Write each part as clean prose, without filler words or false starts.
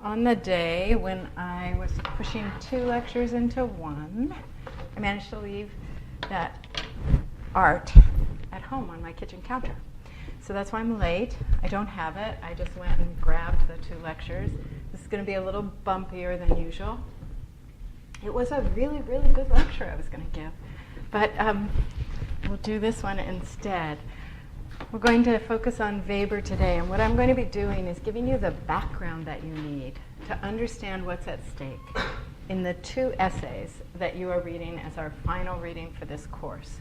On the day when I was pushing 2 lectures into one, I managed to leave that art at home on my kitchen counter. So that's why I'm late. I don't have it. I just went and grabbed the 2 lectures. This is going to be a little bumpier than usual. It was a really, really good lecture I was going to give. But we'll do this one instead. We're going to focus on Weber today, and what I'm going to be doing is giving you the background that you need to understand what's at stake in the 2 essays that you are reading as our final reading for this course.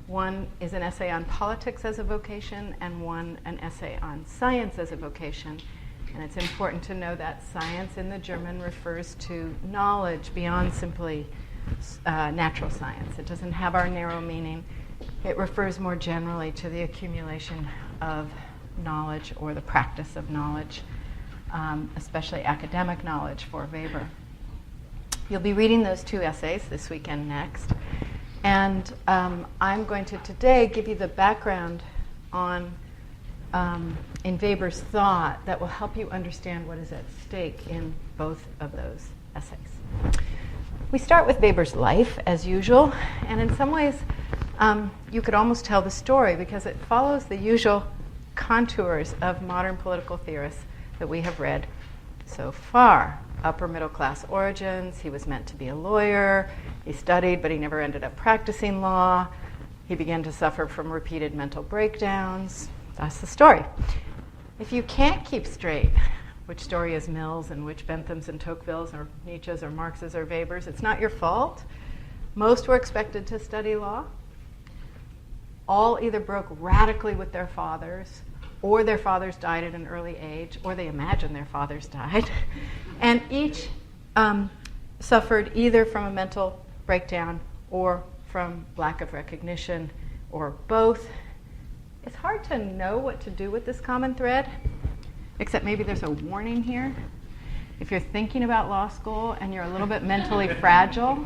One is an essay on politics as a vocation, and one an essay on science as a vocation. And it's important to know that science in the German refers to knowledge beyond simply natural science. It doesn't have our narrow meaning. It refers more generally to the accumulation of knowledge or the practice of knowledge, especially academic knowledge for Weber. You'll be reading those 2 essays this weekend next. And I'm going to today give you the background on in Weber's thought that will help you understand what is at stake in both of those essays. We start with Weber's life, as usual, and in some ways you could almost tell the story because it follows the usual contours of modern political theorists that we have read so far. Upper middle class origins, he was meant to be a lawyer, he studied but he never ended up practicing law, he began to suffer from repeated mental breakdowns. That's the story. If you can't keep straight which story is Mill's and which Bentham's and Tocqueville's or Nietzsche's or Marx's or Weber's, it's not your fault. Most were expected to study law. All either broke radically with their fathers, or their fathers died at an early age, or they imagined their fathers died. And each suffered either from a mental breakdown or from lack of recognition, or both. It's hard to know what to do with this common thread, except maybe there's a warning here. If you're thinking about law school and you're a little bit mentally fragile,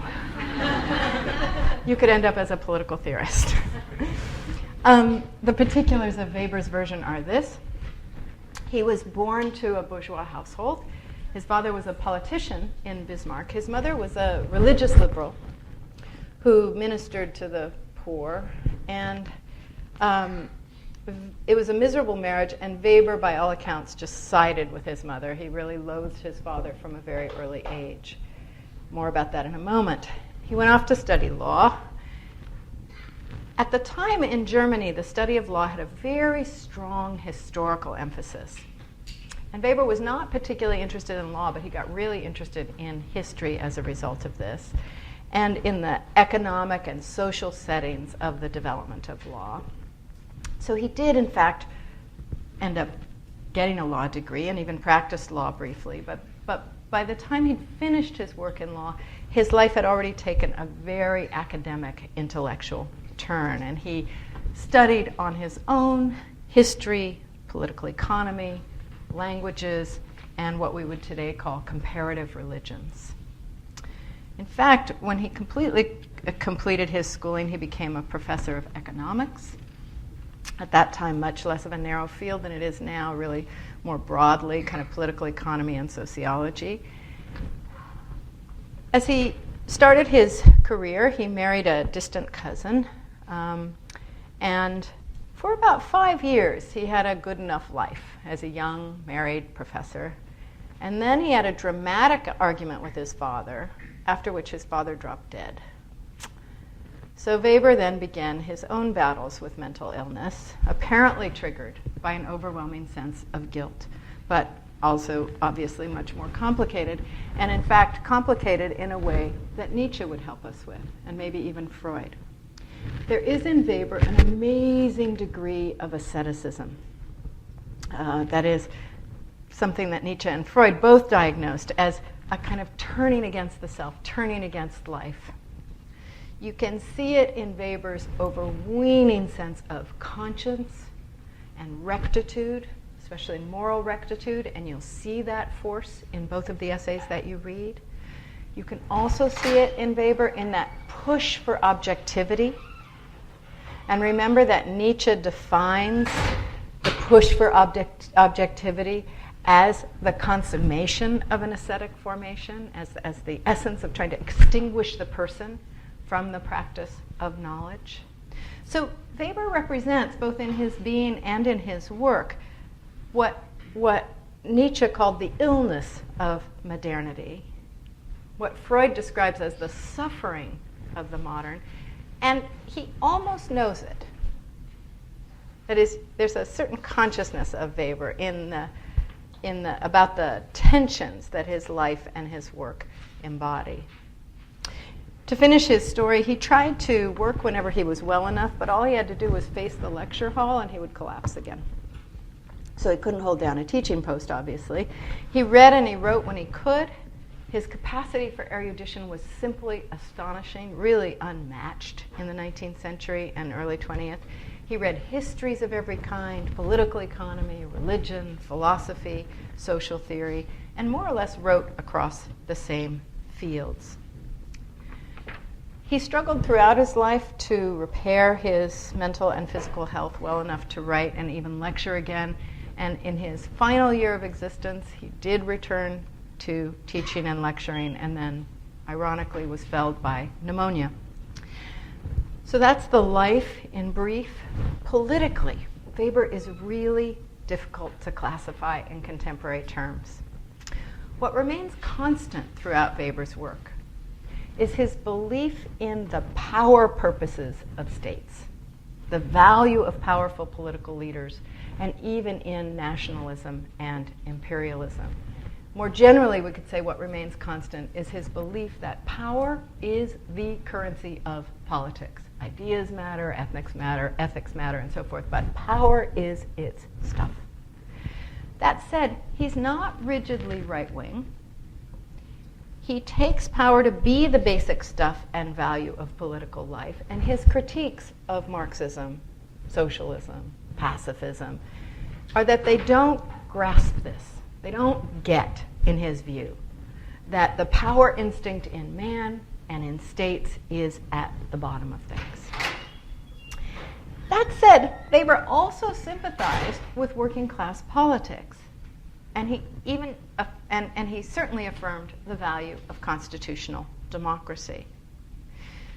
you could end up as a political theorist. The particulars of Weber's version are this. He was born to a bourgeois household. His father was a politician in Bismarck. His mother was a religious liberal who ministered to the poor. And it was a miserable marriage, and Weber, by all accounts, just sided with his mother. He really loathed his father from a very early age. More about that in a moment. He went off to study law. At the time in Germany, the study of law had a very strong historical emphasis. And Weber was not particularly interested in law, but he got really interested in history as a result of this, and in the economic and social settings of the development of law. So he did, in fact, end up getting a law degree and even practiced law briefly. But by the time he'd finished his work in law, his life had already taken a very academic, intellectual turn. And he studied on his own history, political economy, languages, and what we would today call comparative religions. In fact, when he completed his schooling, he became a professor of economics. At that time, much less of a narrow field than it is now, really more broadly, kind of political economy and sociology. As he started his career, he married a distant cousin, and for about 5 years, he had a good enough life as a young married professor. And then he had a dramatic argument with his father, after which his father dropped dead. So Weber then began his own battles with mental illness, apparently triggered by an overwhelming sense of guilt, but also obviously much more complicated, and in fact complicated in a way that Nietzsche would help us with, and maybe even Freud. There is in Weber an amazing degree of asceticism. That is something that Nietzsche and Freud both diagnosed as a kind of turning against the self, turning against life. You can see it in Weber's overweening sense of conscience and rectitude, especially moral rectitude, and you'll see that force in both of the essays that you read. You can also see it in Weber in that push for objectivity. And remember that Nietzsche defines the push for objectivity as the consummation of an ascetic formation, as the essence of trying to extinguish the person from the practice of knowledge. So Weber represents, both in his being and in his work, what Nietzsche called the illness of modernity, what Freud describes as the suffering of the modern, and he almost knows it. That is, there's a certain consciousness of Weber about the tensions that his life and his work embody. To finish his story, he tried to work whenever he was well enough, but all he had to do was face the lecture hall and he would collapse again. So he couldn't hold down a teaching post, obviously. He read and he wrote when he could. His capacity for erudition was simply astonishing, really unmatched in the 19th century and early 20th. He read histories of every kind, political economy, religion, philosophy, social theory, and more or less wrote across the same fields. He struggled throughout his life to repair his mental and physical health well enough to write and even lecture again. And in his final year of existence, he did return to teaching and lecturing, and then, ironically, was felled by pneumonia. So that's the life in brief. Politically, Weber is really difficult to classify in contemporary terms. What remains constant throughout Weber's work is his belief in the power purposes of states, the value of powerful political leaders, and even in nationalism and imperialism. More generally, we could say what remains constant is his belief that power is the currency of politics. Ideas matter, ethics matter, and so forth, but power is its stuff. That said, he's not rigidly right-wing. He takes power to be the basic stuff and value of political life, and his critiques of Marxism, socialism, pacifism, are that they don't grasp this. They don't get, in his view, that the power instinct in man and in states is at the bottom of things. That said, Weber also sympathized with working class politics. And he certainly affirmed the value of constitutional democracy.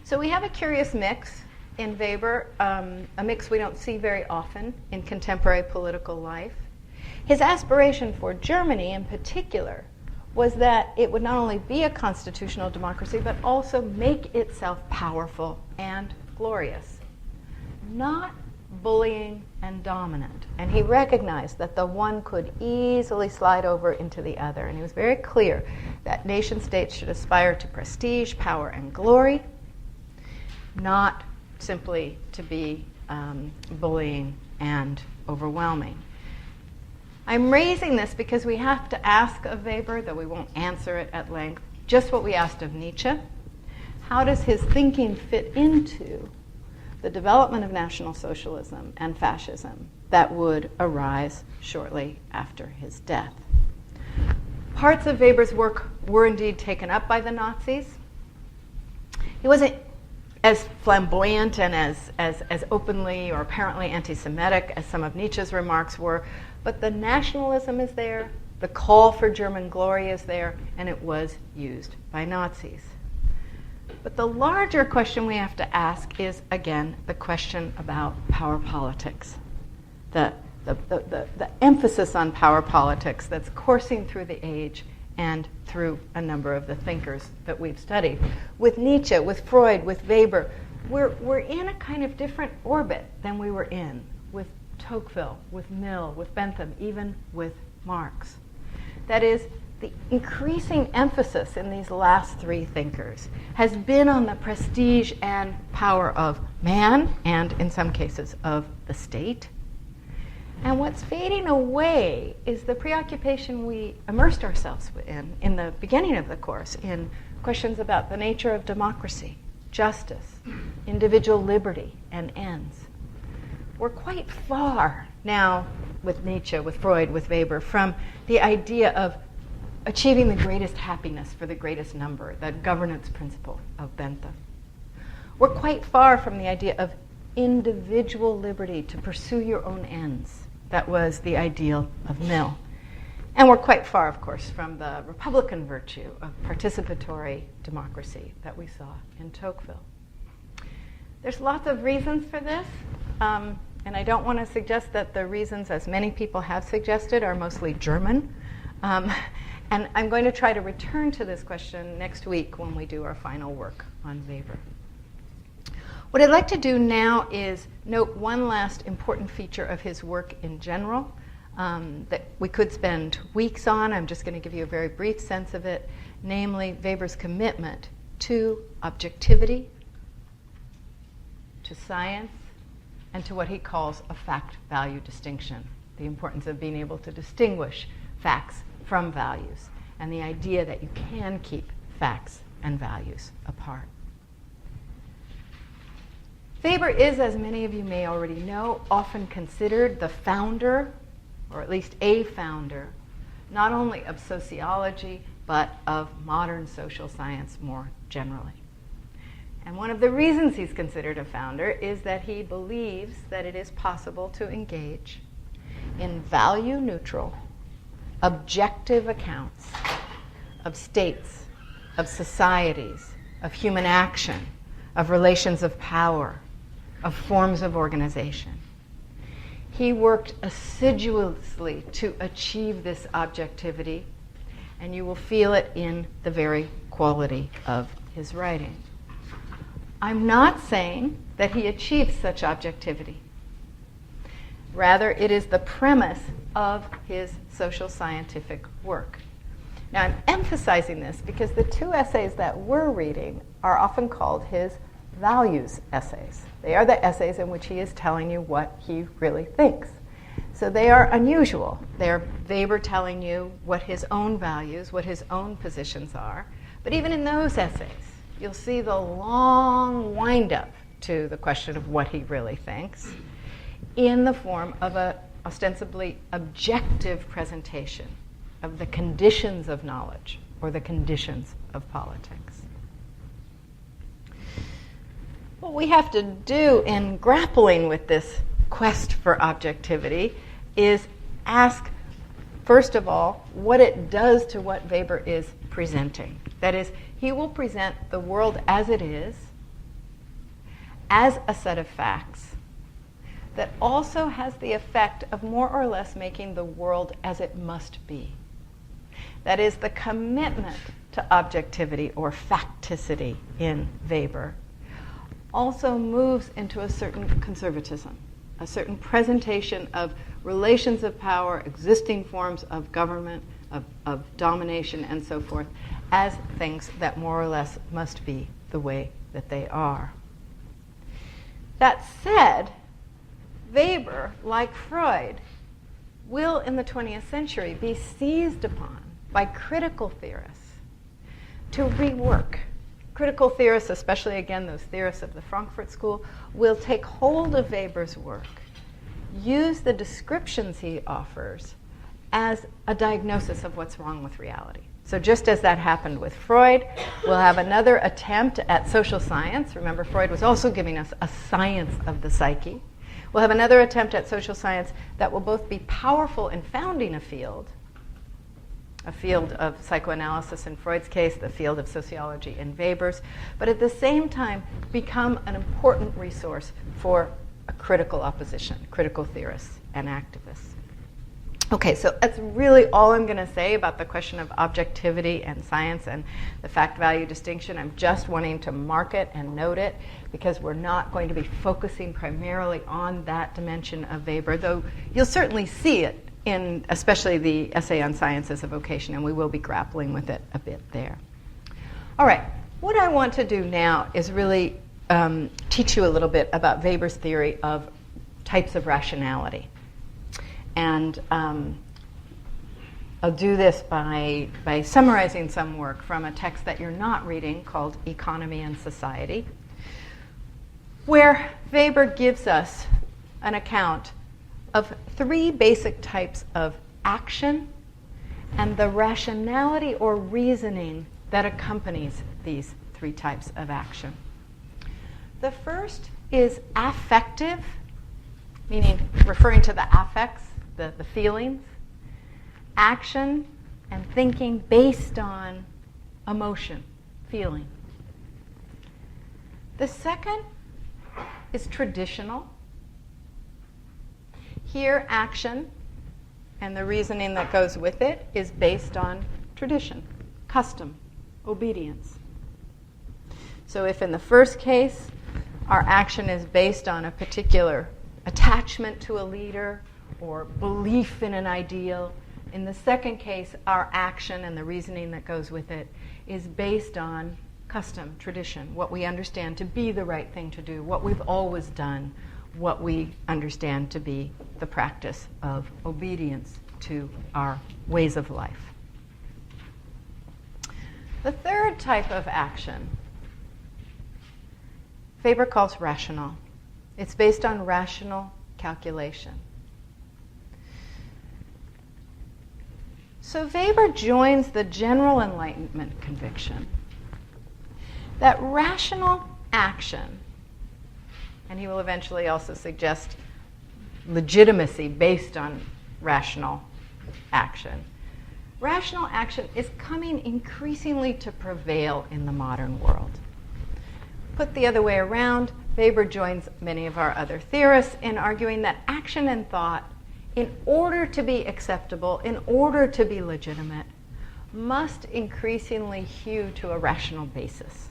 So we have a curious mix in Weber, a mix we don't see very often in contemporary political life. His aspiration for Germany in particular was that it would not only be a constitutional democracy, but also make itself powerful and glorious, not bullying and dominant. And he recognized that the one could easily slide over into the other. And he was very clear that nation states should aspire to prestige, power, and glory, not simply to be bullying and overwhelming. I'm raising this because we have to ask of Weber, though we won't answer it at length, just what we asked of Nietzsche. How does his thinking fit into the development of National Socialism and fascism that would arise shortly after his death? Parts of Weber's work were indeed taken up by the Nazis. He wasn't as flamboyant and as openly or apparently anti-Semitic as some of Nietzsche's remarks were, but the nationalism is there, the call for German glory is there, and it was used by Nazis. But the larger question we have to ask is, again, the question about power politics. The emphasis on power politics that's coursing through the age and through a number of the thinkers that we've studied. With Nietzsche, with Freud, with Weber, we're in a kind of different orbit than we were in with Tocqueville, with Mill, with Bentham, even with Marx. That is, the increasing emphasis in these last three thinkers has been on the prestige and power of man, and in some cases of the state. And what's fading away is the preoccupation we immersed ourselves in the beginning of the course, in questions about the nature of democracy, justice, individual liberty, and ends. We're quite far now with Nietzsche, with Freud, with Weber, from the idea of achieving the greatest happiness for the greatest number, the governance principle of Bentham. We're quite far from the idea of individual liberty to pursue your own ends. That was the ideal of Mill. And we're quite far, of course, from the Republican virtue of participatory democracy that we saw in Tocqueville. There's lots of reasons for this, and I don't want to suggest that the reasons, as many people have suggested, are mostly German. And I'm going to try to return to this question next week when we do our final work on Weber. What I'd like to do now is note one last important feature of his work in general that we could spend weeks on. I'm just going to give you a very brief sense of it, namely Weber's commitment to objectivity, to science, and to what he calls a fact-value distinction, the importance of being able to distinguish facts from values, and the idea that you can keep facts and values apart. Weber is, as many of you may already know, often considered the founder, or at least a founder, not only of sociology, but of modern social science more generally. And one of the reasons he's considered a founder is that he believes that it is possible to engage in value-neutral, objective accounts of states, of societies, of human action, of relations of power, of forms of organization. He worked assiduously to achieve this objectivity, and you will feel it in the very quality of his writing. I'm not saying that he achieved such objectivity. Rather, it is the premise of his social scientific work. Now, I'm emphasizing this because the two essays that we're reading are often called his values essays. They are the essays in which he is telling you what he really thinks. So they are unusual. They're Weber telling you what his own values, what his own positions are. But even in those essays, you'll see the long wind-up to the question of what he really thinks in the form of an ostensibly objective presentation of the conditions of knowledge or the conditions of politics. What we have to do in grappling with this quest for objectivity is ask, first of all, what it does to what Weber is presenting. That is, he will present the world as it is, as a set of facts, that also has the effect of more or less making the world as it must be. That is, the commitment to objectivity or facticity in Weber also moves into a certain conservatism, a certain presentation of relations of power, existing forms of government, of domination, and so forth, as things that more or less must be the way that they are. That said, Weber, like Freud, will in the 20th century be seized upon by critical theorists to rework. Critical theorists, especially again those theorists of the Frankfurt School, will take hold of Weber's work, use the descriptions he offers as a diagnosis of what's wrong with reality. So just as that happened with Freud, we'll have another attempt at social science. Remember, Freud was also giving us a science of the psyche. We'll have another attempt at social science that will both be powerful in founding a field of psychoanalysis in Freud's case, the field of sociology in Weber's, but at the same time become an important resource for a critical opposition, critical theorists and activists. Okay, so that's really all I'm going to say about the question of objectivity and science and the fact-value distinction. I'm just wanting to mark it and note it because we're not going to be focusing primarily on that dimension of Weber, though you'll certainly see it in especially the essay on science as a vocation, and we will be grappling with it a bit there. All right, what I want to do now is really teach you a little bit about Weber's theory of types of rationality. And I'll do this by summarizing some work from a text that you're not reading called Economy and Society, where Weber gives us an account of three basic types of action and the rationality or reasoning that accompanies these three types of action. The first is affective, meaning referring to the affects, the feelings. action and thinking based on emotion, feeling. The second is traditional. Here, action and the reasoning that goes with it is based on tradition, custom, obedience. So if in the first case, our action is based on a particular attachment to a leader or belief in an ideal, in the second case, our action and the reasoning that goes with it is based on custom, tradition, what we understand to be the right thing to do, what we've always done, what we understand to be the practice of obedience to our ways of life. The third type of action, Weber calls rational. It's based on rational calculation. So Weber joins the general Enlightenment conviction that rational action, and he will eventually also suggest legitimacy based on rational action. Rational action is coming increasingly to prevail in the modern world. Put the other way around, Weber joins many of our other theorists in arguing that action and thought, in order to be acceptable, in order to be legitimate, must increasingly hew to a rational basis.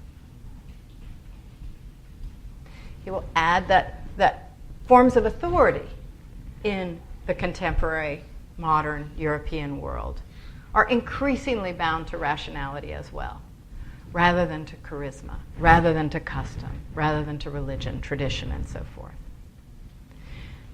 He will add that forms of authority in the contemporary modern European world are increasingly bound to rationality as well, rather than to charisma, rather than to custom, rather than to religion, tradition, and so forth.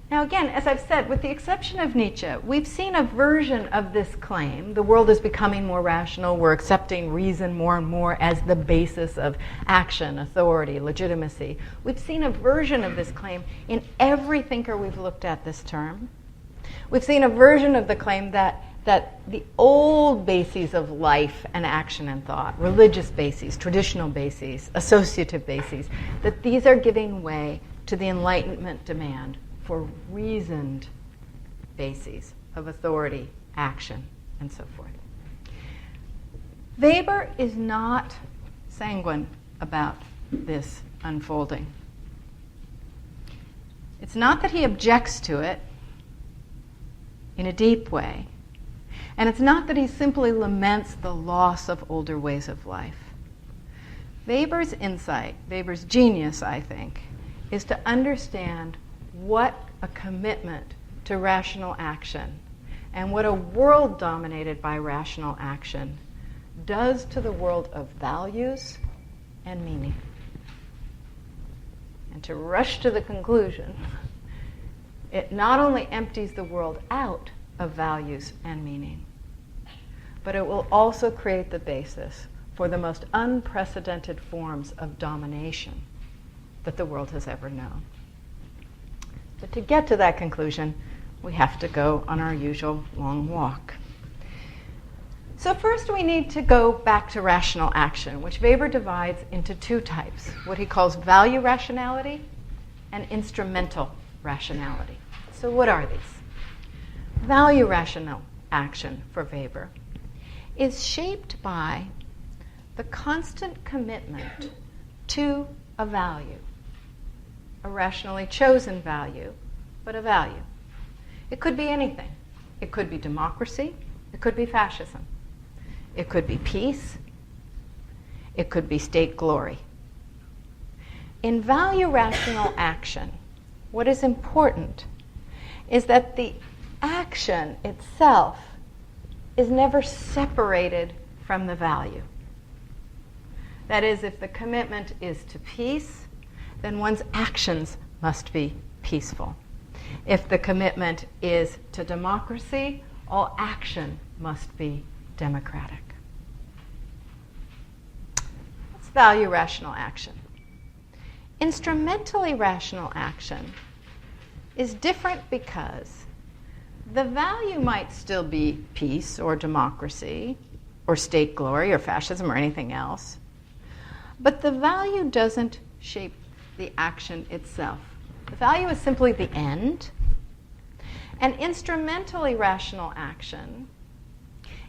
Now again, as I've said, with the exception of Nietzsche, we've seen a version of this claim. The world is becoming more rational. We're accepting reason more and more as the basis of action, authority, legitimacy. We've seen a version of this claim in every thinker we've looked at this term. We've seen a version of the claim that the old bases of life and action and thought, religious bases, traditional bases, associative bases, that these are giving way to the Enlightenment demand for reasoned bases of authority, action, and so forth. Weber is not sanguine about this unfolding. It's not that he objects to it in a deep way, and it's not that he simply laments the loss of older ways of life. Weber's insight, Weber's genius, I think, is to understand what a commitment to rational action and what a world dominated by rational action does to the world of values and meaning. And to rush to the conclusion, it not only empties the world out of values and meaning, but it will also create the basis for the most unprecedented forms of domination that the world has ever known. But to get to that conclusion, we have to go on our usual long walk. So first we need to go back to rational action, which Weber divides into two types, what he calls value rationality and instrumental rationality. So what are these? Value rational action for Weber is shaped by the constant commitment to a value, a rationally chosen value, but a value. It could be anything. It could be democracy. It could be fascism. It could be peace. It could be state glory. In value rational action, what is important is that the action itself is never separated from the value. That is, if the commitment is to peace, then one's actions must be peaceful. If the commitment is to democracy, all action must be democratic. That's value rational action. Instrumentally rational action is different because the value might still be peace or democracy or state glory or fascism or anything else, but the value doesn't shape the action itself. The value is simply the end, and instrumentally rational action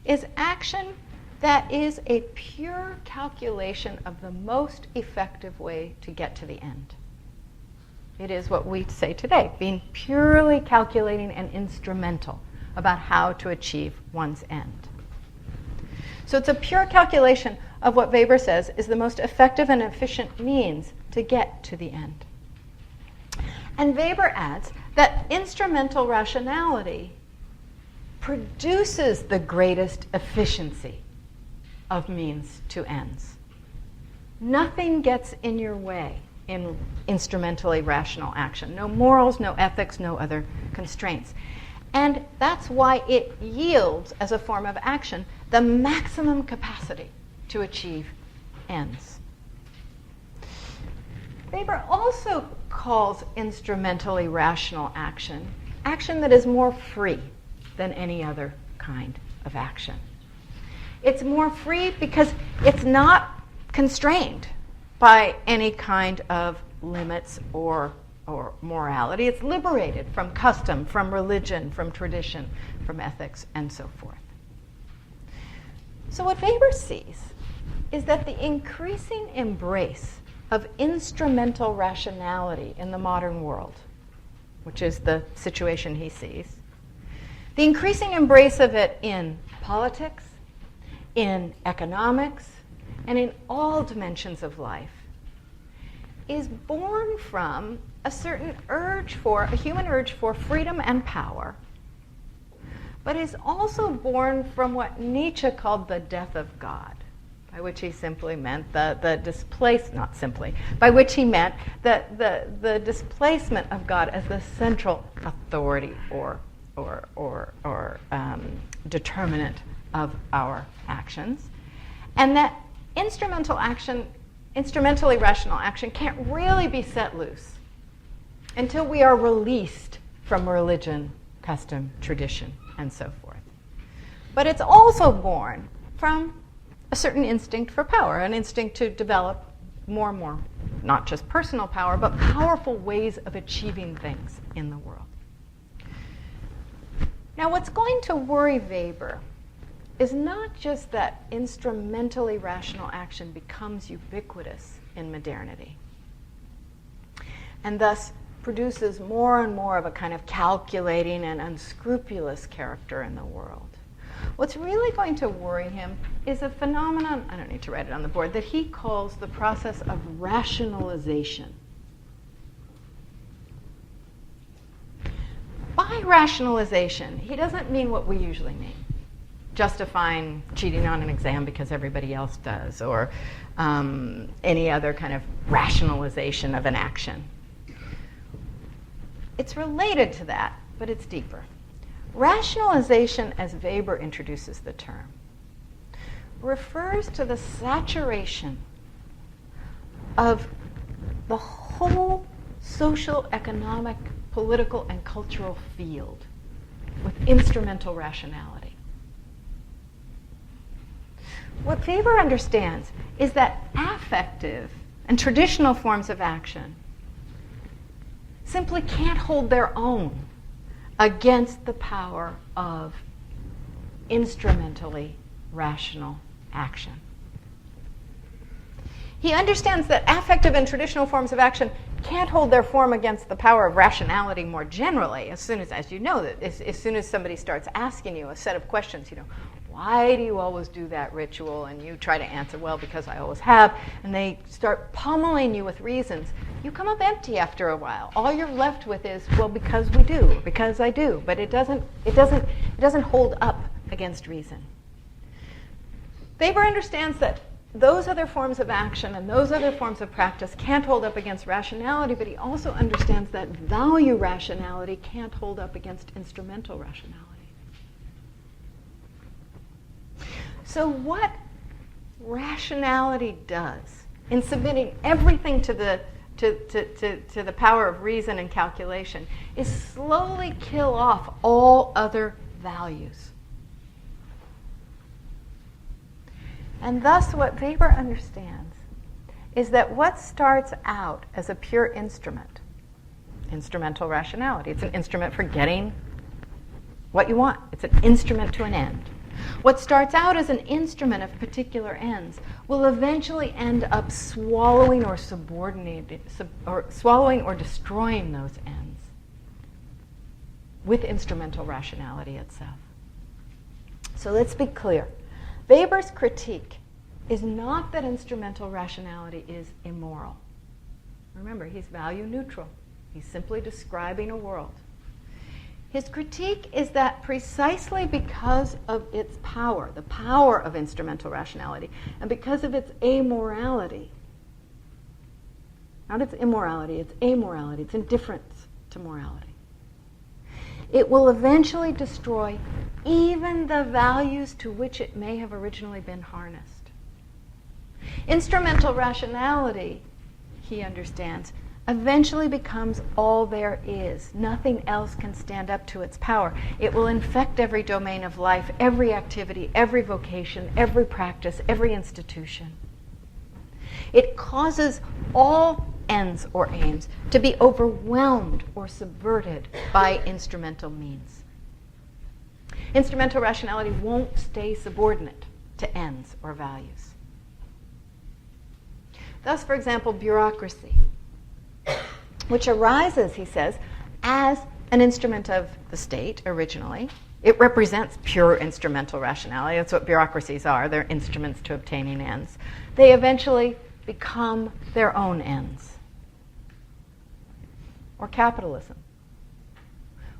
is action that is a pure calculation of the most effective way to get to the end. It is what we say today, being purely calculating and instrumental about how to achieve one's end. So it's a pure calculation of what Weber says is the most effective and efficient means to get to the end. And Weber adds that instrumental rationality produces the greatest efficiency of means to ends. Nothing gets in your way in instrumentally rational action. No morals, no ethics, no other constraints. And that's why it yields, as a form of action, the maximum capacity to achieve ends. Weber also calls instrumentally rational action action that is more free than any other kind of action. It's more free because it's not constrained by any kind of limits or morality. It's liberated from custom, from religion, from tradition, from ethics, and so forth. So what Weber sees is that the increasing embrace of instrumental rationality in the modern world, which is the situation he sees, the increasing embrace of it in politics, in economics, and in all dimensions of life, is born from a certain a human urge for freedom and power, but is also born from what Nietzsche called the death of God, by which he simply meant the displacement of God as the central authority or determinant of our actions, and that instrumentally rational action can't really be set loose until we are released from religion, custom, tradition, and so forth. But it's also born from a certain instinct for power, an instinct to develop more and more, not just personal power, but powerful ways of achieving things in the world. Now, what's going to worry Weber is not just that instrumentally rational action becomes ubiquitous in modernity and thus produces more and more of a kind of calculating and unscrupulous character in the world. What's really going to worry him is a phenomenon, I don't need to write it on the board, that he calls the process of rationalization. By rationalization, he doesn't mean what we usually mean. Justifying cheating on an exam because everybody else does, or any other kind of rationalization of an action. It's related to that, but it's deeper. Rationalization, as Weber introduces the term, refers to the saturation of the whole social, economic, political, and cultural field with instrumental rationality. What Weber understands is that affective and traditional forms of action simply can't hold their own against the power of instrumentally rational action. He understands that affective and traditional forms of action can't hold their form against the power of rationality more generally. As soon as you know, that as soon as somebody starts asking you a set of questions, why do you always do that ritual? And you try to answer, well, because I always have. And they start pummeling you with reasons. You come up empty after a while. All you're left with is, well, because we do, because I do. But it doesn't hold up against reason. Weber understands that those other forms of action and those other forms of practice can't hold up against rationality, but he also understands that value rationality can't hold up against instrumental rationality. So what rationality does in submitting everything to the power of reason and calculation is slowly kill off all other values. And thus what Weber understands is that what starts out as a pure instrument, instrumental rationality, it's an instrument for getting what you want. It's an instrument to an end. What starts out as an instrument of particular ends will eventually end up swallowing or swallowing or destroying those ends with instrumental rationality itself. So let's be clear. Weber's critique is not that instrumental rationality is immoral. Remember, he's value neutral. He's simply describing a world. His critique is that precisely because of its power, the power of instrumental rationality, and because of its amorality, not its immorality, its amorality, its indifference to morality, it will eventually destroy even the values to which it may have originally been harnessed. Instrumental rationality, he understands, eventually becomes all there is. Nothing else can stand up to its power. It will infect every domain of life, every activity, every vocation, every practice, every institution. It causes all ends or aims to be overwhelmed or subverted by instrumental means. Instrumental rationality won't stay subordinate to ends or values. Thus, for example, bureaucracy, which arises, he says, as an instrument of the state originally. It represents pure instrumental rationality. That's what bureaucracies are. They're instruments to obtaining ends. They eventually become their own ends. Or capitalism,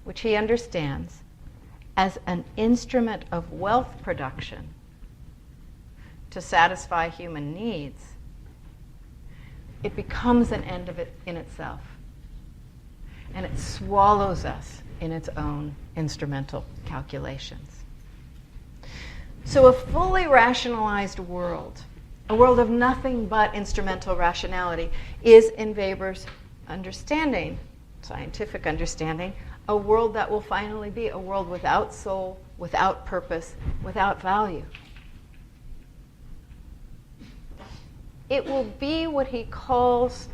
which he understands as an instrument of wealth production to satisfy human needs. It becomes an end of it in itself. And it swallows us in its own instrumental calculations. So a fully rationalized world, a world of nothing but instrumental rationality, is, in Weber's understanding, scientific understanding, a world that will finally be a world without soul, without purpose, without value. It will be what he calls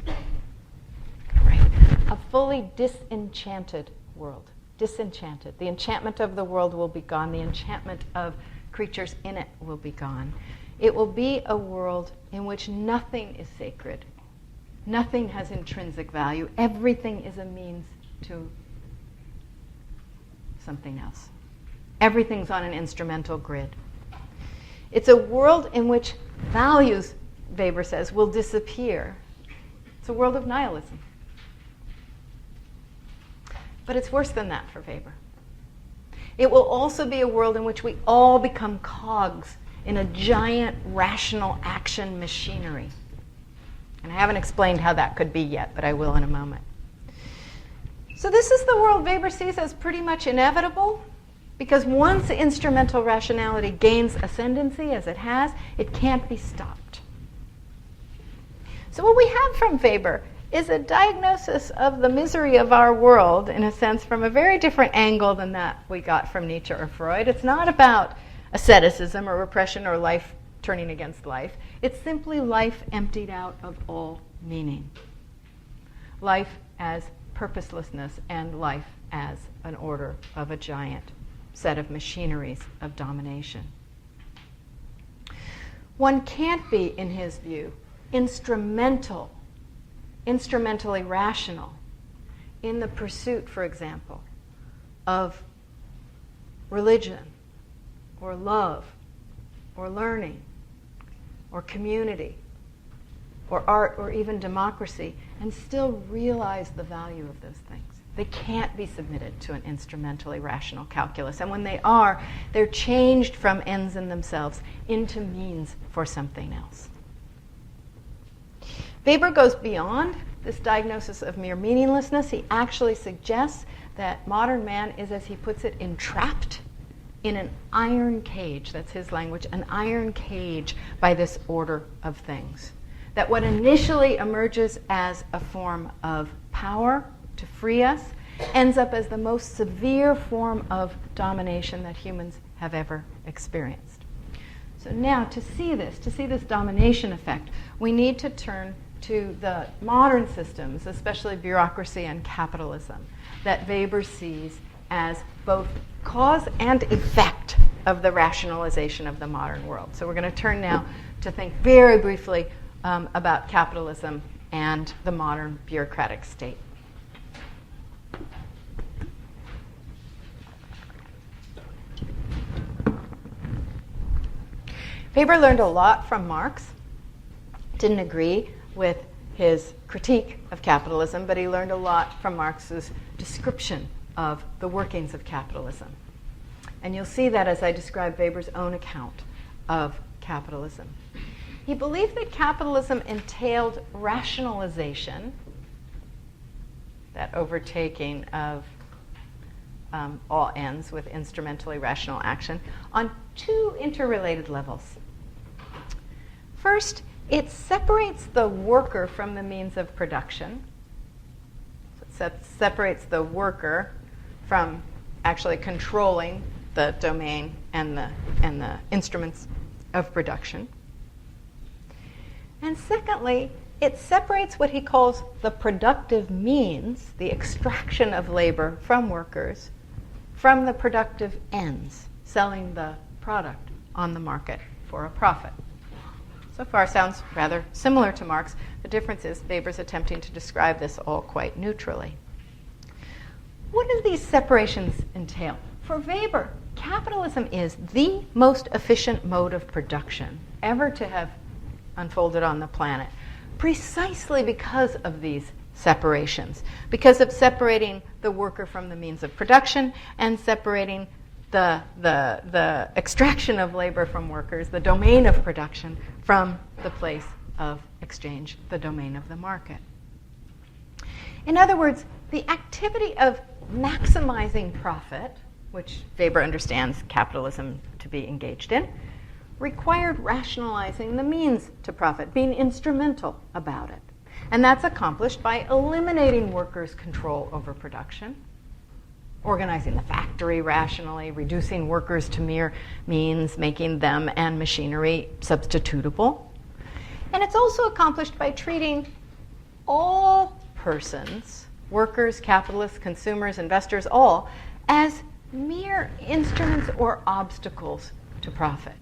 a fully disenchanted world. Disenchanted. The enchantment of the world will be gone. The enchantment of creatures in it will be gone. It will be a world in which nothing is sacred. Nothing has intrinsic value. Everything is a means to something else. Everything's on an instrumental grid. It's a world in which values, Weber says, will disappear. It's a world of nihilism. But it's worse than that for Weber. It will also be a world in which we all become cogs in a giant rational action machinery. And I haven't explained how that could be yet, but I will in a moment. So this is the world Weber sees as pretty much inevitable, because once instrumental rationality gains ascendancy, as it has, it can't be stopped. So what we have from Weber is a diagnosis of the misery of our world, in a sense, from a very different angle than that we got from Nietzsche or Freud. It's not about asceticism or repression or life turning against life. It's simply life emptied out of all meaning. Life as purposelessness and life as an order of a giant set of machineries of domination. One can't be, in his view, instrumentally rational in the pursuit, for example, of religion or love or learning or community or art or even democracy, and still realize the value of those things. They can't be submitted to an instrumentally rational calculus. And when they are, they're changed from ends in themselves into means for something else. Weber goes beyond this diagnosis of mere meaninglessness. He actually suggests that modern man is, as he puts it, entrapped in an iron cage. That's his language, an iron cage by this order of things. That what initially emerges as a form of power to free us ends up as the most severe form of domination that humans have ever experienced. So now, to see this domination effect, we need to turn to the modern systems, especially bureaucracy and capitalism, that Weber sees as both cause and effect of the rationalization of the modern world. So we're going to turn now to think very briefly about capitalism and the modern bureaucratic state. Weber learned a lot from Marx. Didn't agree with his critique of capitalism, but he learned a lot from Marx's description of the workings of capitalism. And you'll see that as I describe Weber's own account of capitalism. He believed that capitalism entailed rationalization, that overtaking of all ends with instrumentally rational action, on two interrelated levels. First, it separates the worker from the means of production. So it separates the worker from actually controlling the domain and the instruments of production. And secondly, it separates what he calls the productive means, the extraction of labor from workers, from the productive ends, selling the product on the market for a profit. So far sounds rather similar to Marx. The difference is Weber's attempting to describe this all quite neutrally. What do these separations entail? For Weber, capitalism is the most efficient mode of production ever to have unfolded on the planet, precisely because of these separations, because of separating the worker from the means of production and separating the extraction of labor from workers, the domain of production, from the place of exchange, the domain of the market. In other words, the activity of maximizing profit, which Weber understands capitalism to be engaged in, required rationalizing the means to profit, being instrumental about it. And that's accomplished by eliminating workers' control over production, organizing the factory rationally, reducing workers to mere means, making them and machinery substitutable. And it's also accomplished by treating all persons, workers, capitalists, consumers, investors, all, as mere instruments or obstacles to profit.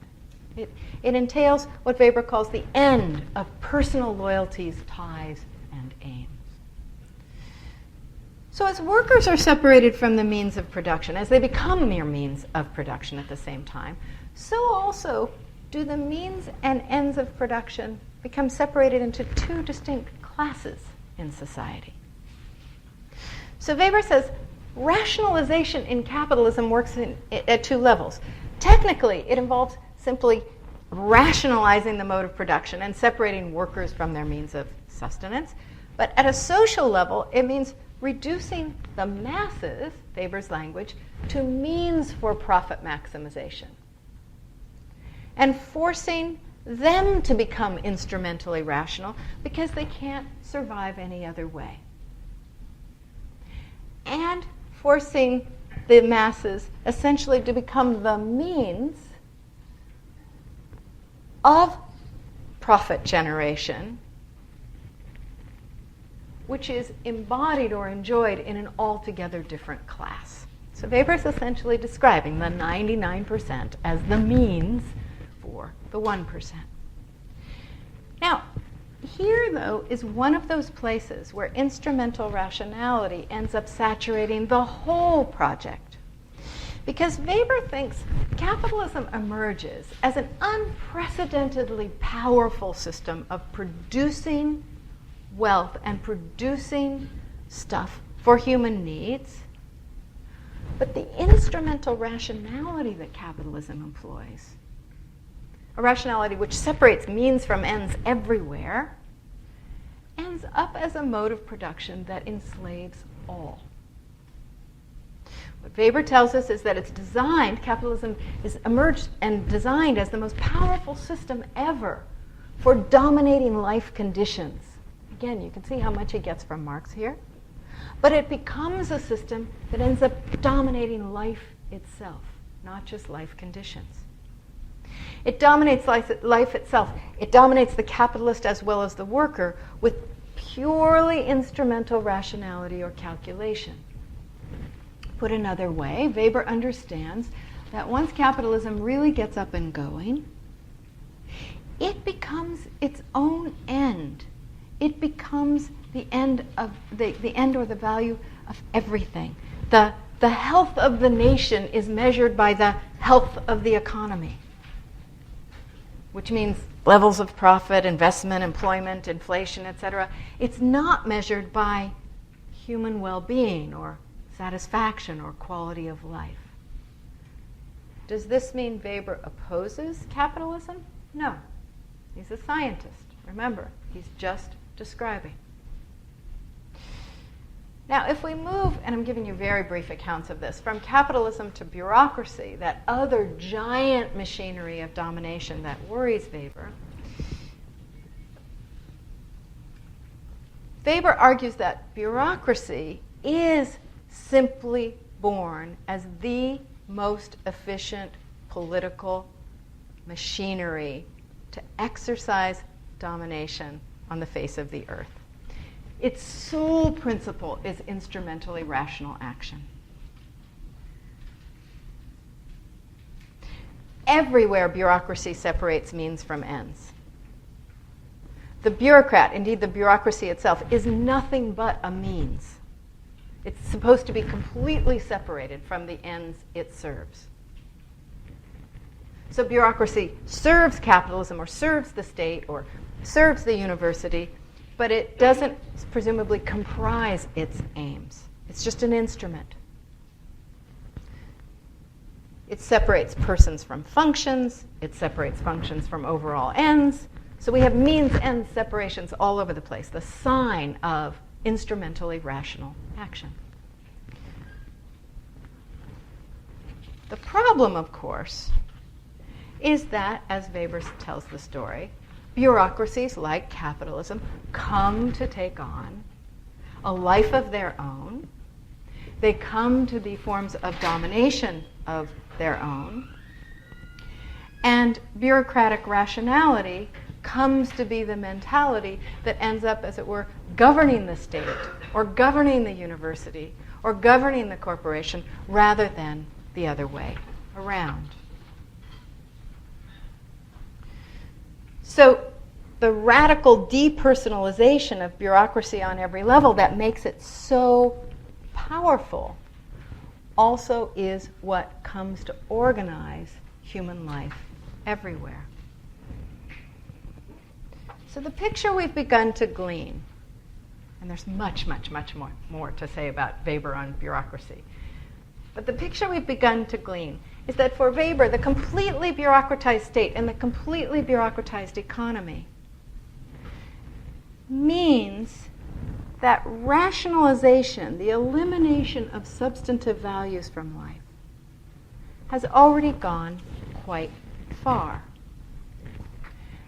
It entails what Weber calls the end of personal loyalties, ties, and aims. So as workers are separated from the means of production, as they become mere means of production at the same time, so also do the means and ends of production become separated into two distinct classes in society. So Weber says rationalization in capitalism works at two levels. Technically, it involves simply rationalizing the mode of production and separating workers from their means of sustenance. But at a social level, it means reducing the masses, Weber's language, to means for profit maximization and forcing them to become instrumentally rational because they can't survive any other way. And forcing the masses essentially to become the means of profit generation, which is embodied or enjoyed in an altogether different class. So Weber is essentially describing the 99% as the means for the 1%. Now, here, though, is one of those places where instrumental rationality ends up saturating the whole project. Because Weber thinks capitalism emerges as an unprecedentedly powerful system of producing wealth and producing stuff for human needs. But the instrumental rationality that capitalism employs, a rationality which separates means from ends everywhere, ends up as a mode of production that enslaves all. What Weber tells us is that it's designed, capitalism is emerged and designed as the most powerful system ever for dominating life conditions. Again, you can see how much he gets from Marx here. But it becomes a system that ends up dominating life itself, not just life conditions. It dominates life itself. It dominates the capitalist as well as the worker with purely instrumental rationality or calculation. Put another way, Weber understands that once capitalism really gets up and going, it becomes its own end. It becomes the end of the end or the value of everything. The health of the nation is measured by the health of the economy, which means levels of profit, investment, employment, inflation, etc. It's not measured by human well-being or satisfaction or quality of life. Does this mean Weber opposes capitalism? No. He's a scientist. Remember, he's just describing. Now, if we move, and I'm giving you very brief accounts of this, from capitalism to bureaucracy, that other giant machinery of domination that worries Weber, Weber argues that bureaucracy is simply born as the most efficient political machinery to exercise domination on the face of the earth. Its sole principle is instrumentally rational action. Everywhere bureaucracy separates means from ends. The bureaucrat, indeed the bureaucracy itself, is nothing but a means. It's supposed to be completely separated from the ends it serves. So bureaucracy serves capitalism or serves the state or serves the university, but it doesn't presumably comprise its aims. It's just an instrument. It separates persons from functions. It separates functions from overall ends. So we have means-end separations all over the place, the sign of instrumentally rational action. The problem, of course, is that, as Weber tells the story, bureaucracies like capitalism come to take on a life of their own. They come to be forms of domination of their own. And bureaucratic rationality comes to be the mentality that ends up, as it were, governing the state or governing the university or governing the corporation rather than the other way around. So the radical depersonalization of bureaucracy on every level that makes it so powerful also is what comes to organize human life everywhere. So the picture we've begun to glean, and there's much more to say about Weber on bureaucracy, but the picture we've begun to glean is that for Weber, the completely bureaucratized state and the completely bureaucratized economy means that rationalization, the elimination of substantive values from life, has already gone quite far.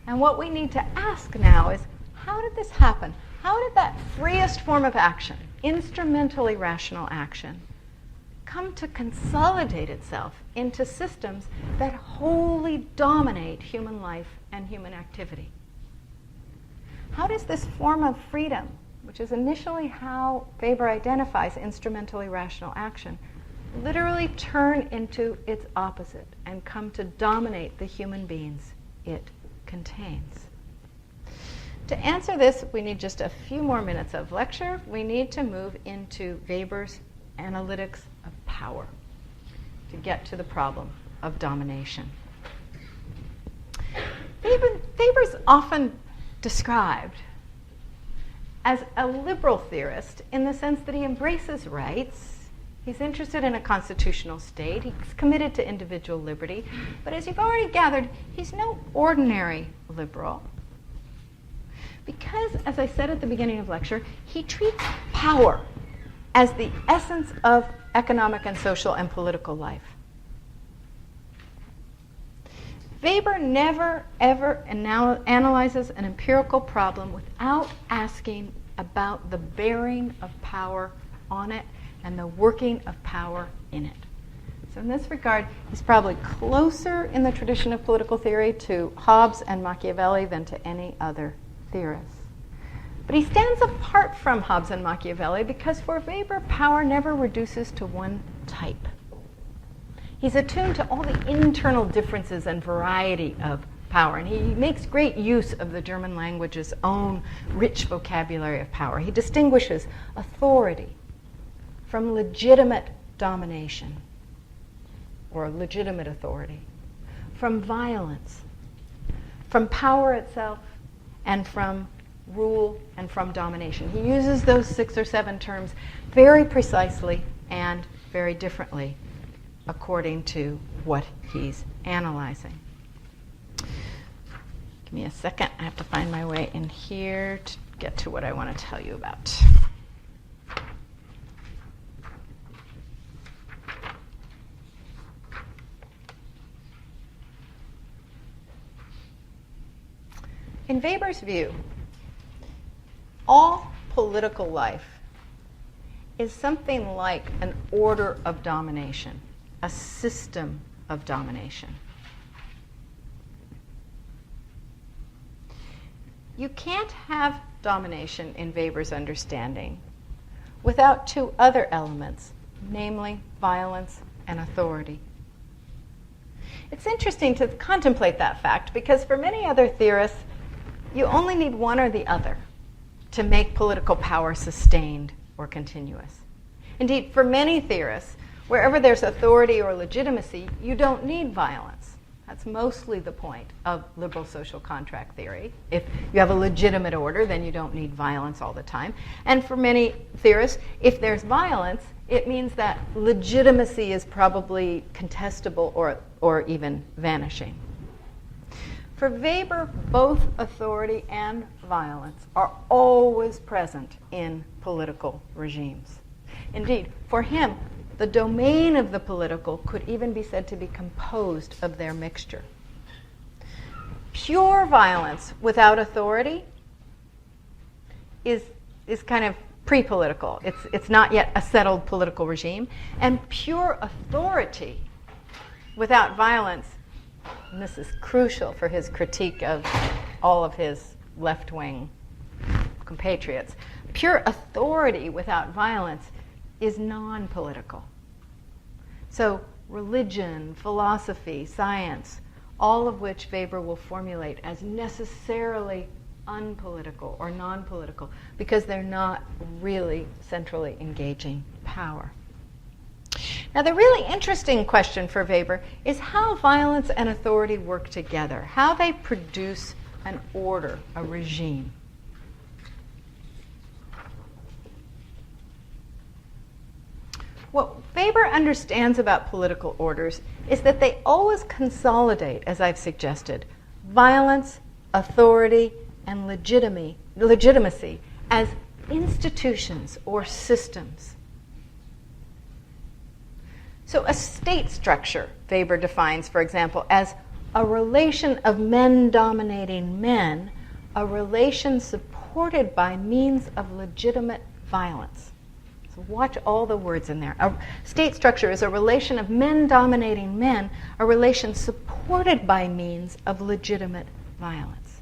And what we need to ask now is, how did this happen? How did that freest form of action, instrumentally rational action, come to consolidate itself into systems that wholly dominate human life and human activity? How does this form of freedom, which is initially how Weber identifies instrumentally rational action, literally turn into its opposite and come to dominate the human beings it contains? To answer this, we need just a few more minutes of lecture. We need to move into Weber's analytics of power to get to the problem of domination. Weber's often described as a liberal theorist in the sense that he embraces rights. He's interested in a constitutional state. He's committed to individual liberty. But as you've already gathered, he's no ordinary liberal. Because, as I said at the beginning of lecture, he treats power as the essence of economic and social and political life. Weber never, ever analyzes an empirical problem without asking about the bearing of power on it and the working of power in it. So in this regard, he's probably closer in the tradition of political theory to Hobbes and Machiavelli than to any other theorist. But he stands apart from Hobbes and Machiavelli because for Weber, power never reduces to one type. He's attuned to all the internal differences and variety of power, and he makes great use of the German language's own rich vocabulary of power. He distinguishes authority from legitimate domination or legitimate authority, from violence, from power itself, and from rule and from domination. He uses those 6 or 7 terms very precisely and very differently according to what he's analyzing. Give me a second. I have to find my way in here to get to what I want to tell you about. In Weber's view, all political life is something like an order of domination, a system of domination. You can't have domination in Weber's understanding without 2 other elements, namely violence and authority. It's interesting to contemplate that fact because for many other theorists, you only need one or the other to make political power sustained or continuous. Indeed, for many theorists, wherever there's authority or legitimacy, you don't need violence. That's mostly the point of liberal social contract theory. If you have a legitimate order, then you don't need violence all the time. And for many theorists, if there's violence, it means that legitimacy is probably contestable or even vanishing. For Weber, both authority and violence are always present in political regimes. Indeed, for him, the domain of the political could even be said to be composed of their mixture. Pure violence without authority is kind of pre-political. It's not yet a settled political regime. And pure authority without violence, and this is crucial for his critique of all of his left-wing compatriots, pure authority without violence is non-political. So religion, philosophy, science, all of which Weber will formulate as necessarily unpolitical or non-political because they're not really centrally engaging power. Now, the really interesting question for Weber is how violence and authority work together, how they produce an order, a regime. What Weber understands about political orders is that they always consolidate, as I've suggested, violence, authority, and legitimacy as institutions or systems. So a state structure, Weber defines, for example, as a relation of men dominating men, a relation supported by means of legitimate violence. So watch all the words in there. A state structure is a relation of men dominating men, a relation supported by means of legitimate violence.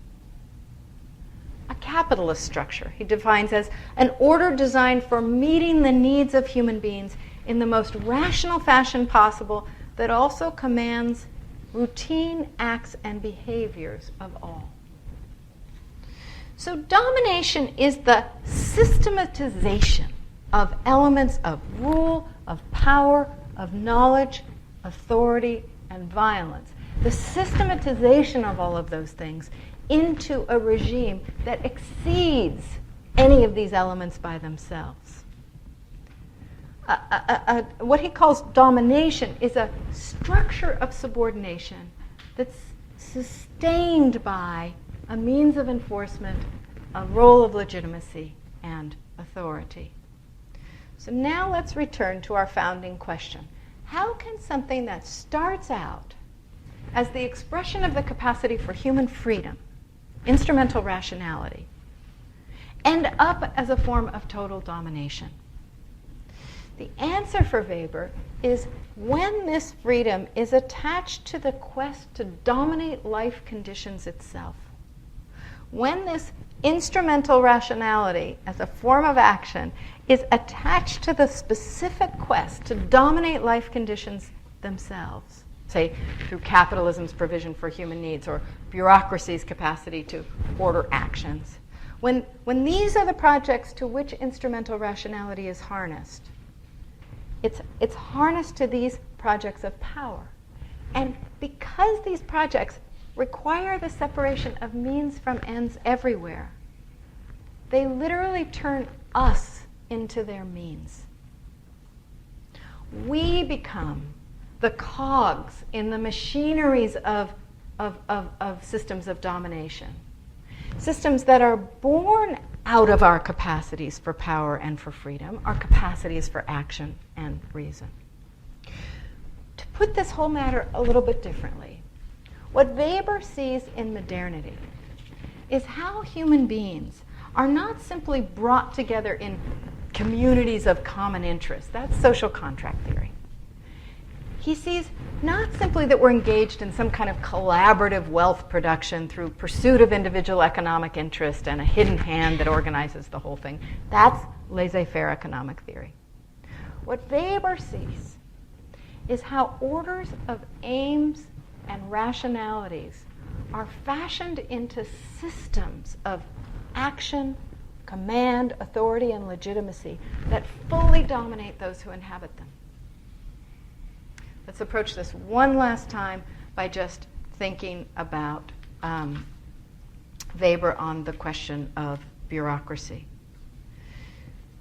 A capitalist structure he defines as an order designed for meeting the needs of human beings in the most rational fashion possible that also commands routine acts and behaviors of all. So domination is the systematization of elements of rule, of power, of knowledge, authority, and violence. The systematization of all of those things into a regime that exceeds any of these elements by themselves. What he calls domination is a structure of subordination that's sustained by a means of enforcement, a role of legitimacy, and authority. So now let's return to our founding question. How can something that starts out as the expression of the capacity for human freedom, instrumental rationality, end up as a form of total domination? The answer for Weber is when this freedom is attached to the quest to dominate life conditions itself, when this instrumental rationality as a form of action is attached to the specific quest to dominate life conditions themselves, say through capitalism's provision for human needs or bureaucracy's capacity to order actions. When these are the projects to which instrumental rationality is harnessed, it's harnessed to these projects of power. And because these projects require the separation of means from ends everywhere, they literally turn us into their means. We become the cogs in the machineries of systems of domination. Systems that are born out of our capacities for power and for freedom, our capacities for action and reason. To put this whole matter a little bit differently, what Weber sees in modernity is how human beings are not simply brought together in communities of common interest. That's social contract theory. He sees not simply that we're engaged in some kind of collaborative wealth production through pursuit of individual economic interest and a hidden hand that organizes the whole thing. That's laissez-faire economic theory. What Weber sees is how orders of aims and rationalities are fashioned into systems of action, command, authority, and legitimacy that fully dominate those who inhabit them. Let's approach this one last time by just thinking about Weber on the question of bureaucracy.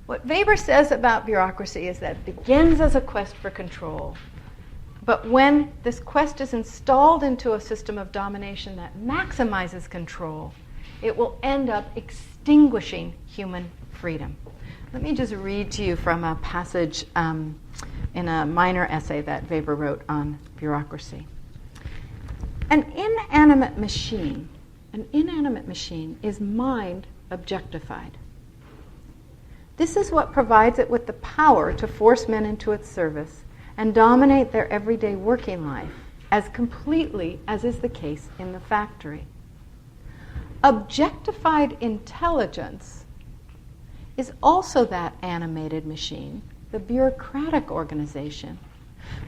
What Weber says about bureaucracy is that it begins as a quest for control, but when this quest is installed into a system of domination that maximizes control, it will end up extinguishing human freedom. Let me just read to you from a passage in a minor essay that Weber wrote on bureaucracy. An inanimate machine is mind objectified. This is what provides it with the power to force men into its service and dominate their everyday working life as completely as is the case in the factory. Objectified intelligence is also that animated machine, the bureaucratic organization,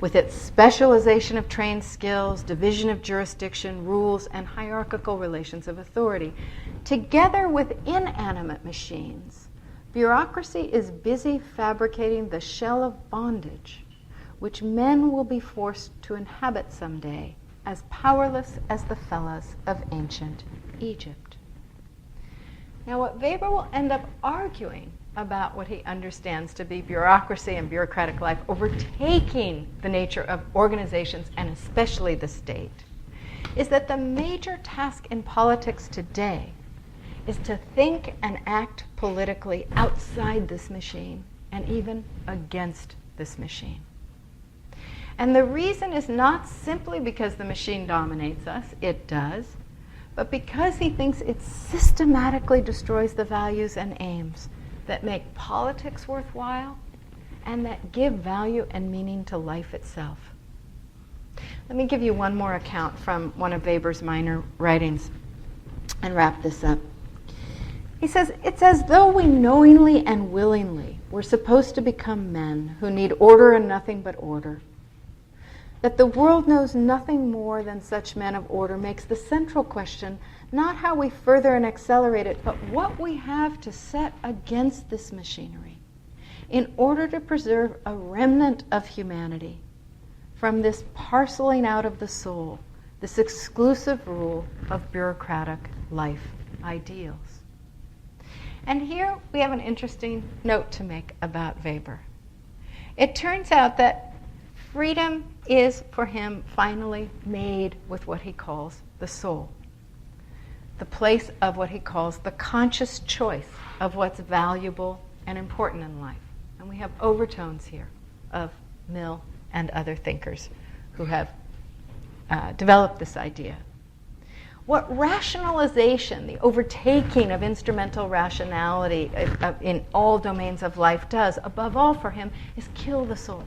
with its specialization of trained skills, division of jurisdiction, rules, and hierarchical relations of authority. Together with inanimate machines, bureaucracy is busy fabricating the shell of bondage, which men will be forced to inhabit someday, as powerless as the fellas of ancient Egypt. Now, what Weber will end up arguing about what he understands to be bureaucracy and bureaucratic life overtaking the nature of organizations and especially the state is that the major task in politics today is to think and act politically outside this machine and even against this machine. And the reason is not simply because the machine dominates us, it does, but because he thinks it systematically destroys the values and aims that make politics worthwhile and that give value and meaning to life itself. Let me give you one more account from one of Weber's minor writings and wrap this up. He says, it's as though we knowingly and willingly were supposed to become men who need order and nothing but order. That the world knows nothing more than such men of order makes the central question not how we further and accelerate it, but what we have to set against this machinery in order to preserve a remnant of humanity from this parceling out of the soul, this exclusive rule of bureaucratic life ideals. And here we have an interesting note to make about Weber. It turns out that freedom is, for him, finally made with what he calls the soul, the place of what he calls the conscious choice of what's valuable and important in life. And we have overtones here of Mill and other thinkers who have developed this idea. What rationalization, the overtaking of instrumental rationality in all domains of life does, above all for him, is kill the soul.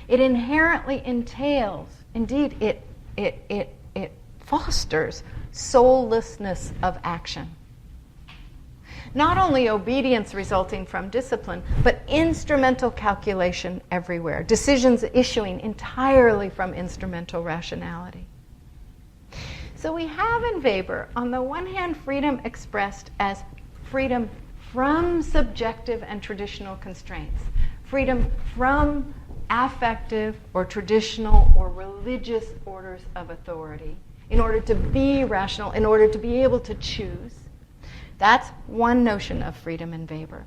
It inherently entails, indeed, it fosters soullessness of action. Not only obedience resulting from discipline, but instrumental calculation everywhere. Decisions issuing entirely from instrumental rationality. So we have in Weber, on the one hand, freedom expressed as freedom from subjective and traditional constraints, freedom from affective or traditional or religious orders of authority in order to be rational, in order to be able to choose. That's one notion of freedom in Weber.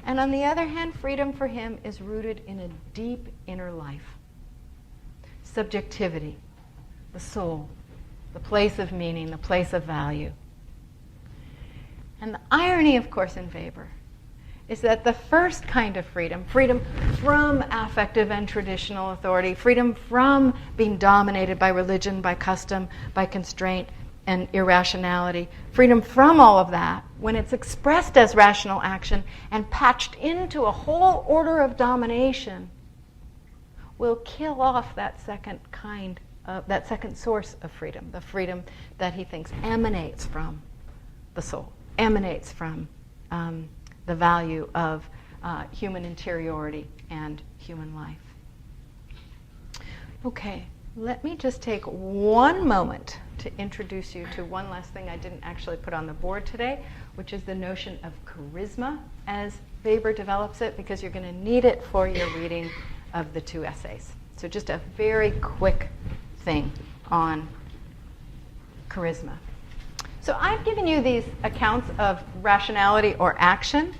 And on the other hand, freedom for him is rooted in a deep inner life. Subjectivity, the soul, the place of meaning, the place of value. And the irony, of course, in Weber is that the first kind of freedom, freedom from affective and traditional authority, freedom from being dominated by religion, by custom, by constraint and irrationality, freedom from all of that, when it's expressed as rational action and patched into a whole order of domination, will kill off that second kind of, that second source of freedom, the freedom that he thinks emanates from the soul, emanates from the value of human interiority and human life. Okay, let me just take one moment to introduce you to one last thing I didn't actually put on the board today, which is the notion of charisma as Weber develops it, because you're going to need it for your reading of the two essays. So just a very quick thing on charisma. So I've given you these accounts of rationality or action.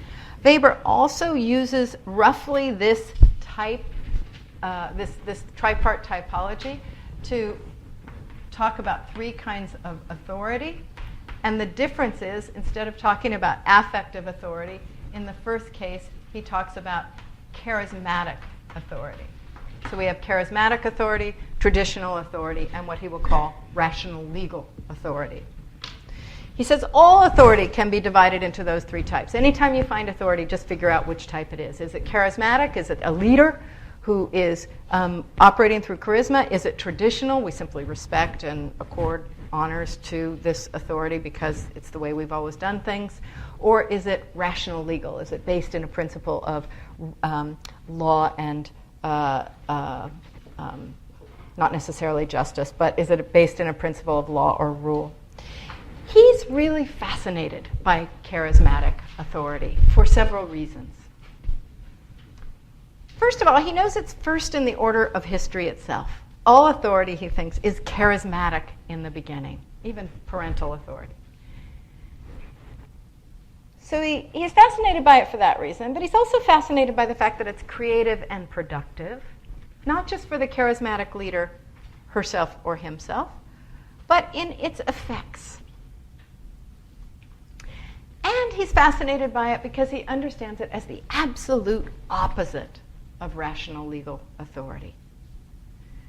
Weber also uses roughly this type, this tripart typology to talk about three kinds of authority. And the difference is, instead of talking about affective authority, in the first case, he talks about charismatic authority. So we have charismatic authority, traditional authority, and what he will call rational legal authority. He says all authority can be divided into those three types. Anytime you find authority, just figure out which type it is. Is it charismatic? Is it a leader who is operating through charisma? Is it traditional? We simply respect and accord honors to this authority because it's the way we've always done things. Or is it rational legal? Is it based in a principle of law and not necessarily justice, but is it based in a principle of law or rule? He's really fascinated by charismatic authority for several reasons. First of all, he knows it's first in the order of history itself. All authority, he thinks, is charismatic in the beginning, even parental authority. So he's fascinated by it for that reason, but he's also fascinated by the fact that it's creative and productive, not just for the charismatic leader herself or himself, but in its effects. And he's fascinated by it because he understands it as the absolute opposite of rational legal authority.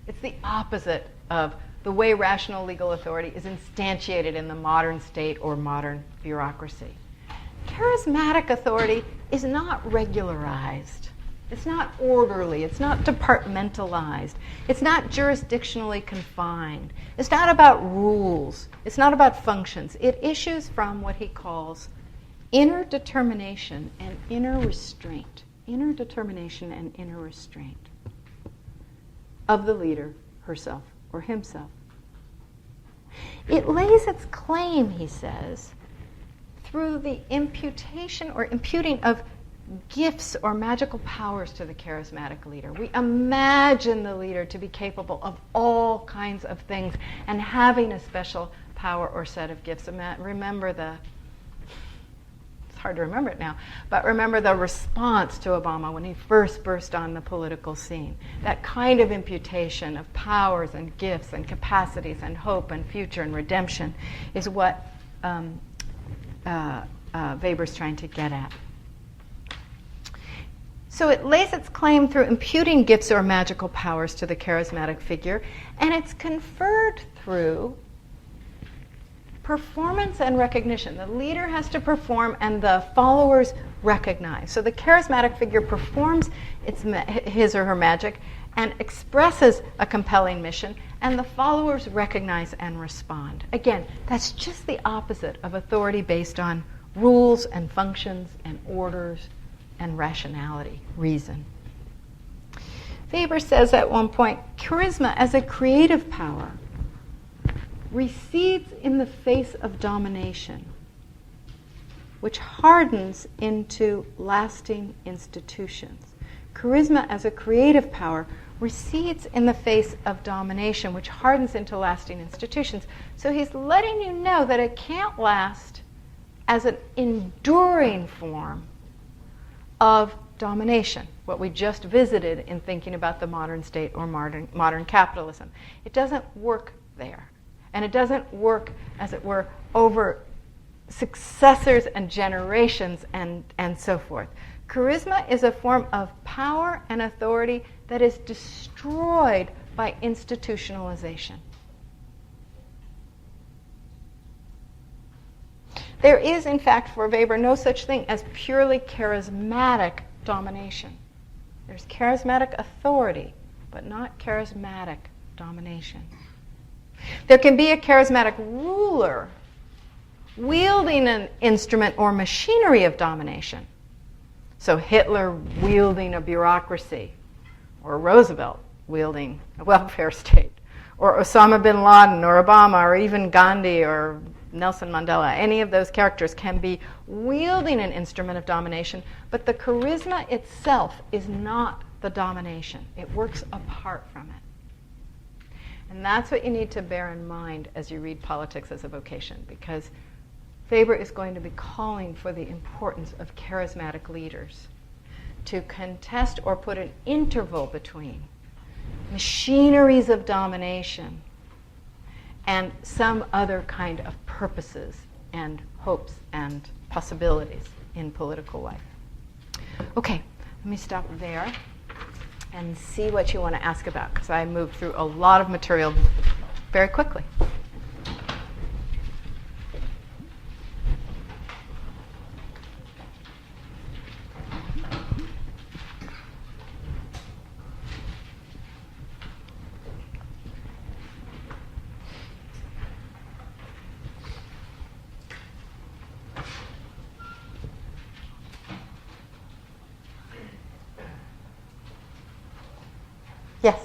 It's the opposite of the way rational legal authority is instantiated in the modern state or modern bureaucracy. Charismatic authority is not regularized. It's not orderly. It's not departmentalized. It's not jurisdictionally confined. It's not about rules. It's not about functions. It issues from what he calls inner determination and inner restraint. Inner determination and inner restraint of the leader herself or himself. It lays its claim, he says, through the imputation or imputing of gifts or magical powers to the charismatic leader. We imagine the leader to be capable of all kinds of things and having a special power or set of gifts. Remember it's hard to remember it now, but remember the response to Obama when he first burst on the political scene. That kind of imputation of powers and gifts and capacities and hope and future and redemption is what Weber's trying to get at. So it lays its claim through imputing gifts or magical powers to the charismatic figure, and it's conferred through performance and recognition. The leader has to perform and the followers recognize. So the charismatic figure performs his or her magic and expresses a compelling mission, and the followers recognize and respond. Again, that's just the opposite of authority based on rules and functions and orders and rationality, reason. Weber says at one point, charisma as a creative power recedes in the face of domination, which hardens into lasting institutions. Charisma as a creative power recedes in the face of domination, which hardens into lasting institutions. So he's letting you know that it can't last as an enduring form of domination, what we just visited in thinking about the modern state or modern capitalism. It doesn't work there. And it doesn't work, as it were, over successors and generations and so forth. Charisma is a form of power and authority that is destroyed by institutionalization. There is, in fact, for Weber, no such thing as purely charismatic domination. There's charismatic authority, but not charismatic domination. There can be a charismatic ruler wielding an instrument or machinery of domination. So Hitler wielding a bureaucracy, or Roosevelt wielding a welfare state, or Osama bin Laden, or Obama, or even Gandhi, or Nelson Mandela. Any of those characters can be wielding an instrument of domination, but the charisma itself is not the domination. It works apart from it. And that's what you need to bear in mind as you read Politics as a Vocation, because Weber is going to be calling for the importance of charismatic leaders to contest or put an interval between machineries of domination and some other kind of purposes and hopes and possibilities in political life. Okay, let me stop there and see what you want to ask about, because I moved through a lot of material very quickly. Yes.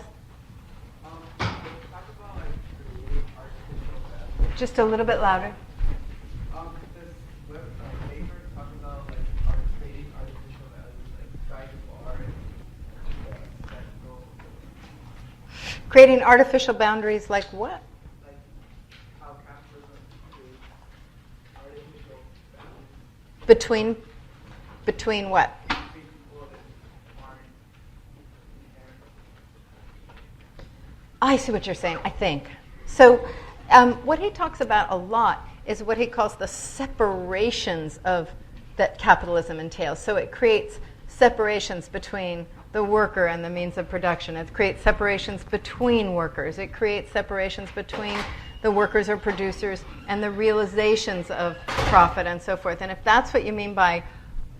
Just a little bit louder. Does Weber talk about creating artificial values like valuable art and technical? Creating artificial boundaries like what? Like how capitalism creates artificial values Between what? between people that aren't inherent. I see what you're saying, I think. So what he talks about a lot is what he calls the separations that capitalism entails. So it creates separations between the worker and the means of production. It creates separations between workers. It creates separations between the workers or producers and the realizations of profit and so forth. And if that's what you mean by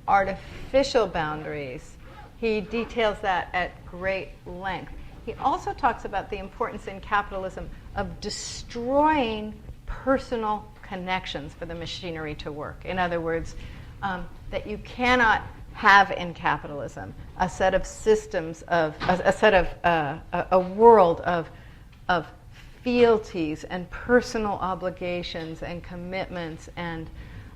artificial boundaries, he details that at great length. He also talks about the importance in capitalism of destroying personal connections for the machinery to work. In other words, that you cannot have in capitalism a set of systems of a world of fealties and personal obligations and commitments and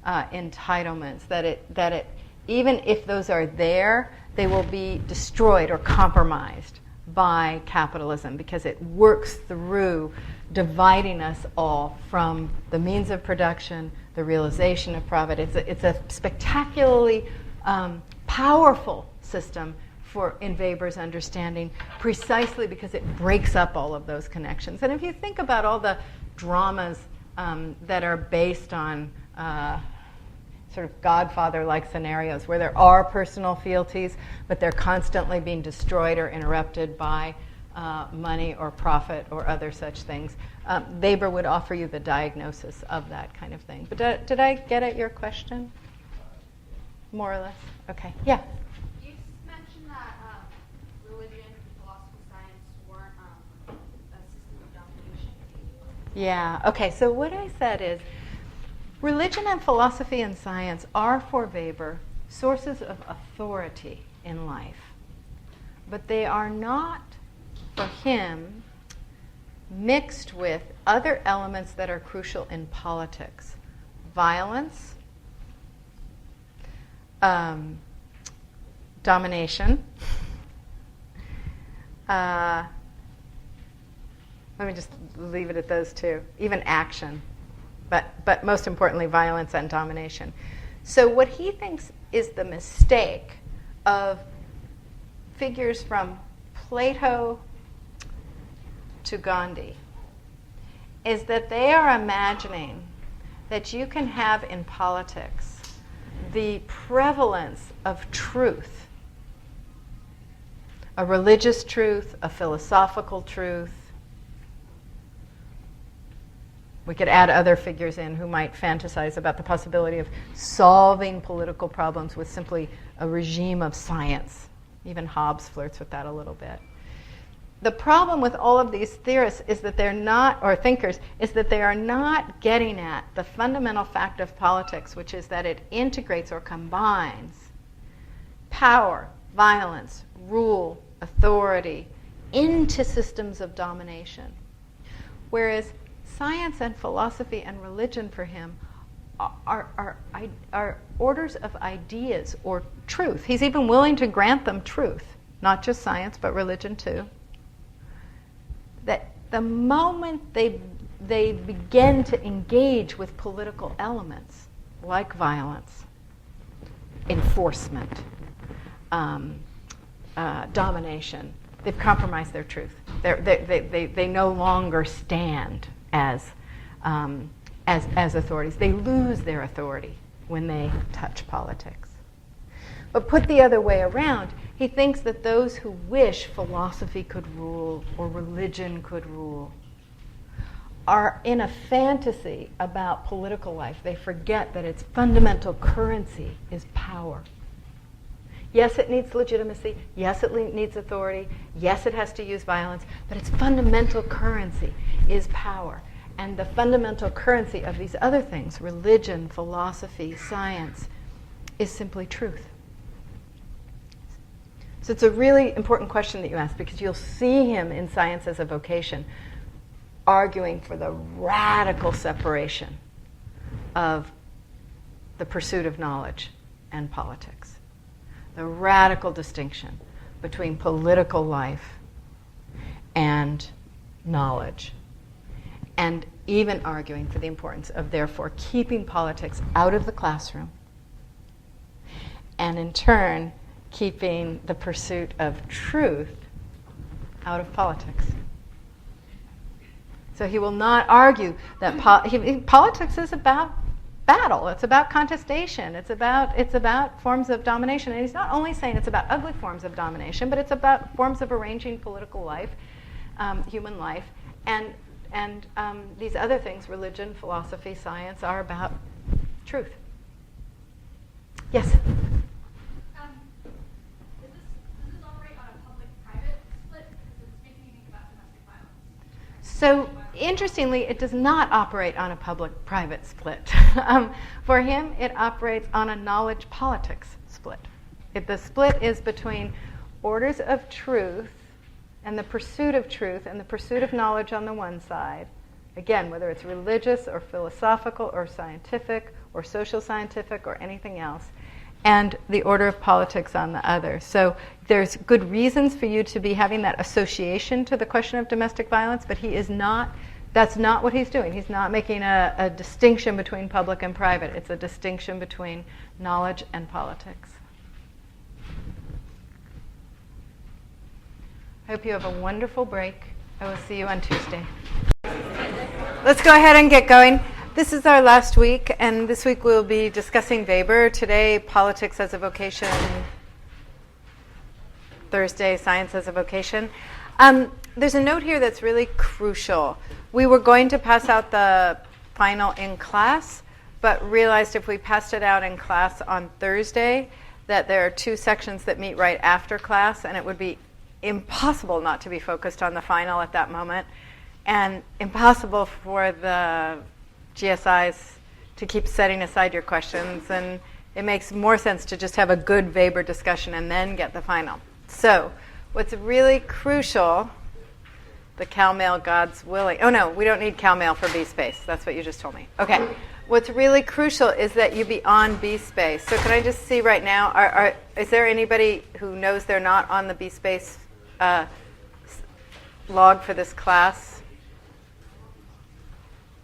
entitlements. That it even if those are there, they will be destroyed or compromised by capitalism, because it works through dividing us all from the means of production, the realization of profit. It's a spectacularly powerful system in Weber's understanding, precisely because it breaks up all of those connections. And if you think about all the dramas that are based on sort of Godfather-like scenarios where there are personal fealties, but they're constantly being destroyed or interrupted by money or profit or other such things. Weber would offer you the diagnosis of that kind of thing. But did I get at your question? More or less? Okay. Yeah? You mentioned that religion, philosophy, science weren't a system of domination. Yeah. Okay. So what I said is, Religion and philosophy and science are, for Weber, sources of authority in life. But they are not, for him, mixed with other elements that are crucial in politics. Violence, domination, let me just leave it at those two, even action, but most importantly, violence and domination. So what he thinks is the mistake of figures from Plato to Gandhi is that they are imagining that you can have in politics the prevalence of truth, a religious truth, a philosophical truth. We could add other figures in who might fantasize about the possibility of solving political problems with simply a regime of science. Even Hobbes flirts with that a little bit. The problem with all of these theorists is that they're not, or thinkers, is that they are not getting at the fundamental fact of politics, which is that it integrates or combines power, violence, rule, authority into systems of domination. Whereas science and philosophy and religion for him are orders of ideas or truth. He's even willing to grant them truth, not just science, but religion too. That the moment they begin to engage with political elements like violence, enforcement, domination, they've compromised their truth. They no longer stand as authorities. They lose their authority when they touch politics. But put the other way around, he thinks that those who wish philosophy could rule or religion could rule are in a fantasy about political life. They forget that its fundamental currency is power. Yes, it needs legitimacy. Yes, it needs authority. Yes, it has to use violence. But its fundamental currency is power. And the fundamental currency of these other things, religion, philosophy, science, is simply truth. So it's a really important question that you ask, because you'll see him in Science as a Vocation arguing for the radical separation of the pursuit of knowledge and politics. The radical distinction between political life and knowledge. And even arguing for the importance of, therefore, keeping politics out of the classroom, and in turn, keeping the pursuit of truth out of politics. So he will not argue that politics is about battle. It's about contestation. It's about forms of domination. And he's not only saying it's about ugly forms of domination, but it's about forms of arranging political life, human life, and these other things, religion, philosophy, science, are about truth. Yes? Does this operate on a public-private split? Because it's making me think about domestic violence. So, interestingly, it does not operate on a public-private split. For him, it operates on a knowledge-politics split. The split is between orders of truth and the pursuit of truth and the pursuit of knowledge on the one side, again, whether it's religious or philosophical or scientific or social scientific or anything else, and the order of politics on the other. So there's good reasons for you to be having that association to the question of domestic violence, but he is not, that's not what he's doing. He's not making a distinction between public and private. It's a distinction between knowledge and politics. I hope you have a wonderful break. I will see you on Tuesday. Let's go ahead and get going. This is our last week, and this week we'll be discussing Weber. Today, politics as a vocation. Thursday, science as a vocation. There's a note here that's really crucial. We were going to pass out the final in class, but realized if we passed it out in class on Thursday, that there are two sections that meet right after class, and it would be impossible not to be focused on the final at that moment, and impossible for the GSIs to keep setting aside your questions, and it makes more sense to just have a good Weber discussion and then get the final. So, what's really crucial, the Cal Mail, God's willing. Oh no, we don't need Cal Mail for B-Space. That's what you just told me. Okay. What's really crucial is that you be on B-Space. So can I just see right now, is there anybody who knows they're not on the B-Space log for this class?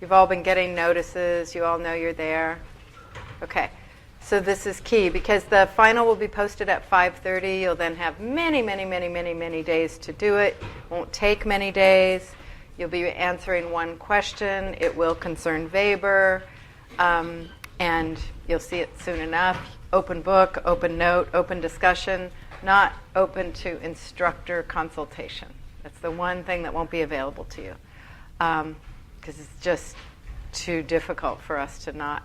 You've all been getting notices. You all know you're there. Okay. So this is key because the final will be posted at 5:30. You'll then have many, many, many, many, many days to do it. Won't take many days. You'll be answering one question. It will concern Weber. And you'll see it soon enough. Open book, open note, open discussion, not open to instructor consultation. That's the one thing that won't be available to you because it's just too difficult for us to not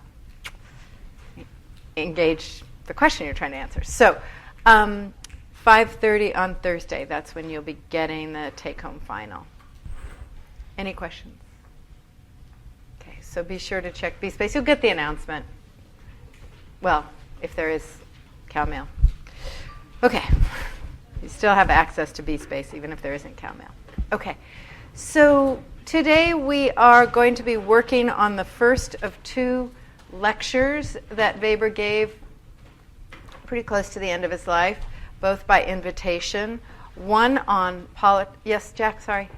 engage the question you're trying to answer. So 5:30 on Thursday, that's when you'll be getting the take-home final. Any questions? Okay, so be sure to check B-Space. You'll get the announcement. Well, if there is Cal Mail. Okay. You still have access to B-Space even if there isn't Cal Mail. Okay. So today we are going to be working on the first of two lectures that Weber gave pretty close to the end of his life, both by invitation. One on Yes, Jack, sorry.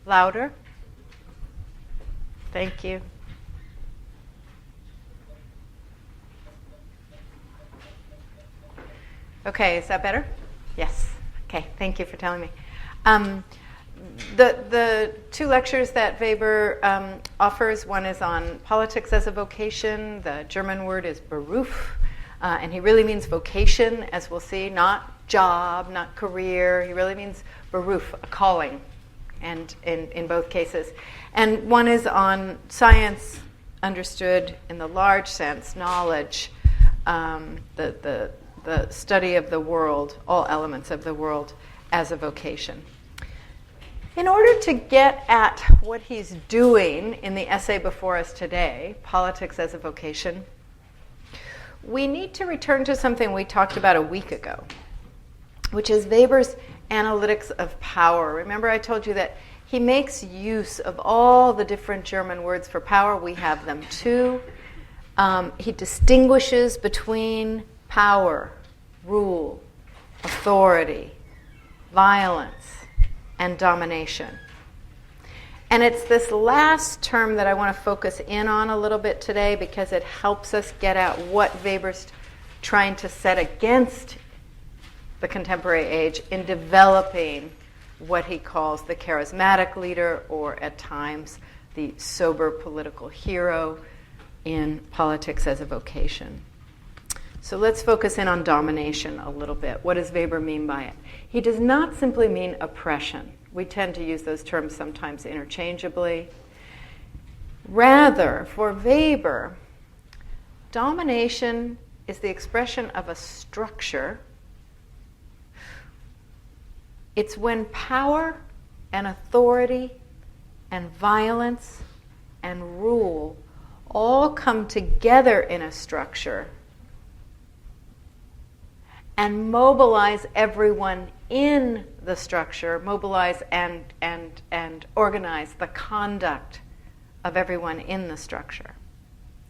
Louder. Thank you. Okay, is that better? Yes. Okay, thank you for telling me. The two lectures that Weber offers, one is on politics as a vocation. The German word is Beruf, and he really means vocation, as we'll see, not job, not career. He really means Beruf, a calling, and in both cases. And one is on science understood in the large sense, knowledge, the study of the world, all elements of the world as a vocation. In order to get at what he's doing in the essay before us today, Politics as a Vocation, we need to return to something we talked about a week ago, which is Weber's analytics of power. Remember I told you that he makes use of all the different German words for power. We have them too. He distinguishes between power, rule, authority, violence, and domination. And it's this last term that I want to focus in on a little bit today because it helps us get at what Weber's trying to set against the contemporary age in developing what he calls the charismatic leader, or at times the sober political hero in Politics as a Vocation. So let's focus in on domination a little bit. What does Weber mean by it? He does not simply mean oppression. We tend to use those terms sometimes interchangeably. Rather, for Weber, domination is the expression of a structure. It's when power and authority and violence and rule all come together in a structure and mobilize everyone in the structure, mobilize and organize the conduct of everyone in the structure.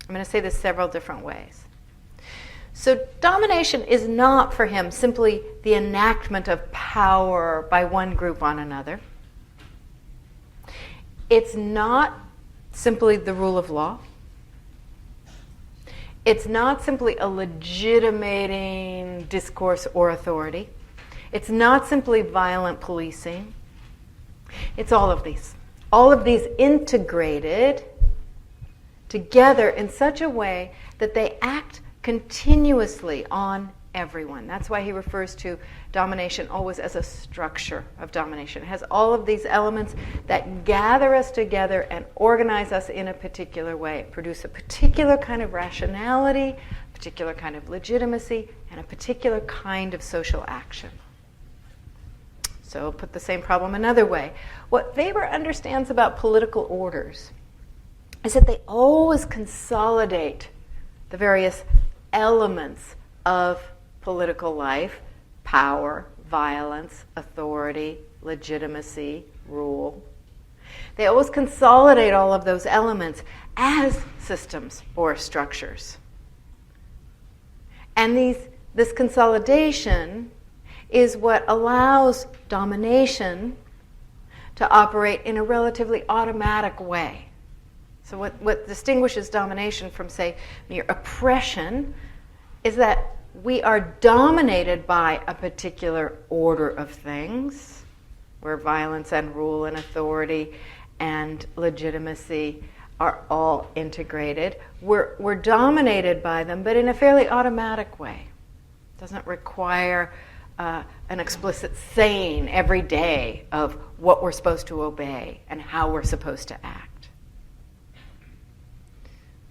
I'm going to say this several different ways. So domination is not for him simply the enactment of power by one group on another. It's not simply the rule of law. It's not simply a legitimating discourse or authority. It's not simply violent policing. It's all of these. All of these integrated together in such a way that they act continuously on everyone. That's why he refers to domination always as a structure of domination. It has all of these elements that gather us together and organize us in a particular way, produce a particular kind of rationality, a particular kind of legitimacy, and a particular kind of social action. So I'll put the same problem another way. What Weber understands about political orders is that they always consolidate the various elements of political life: power, violence, authority, legitimacy, rule. They always consolidate all of those elements as systems or structures. And this consolidation is what allows domination to operate in a relatively automatic way. So what distinguishes domination from, say, mere oppression is that we are dominated by a particular order of things, where violence and rule and authority and legitimacy are all integrated. We're dominated by them, but in a fairly automatic way. It doesn't require an explicit saying every day of what we're supposed to obey and how we're supposed to act.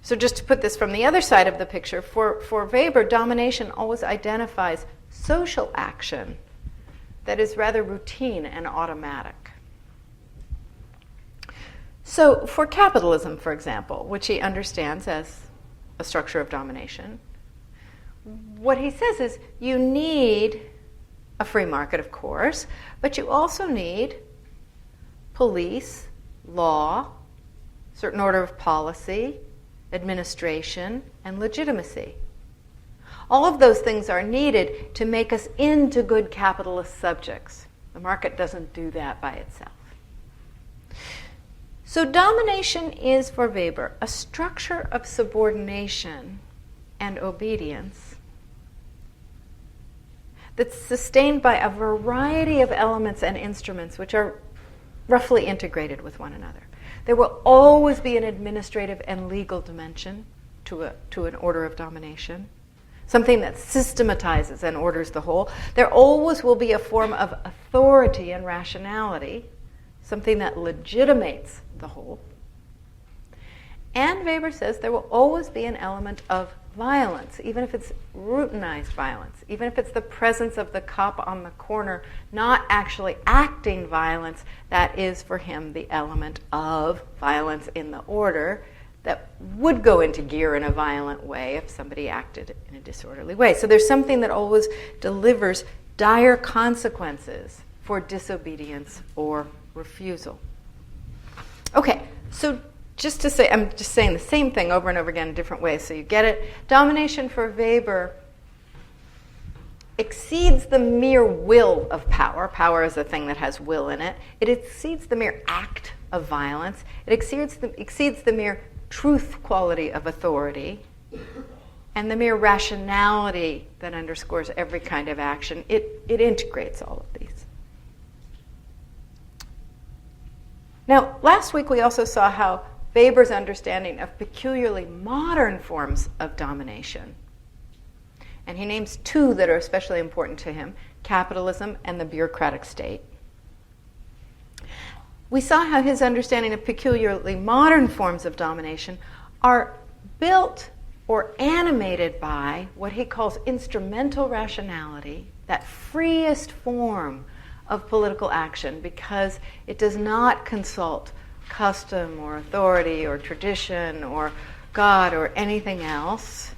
So just to put this from the other side of the picture, for Weber, domination always identifies social action that is rather routine and automatic. So for capitalism, for example, which he understands as a structure of domination, what he says is you need a free market, of course, but you also need police, law, certain order of policy, administration, and legitimacy. All of those things are needed to make us into good capitalist subjects. The market doesn't do that by itself. So domination is, for Weber, a structure of subordination and obedience that's sustained by a variety of elements and instruments which are roughly integrated with one another. There will always be an administrative and legal dimension to an order of domination, something that systematizes and orders the whole. There always will be a form of authority and rationality, something that legitimates the whole. And Weber says there will always be an element of violence, even if it's routinized violence, even if it's the presence of the cop on the corner not actually acting violence. That is for him the element of violence in the order that would go into gear in a violent way if somebody acted in a disorderly way. So there's something that always delivers dire consequences for disobedience or refusal. Okay, so just to say, I'm just saying the same thing over and over again in different ways so you get it. Domination for Weber exceeds the mere will of power. Power is a thing that has will in it. It exceeds the mere act of violence. It exceeds the mere truth quality of authority and the mere rationality that underscores every kind of action. It integrates all of these. Now, last week we also saw how Weber's understanding of peculiarly modern forms of domination, and he names two that are especially important to him: capitalism and the bureaucratic state. We saw how his understanding of peculiarly modern forms of domination are built or animated by what he calls instrumental rationality, that freest form of political action, because it does not consult custom or authority or tradition or God or anything else.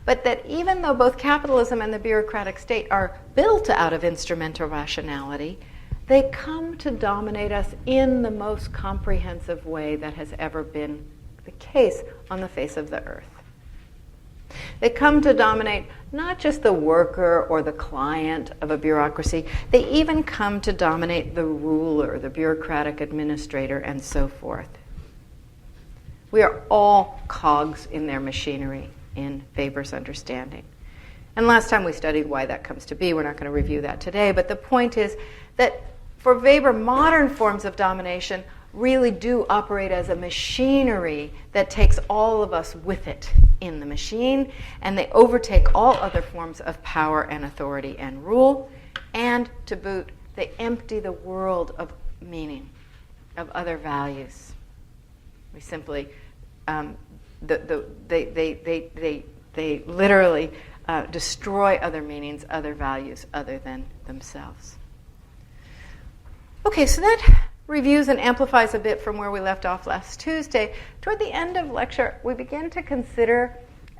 But that even though both capitalism and the bureaucratic state are built out of instrumental rationality, they come to dominate us in the most comprehensive way that has ever been the case on the face of the earth. They come to dominate not just the worker or the client of a bureaucracy, they even come to dominate the ruler, the bureaucratic administrator, and so forth. We are all cogs in their machinery, in Weber's understanding. And last time we studied why that comes to be. We're not going to review that today, but the point is that for Weber, modern forms of domination really do operate as a machinery that takes all of us with it in the machine, and they overtake all other forms of power and authority and rule, and to boot, they empty the world of meaning, of other values. We simply, they literally destroy other meanings, other values, other than themselves. Okay, so that reviews and amplifies a bit from where we left off last Tuesday. Toward the end of lecture, we begin to consider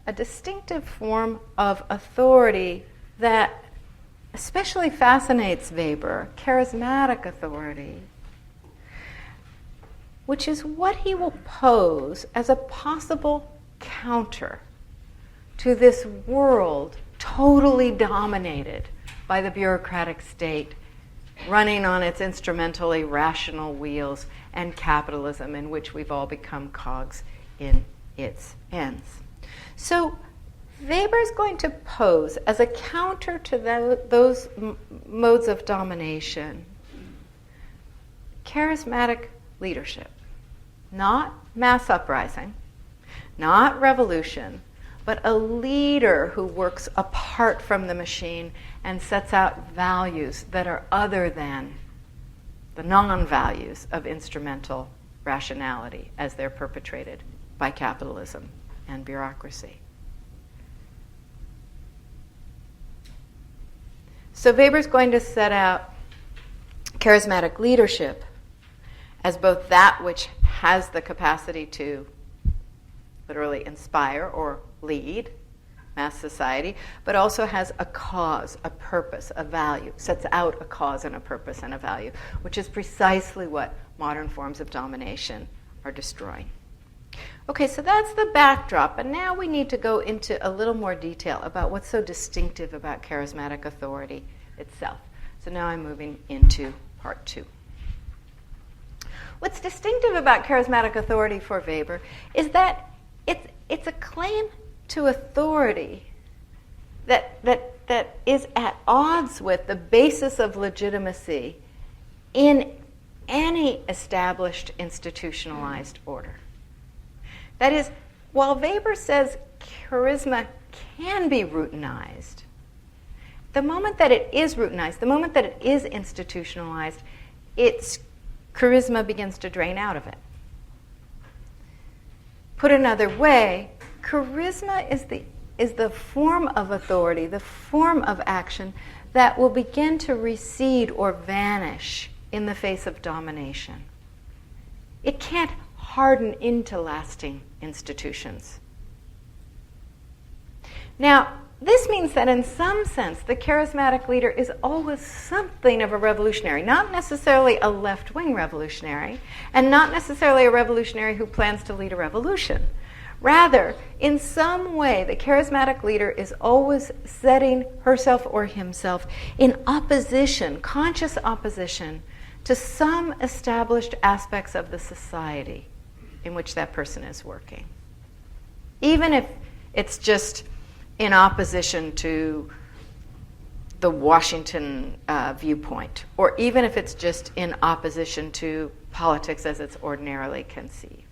a distinctive form of authority that especially fascinates Weber, charismatic authority, which is what he will pose as a possible counter to this world totally dominated by the bureaucratic state, running on its instrumentally rational wheels, and capitalism in which we've all become cogs in its ends. So Weber's going to pose as a counter to those modes of domination charismatic leadership. Not mass uprising, not revolution, but a leader who works apart from the machine and sets out values that are other than the non-values of instrumental rationality as they're perpetrated by capitalism and bureaucracy. So Weber's going to set out charismatic leadership as both that which has the capacity to literally inspire or lead mass society, but also has a cause, a purpose, a value, sets out a cause and a purpose and a value, which is precisely what modern forms of domination are destroying. Okay, so that's the backdrop, and now we need to go into a little more detail about what's so distinctive about charismatic authority itself. So now I'm moving into part 2. What's distinctive about charismatic authority for Weber is that it's a claim to authority that is at odds with the basis of legitimacy in any established institutionalized order. That is, while Weber says charisma can be routinized, the moment that it is routinized, the moment that it is institutionalized, its charisma begins to drain out of it. Put another way, charisma is the form of authority, the form of action that will begin to recede or vanish in the face of domination. It can't harden into lasting institutions. Now, this means that in some sense, the charismatic leader is always something of a revolutionary, not necessarily a left-wing revolutionary, and not necessarily a revolutionary who plans to lead a revolution. Rather, in some way, the charismatic leader is always setting herself or himself in opposition, conscious opposition, to some established aspects of the society in which that person is working. Even if it's just in opposition to the Washington viewpoint, or even if it's just in opposition to politics as it's ordinarily conceived.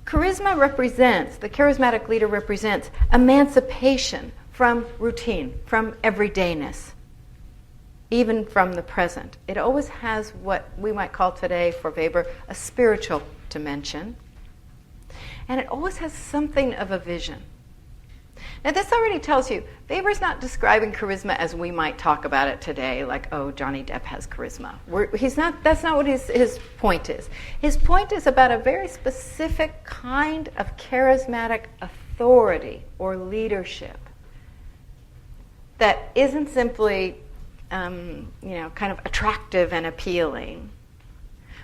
The charismatic leader represents emancipation from routine, from everydayness, even from the present. It always has what we might call today, for Weber, a spiritual dimension. And it always has something of a vision. Now, this already tells you, Weber's not describing charisma as we might talk about it today, like, oh, Johnny Depp has charisma. That's not what his point is. His point is about a very specific kind of charismatic authority or leadership that isn't simply, kind of attractive and appealing,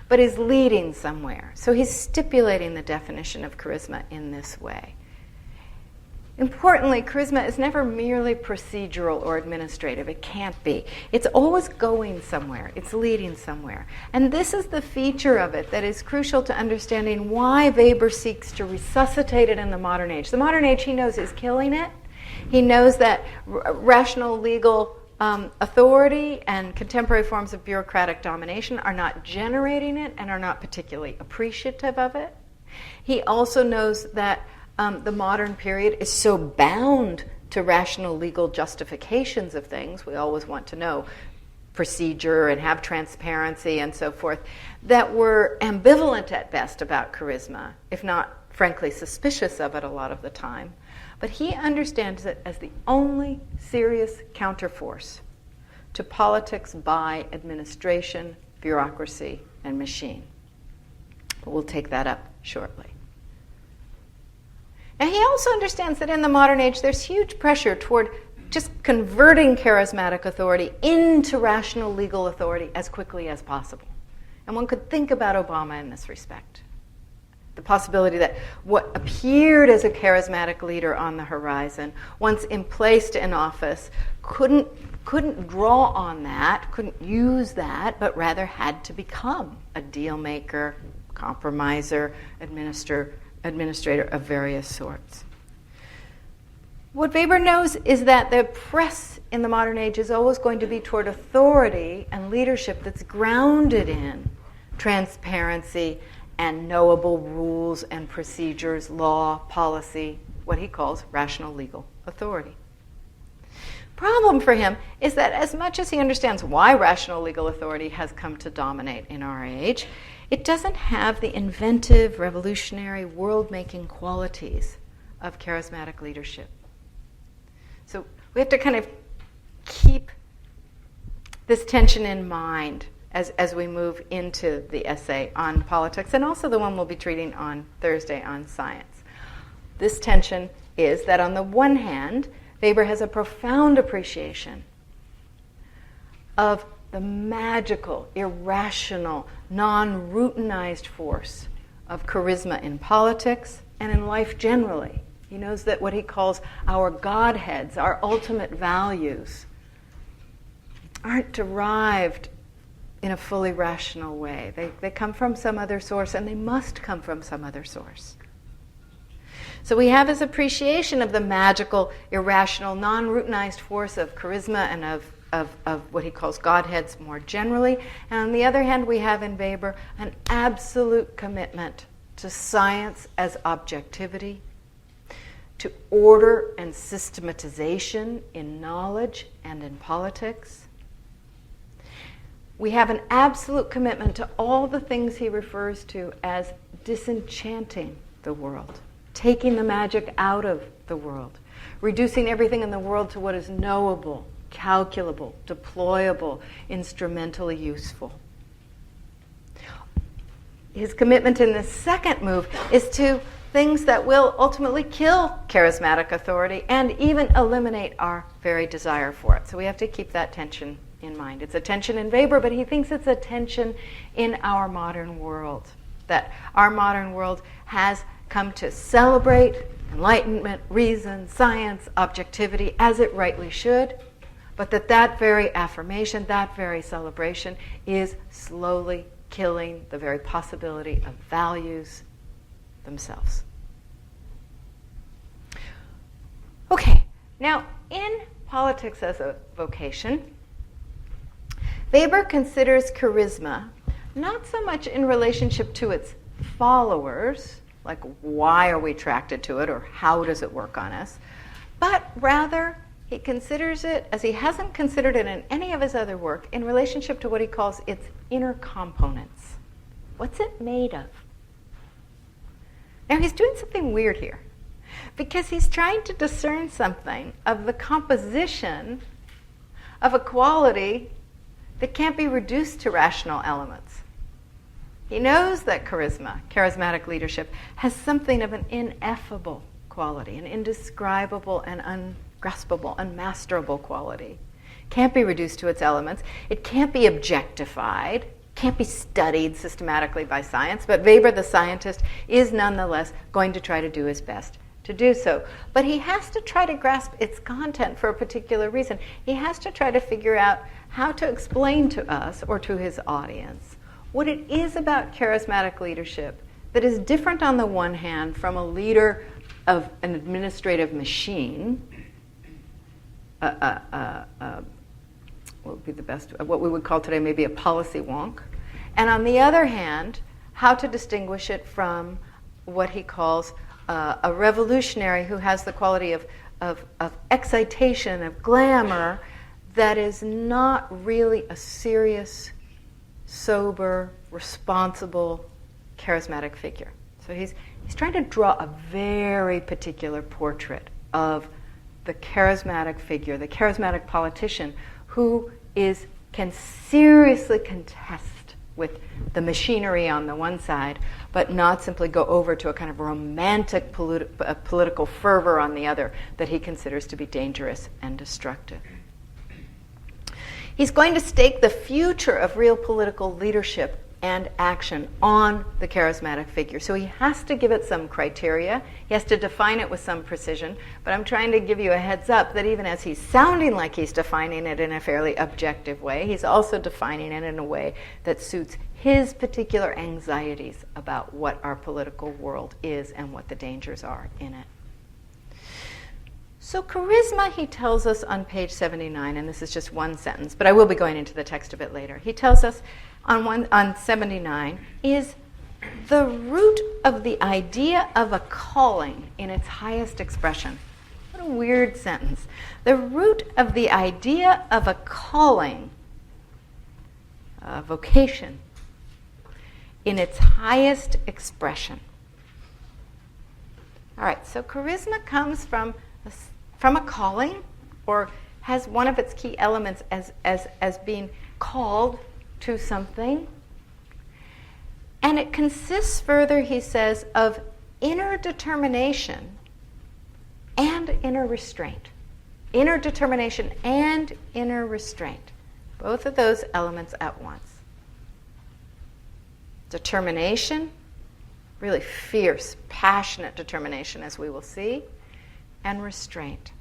but is leading somewhere. So he's stipulating the definition of charisma in this way. Importantly, charisma is never merely procedural or administrative. It can't be. It's always going somewhere. It's leading somewhere. And this is the feature of it that is crucial to understanding why Weber seeks to resuscitate it in the modern age. The modern age, he knows, is killing it. He knows that rational legal authority and contemporary forms of bureaucratic domination are not generating it and are not particularly appreciative of it. He also knows that the modern period is so bound to rational legal justifications of things. We always want to know procedure and have transparency and so forth, that we're ambivalent at best about charisma, if not, frankly, suspicious of it a lot of the time. But he understands it as the only serious counterforce to politics by administration, bureaucracy, and machine. But we'll take that up shortly. And he also understands that in the modern age there's huge pressure toward just converting charismatic authority into rational legal authority as quickly as possible. And one could think about Obama in this respect. The possibility that what appeared as a charismatic leader on the horizon, once placed in office, couldn't draw on that, couldn't use that, but rather had to become a deal maker, compromiser, administrator of various sorts. What Weber knows is that the press in the modern age is always going to be toward authority and leadership that's grounded in transparency and knowable rules and procedures, law, policy, what he calls rational legal authority. Problem for him is that as much as he understands why rational legal authority has come to dominate in our age, it doesn't have the inventive, revolutionary, world-making qualities of charismatic leadership. So we have to kind of keep this tension in mind as we move into the essay on politics, and also the one we'll be treating on Thursday on science. This tension is that on the one hand, Weber has a profound appreciation of the magical, irrational, non-routinized force of charisma in politics and in life generally. He knows that what he calls our godheads, our ultimate values, aren't derived in a fully rational way. They come from some other source, and they must come from some other source. So we have his appreciation of the magical, irrational, non-routinized force of charisma and of what he calls godheads more generally. And on the other hand, we have in Weber an absolute commitment to science as objectivity, to order and systematization in knowledge and in politics. We have an absolute commitment to all the things he refers to as disenchanting the world, taking the magic out of the world, reducing everything in the world to what is knowable, calculable, deployable, instrumentally useful. His commitment in the second move is to things that will ultimately kill charismatic authority and even eliminate our very desire for it. So we have to keep that tension in mind. It's a tension in Weber, but he thinks it's a tension in our modern world, that our modern world has come to celebrate enlightenment, reason, science, objectivity, as it rightly should, but that very affirmation, that very celebration is slowly killing the very possibility of values themselves. Okay, now in Politics as a Vocation, Weber considers charisma not so much in relationship to its followers, like why are we attracted to it or how does it work on us, but rather he considers it, as he hasn't considered it in any of his other work, in relationship to what he calls its inner components. What's it made of? Now he's doing something weird here, because he's trying to discern something of the composition of a quality that can't be reduced to rational elements. He knows that charisma, charismatic leadership, has something of an ineffable quality, an indescribable and ungraspable, unmasterable quality. Can't be reduced to its elements. It can't be objectified, can't be studied systematically by science, but Weber, the scientist, is nonetheless going to try to do his best to do so. But he has to try to grasp its content for a particular reason. He has to try to figure out how to explain to us or to his audience what it is about charismatic leadership that is different on the one hand from a leader of an administrative machine, what would be the best, what we would call today maybe a policy wonk, and on the other hand, how to distinguish it from what he calls a revolutionary who has the quality of excitation, of glamour, that is not really a serious, sober, responsible, charismatic figure. So he's trying to draw a very particular portrait of the charismatic figure, the charismatic politician, who can seriously contest with the machinery on the one side, but not simply go over to a kind of romantic political fervor on the other that he considers to be dangerous and destructive. He's going to stake the future of real political leadership and action on the charismatic figure. So he has to give it some criteria. He has to define it with some precision. But I'm trying to give you a heads up that even as he's sounding like he's defining it in a fairly objective way, he's also defining it in a way that suits his particular anxieties about what our political world is and what the dangers are in it. So charisma, he tells us on page 79, and this is just one sentence, but I will be going into the text a bit later. He tells us on 79 is the root of the idea of a calling in its highest expression. What a weird sentence. The root of the idea of a calling, a vocation, in its highest expression. All right, so charisma comes from a calling, or has one of its key elements as being called to something. And it consists further, he says, of inner determination and inner restraint. Inner determination and inner restraint. Both of those elements at once. Determination, really fierce, passionate determination, as we will see, and restraint.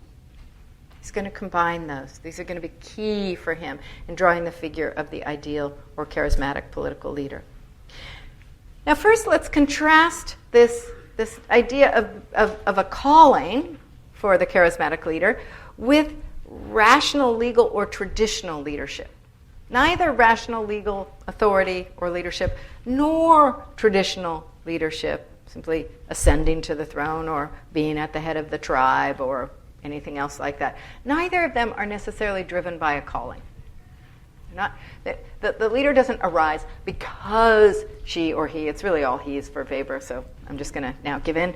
He's going to combine those. These are going to be key for him in drawing the figure of the ideal or charismatic political leader. Now, first, let's contrast this idea of a calling for the charismatic leader with rational, legal, or traditional leadership. Neither rational, legal authority or leadership nor traditional leadership, simply ascending to the throne or being at the head of the tribe or anything else like that. Neither of them are necessarily driven by a calling. The leader doesn't arise because she or he, it's really all he's for Weber, so I'm just going to now give in.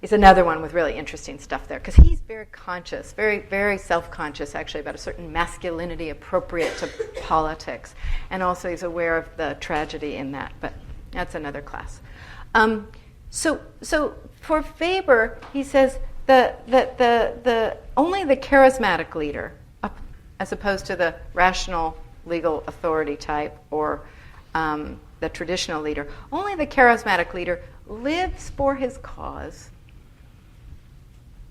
Is another one with really interesting stuff there, because he's very conscious, very, very self-conscious, actually, about a certain masculinity appropriate to politics. And also he's aware of the tragedy in that, but that's another class. So for Weber, he says the only the charismatic leader, as opposed to the rational legal authority type or the traditional leader, only the charismatic leader lives for his cause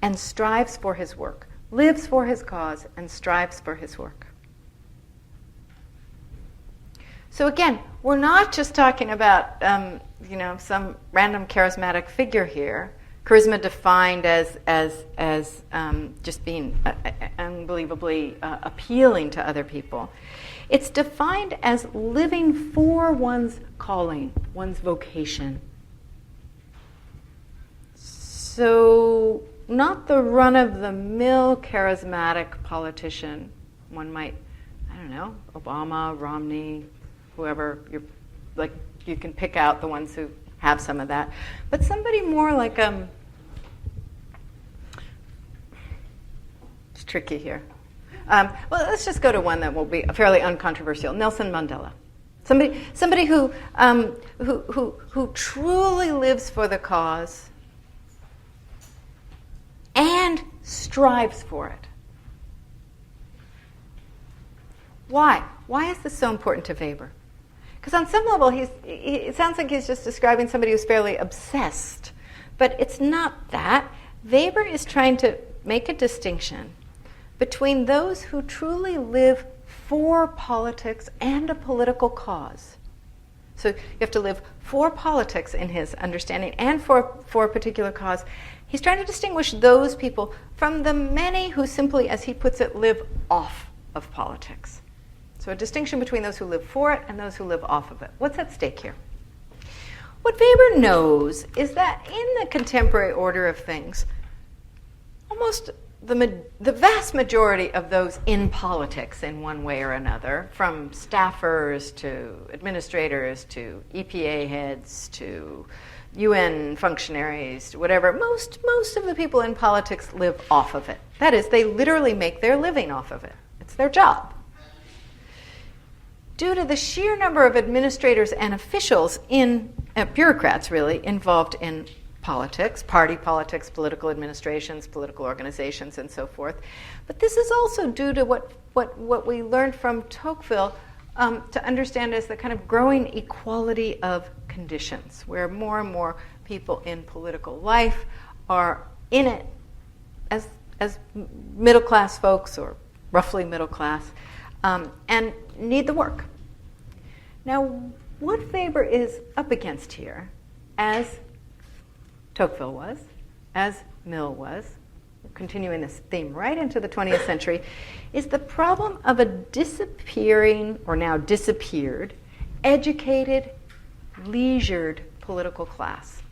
and strives for his work. Lives for his cause and strives for his work. So again, we're not just talking about some random charismatic figure here. Charisma defined as just being unbelievably appealing to other people. It's defined as living for one's calling, one's vocation. So not the run-of-the-mill charismatic politician. One might, Obama, Romney, whoever you can pick out the ones who have some of that, but somebody more like it's tricky here. Well, let's just go to one that will be fairly uncontroversial. Nelson Mandela, somebody who truly lives for the cause and strives for it. Why? Why is this so important to Weber? Because on some level, it sounds like he's just describing somebody who's fairly obsessed. But it's not that. Weber is trying to make a distinction between those who truly live for politics and a political cause. So you have to live for politics in his understanding and for a particular cause. He's trying to distinguish those people from the many who simply, as he puts it, live off of politics. So a distinction between those who live for it and those who live off of it. What's at stake here? What Weber knows is that in the contemporary order of things, almost the vast majority of those in politics in one way or another, from staffers to administrators to EPA heads to UN functionaries to whatever, most of the people in politics live off of it. That is, they literally make their living off of it. It's their job. due to the sheer number of administrators and officials bureaucrats really, involved in politics, party politics, political administrations, political organizations, and so forth. But this is also due to what we learned from Tocqueville to understand as the kind of growing equality of conditions, where more and more people in political life are in it as middle-class folks or roughly middle class, and need the work. Now, what Weber is up against here, as Tocqueville was, as Mill was, continuing this theme right into the 20th century, is the problem of a disappearing, or now disappeared, educated, leisured political class.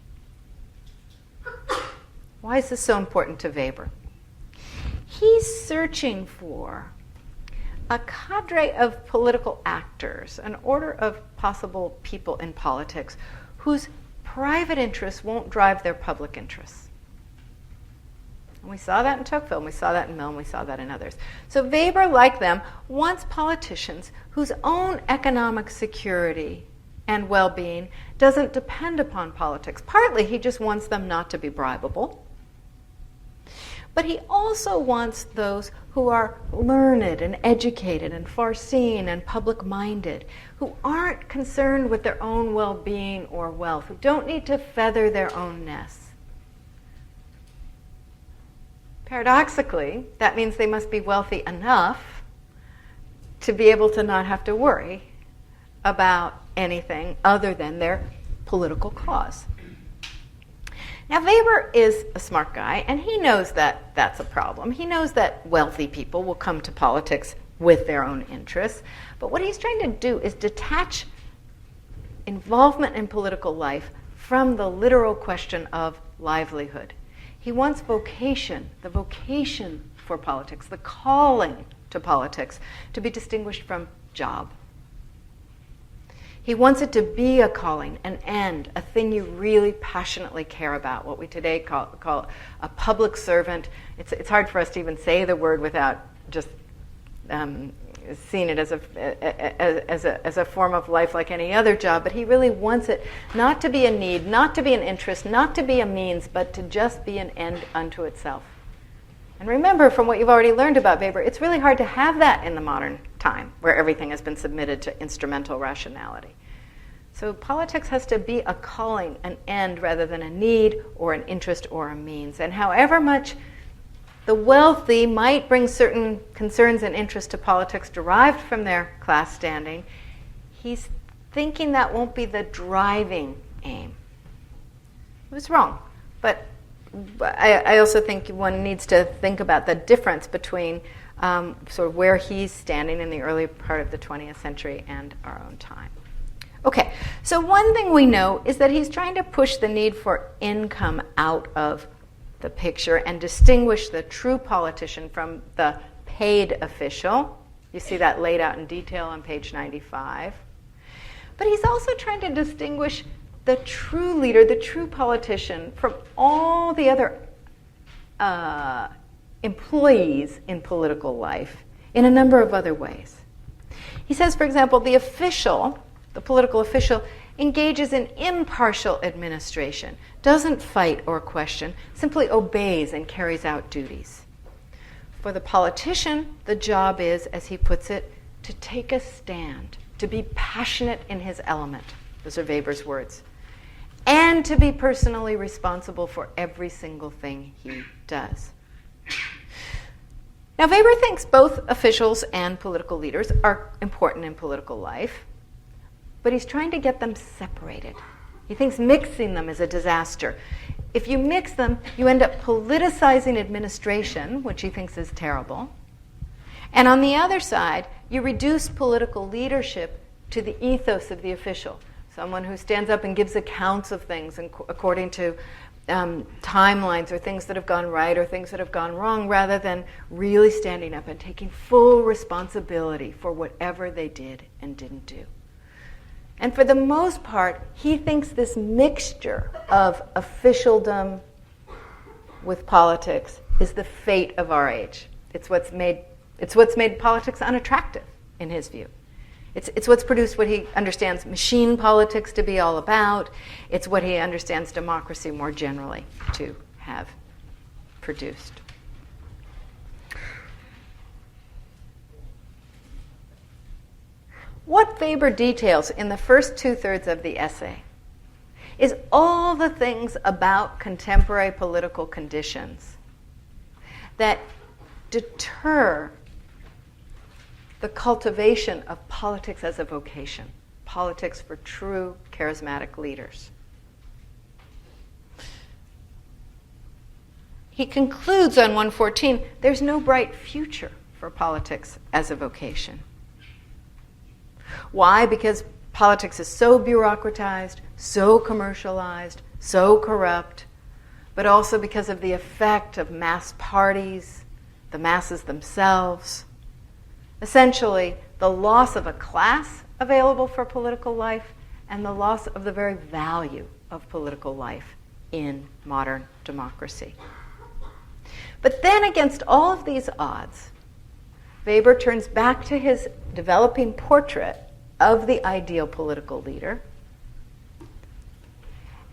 Why is this so important to Weber? He's searching for a cadre of political actors, an order of possible people in politics whose private interests won't drive their public interests. And we saw that in Tocqueville, and we saw that in Mill, and we saw that in others. So Weber, like them, wants politicians whose own economic security and well-being doesn't depend upon politics. Partly, he just wants them not to be bribable. But he also wants those who are learned and educated and far-seeing and public-minded, who aren't concerned with their own well-being or wealth, who don't need to feather their own nests. Paradoxically, that means they must be wealthy enough to be able to not have to worry about anything other than their political cause. Now, Weber is a smart guy, and he knows that that's a problem. He knows that wealthy people will come to politics with their own interests. But what he's trying to do is detach involvement in political life from the literal question of livelihood. He wants vocation, the vocation for politics, the calling to politics, to be distinguished from job. He wants it to be a calling, an end, a thing you really passionately care about, what we today call a public servant. It's hard for us to even say the word without just seeing it as a form of life like any other job, but he really wants it not to be a need, not to be an interest, not to be a means, but to just be an end unto itself. And remember, from what you've already learned about Weber, it's really hard to have that in the modern time, where everything has been submitted to instrumental rationality. So politics has to be a calling, an end, rather than a need or an interest or a means. And however much the wealthy might bring certain concerns and interests to politics derived from their class standing, he's thinking that won't be the driving aim. He was wrong, but I also think one needs to think about the difference between sort of where he's standing in the early part of the 20th century and our own time. Okay, so one thing we know is that he's trying to push the need for income out of the picture and distinguish the true politician from the paid official. You see that laid out in detail on page 95. But he's also trying to distinguish the true leader, the true politician, from all the other employees in political life in a number of other ways. He says, for example, the political official, engages in impartial administration, doesn't fight or question, simply obeys and carries out duties. For the politician, the job is, as he puts it, to take a stand, to be passionate in his element. Those are Weber's words. And to be personally responsible for every single thing he does. Now, Weber thinks both officials and political leaders are important in political life, but he's trying to get them separated. He thinks mixing them is a disaster. If you mix them, you end up politicizing administration, which he thinks is terrible. And on the other side, you reduce political leadership to the ethos of the official. Someone who stands up and gives accounts of things according to timelines or things that have gone right or things that have gone wrong, rather than really standing up and taking full responsibility for whatever they did and didn't do. And for the most part, he thinks this mixture of officialdom with politics is the fate of our age. It's what's made politics unattractive, in his view. It's what's produced what he understands machine politics to be all about. It's what he understands democracy more generally to have produced. What Weber details in the first two-thirds of the essay is all the things about contemporary political conditions that deter the cultivation of politics as a vocation, politics for true charismatic leaders. He concludes on 114, there's no bright future for politics as a vocation. Why? Because politics is so bureaucratized, so commercialized, so corrupt, but also because of the effect of mass parties, the masses themselves. Essentially, the loss of a class available for political life and the loss of the very value of political life in modern democracy. But then, against all of these odds, Weber turns back to his developing portrait of the ideal political leader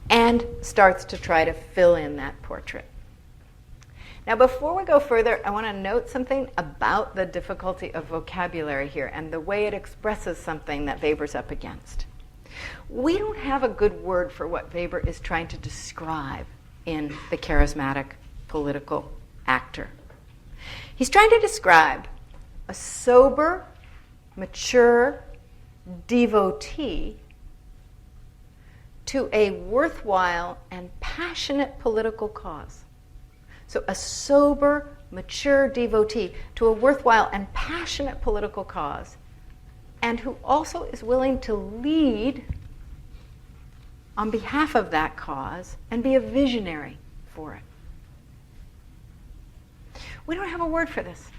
and starts to try to fill in that portrait. Now, before we go further, I want to note something about the difficulty of vocabulary here and the way it expresses something that Weber's up against. We don't have a good word for what Weber is trying to describe in the charismatic political actor. He's trying to describe a sober, mature devotee to a worthwhile and passionate political cause. So a sober, mature devotee to a worthwhile and passionate political cause, and who also is willing to lead on behalf of that cause and be a visionary for it. We don't have a word for this.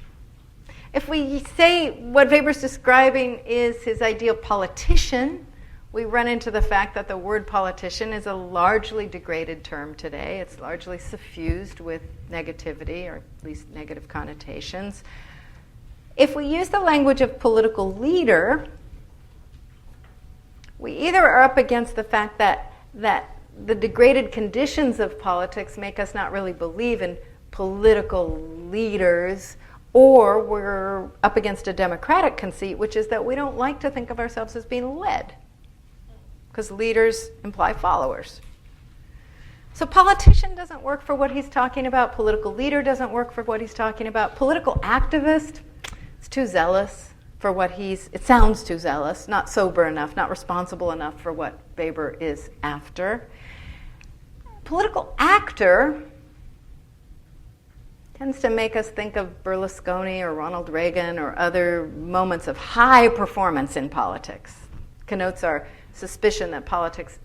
If we say what Weber's describing is his ideal politician, we run into the fact that the word politician is a largely degraded term today. It's largely suffused with negativity, or at least negative connotations. If we use the language of political leader, we either are up against the fact that the degraded conditions of politics make us not really believe in political leaders, or we're up against a democratic conceit, which is that we don't like to think of ourselves as being led, because leaders imply followers. So politician doesn't work for what he's talking about. Political leader doesn't work for what he's talking about. Political activist, it's too zealous for what it sounds too zealous, not sober enough, not responsible enough for what Weber is after. Political actor tends to make us think of Berlusconi or Ronald Reagan or other moments of high performance in politics. Connotes our suspicion that politics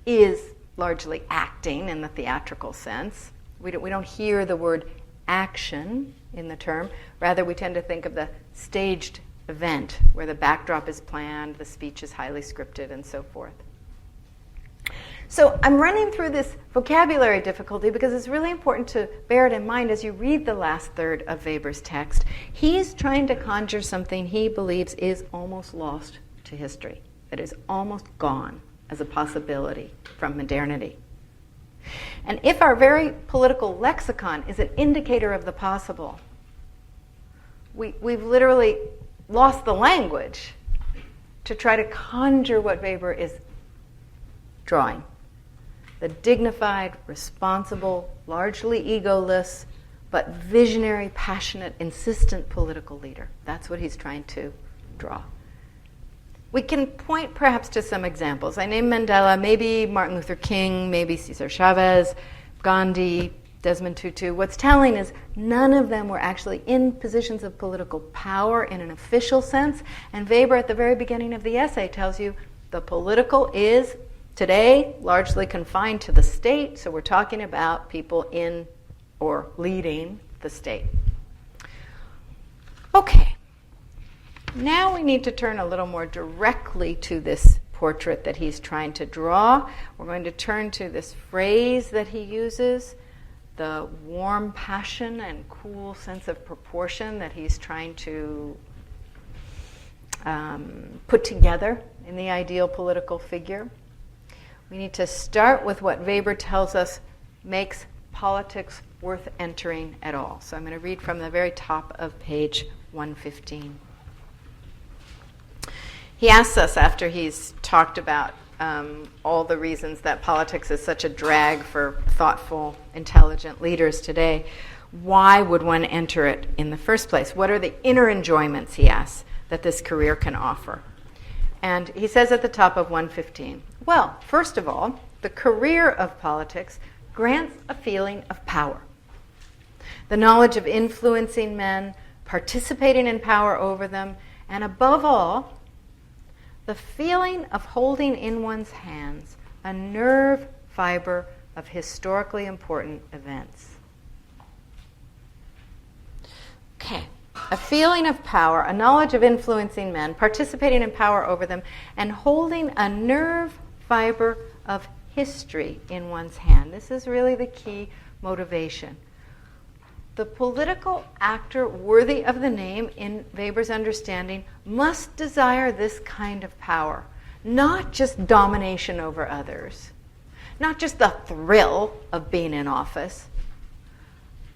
is largely acting in the theatrical sense. We don't hear the word action in the term. Rather, we tend to think of the staged event where the backdrop is planned, the speech is highly scripted, and so forth. So I'm running through this vocabulary difficulty because it's really important to bear it in mind as you read the last third of Weber's text. He's trying to conjure something he believes is almost lost to history, that is almost gone as a possibility from modernity. And if our very political lexicon is an indicator of the possible, we've literally lost the language to try to conjure what Weber is drawing. The dignified, responsible, largely egoless, but visionary, passionate, insistent political leader. That's what he's trying to draw. We can point perhaps to some examples. I named Mandela, maybe Martin Luther King, maybe Cesar Chavez, Gandhi, Desmond Tutu. What's telling is none of them were actually in positions of political power in an official sense. And Weber, at the very beginning of the essay, tells you the political is today largely confined to the state. So we're talking about people in or leading the state. Okay. Now we need to turn a little more directly to this portrait that he's trying to draw. We're going to turn to this phrase that he uses, the warm passion and cool sense of proportion that he's trying to put together in the ideal political figure. We need to start with what Weber tells us makes politics worth entering at all. So I'm going to read from the very top of page 115. He asks us, after he's talked about all the reasons that politics is such a drag for thoughtful, intelligent leaders today, why would one enter it in the first place? What are the inner enjoyments, he asks, that this career can offer? And he says at the top of 115, well, first of all, the career of politics grants a feeling of power. The knowledge of influencing men, participating in power over them, and above all, the feeling of holding in one's hands a nerve fiber of historically important events. Okay, a feeling of power, a knowledge of influencing men, participating in power over them, and holding a nerve fiber of history in one's hand. This is really the key motivation. The political actor worthy of the name, in Weber's understanding, must desire this kind of power, not just domination over others, not just the thrill of being in office,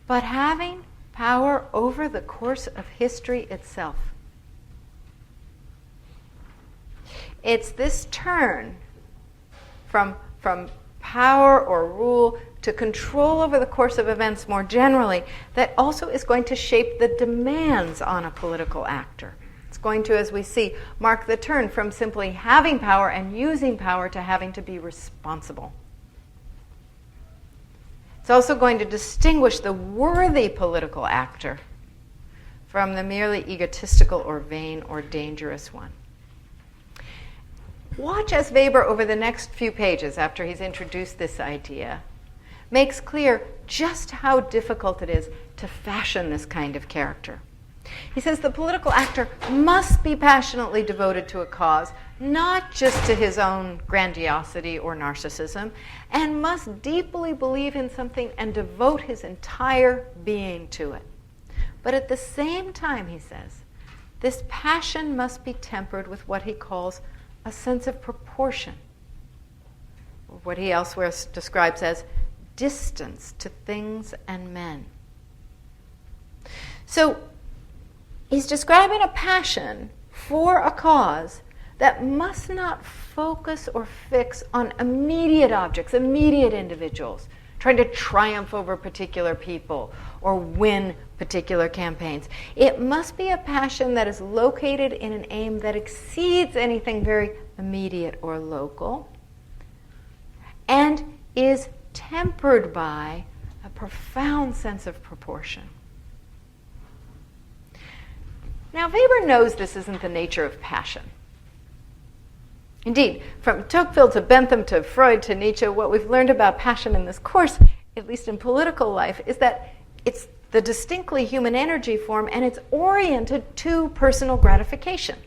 but having power over the course of history itself. It's this turn from power or rule to control over the course of events more generally that also is going to shape the demands on a political actor. It's going to, as we see, mark the turn from simply having power and using power to having to be responsible. It's also going to distinguish the worthy political actor from the merely egotistical or vain or dangerous one. Watch as Weber, over the next few pages after he's introduced this idea, makes clear just how difficult it is to fashion this kind of character. He says the political actor must be passionately devoted to a cause, not just to his own grandiosity or narcissism, and must deeply believe in something and devote his entire being to it. But at the same time, he says, this passion must be tempered with what he calls a sense of proportion, or what he elsewhere describes as distance to things and men. So he's describing a passion for a cause that must not focus or fix on immediate objects, immediate individuals, trying to triumph over particular people or win particular campaigns. It must be a passion that is located in an aim that exceeds anything very immediate or local and is tempered by a profound sense of proportion. Now, Weber knows this isn't the nature of passion. Indeed, from Tocqueville to Bentham to Freud to Nietzsche, what we've learned about passion in this course, at least in political life, is that it's the distinctly human energy form and it's oriented to personal gratification.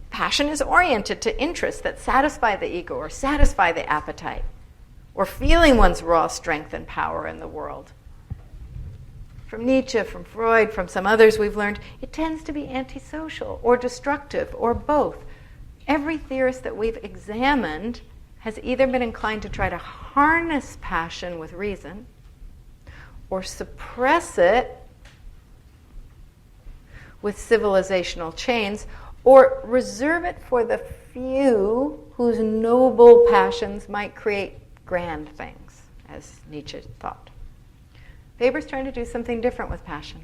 Passion is oriented to interests that satisfy the ego or satisfy the appetite, or feeling one's raw strength and power in the world. From Nietzsche, from Freud, from some others we've learned, it tends to be antisocial or destructive or both. Every theorist that we've examined has either been inclined to try to harness passion with reason or suppress it with civilizational chains, or reserve it for the few whose noble passions might create grand things, as Nietzsche thought. Weber's trying to do something different with passion.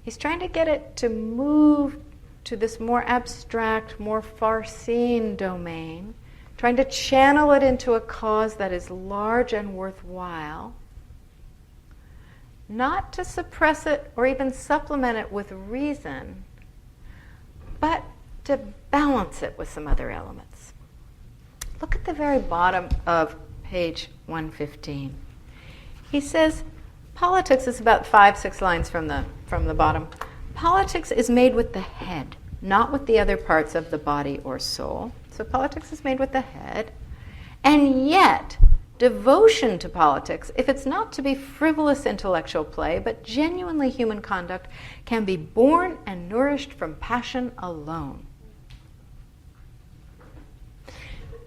He's trying to get it to move to this more abstract, more far-seeing domain, trying to channel it into a cause that is large and worthwhile, not to suppress it or even supplement it with reason, but to balance it with some other elements. Look at the very bottom of page 115. He says, politics is about 5-6 lines from the bottom. Politics is made with the head, not with the other parts of the body or soul. So politics is made with the head. And yet, devotion to politics, if it's not to be frivolous intellectual play, but genuinely human conduct, can be born and nourished from passion alone.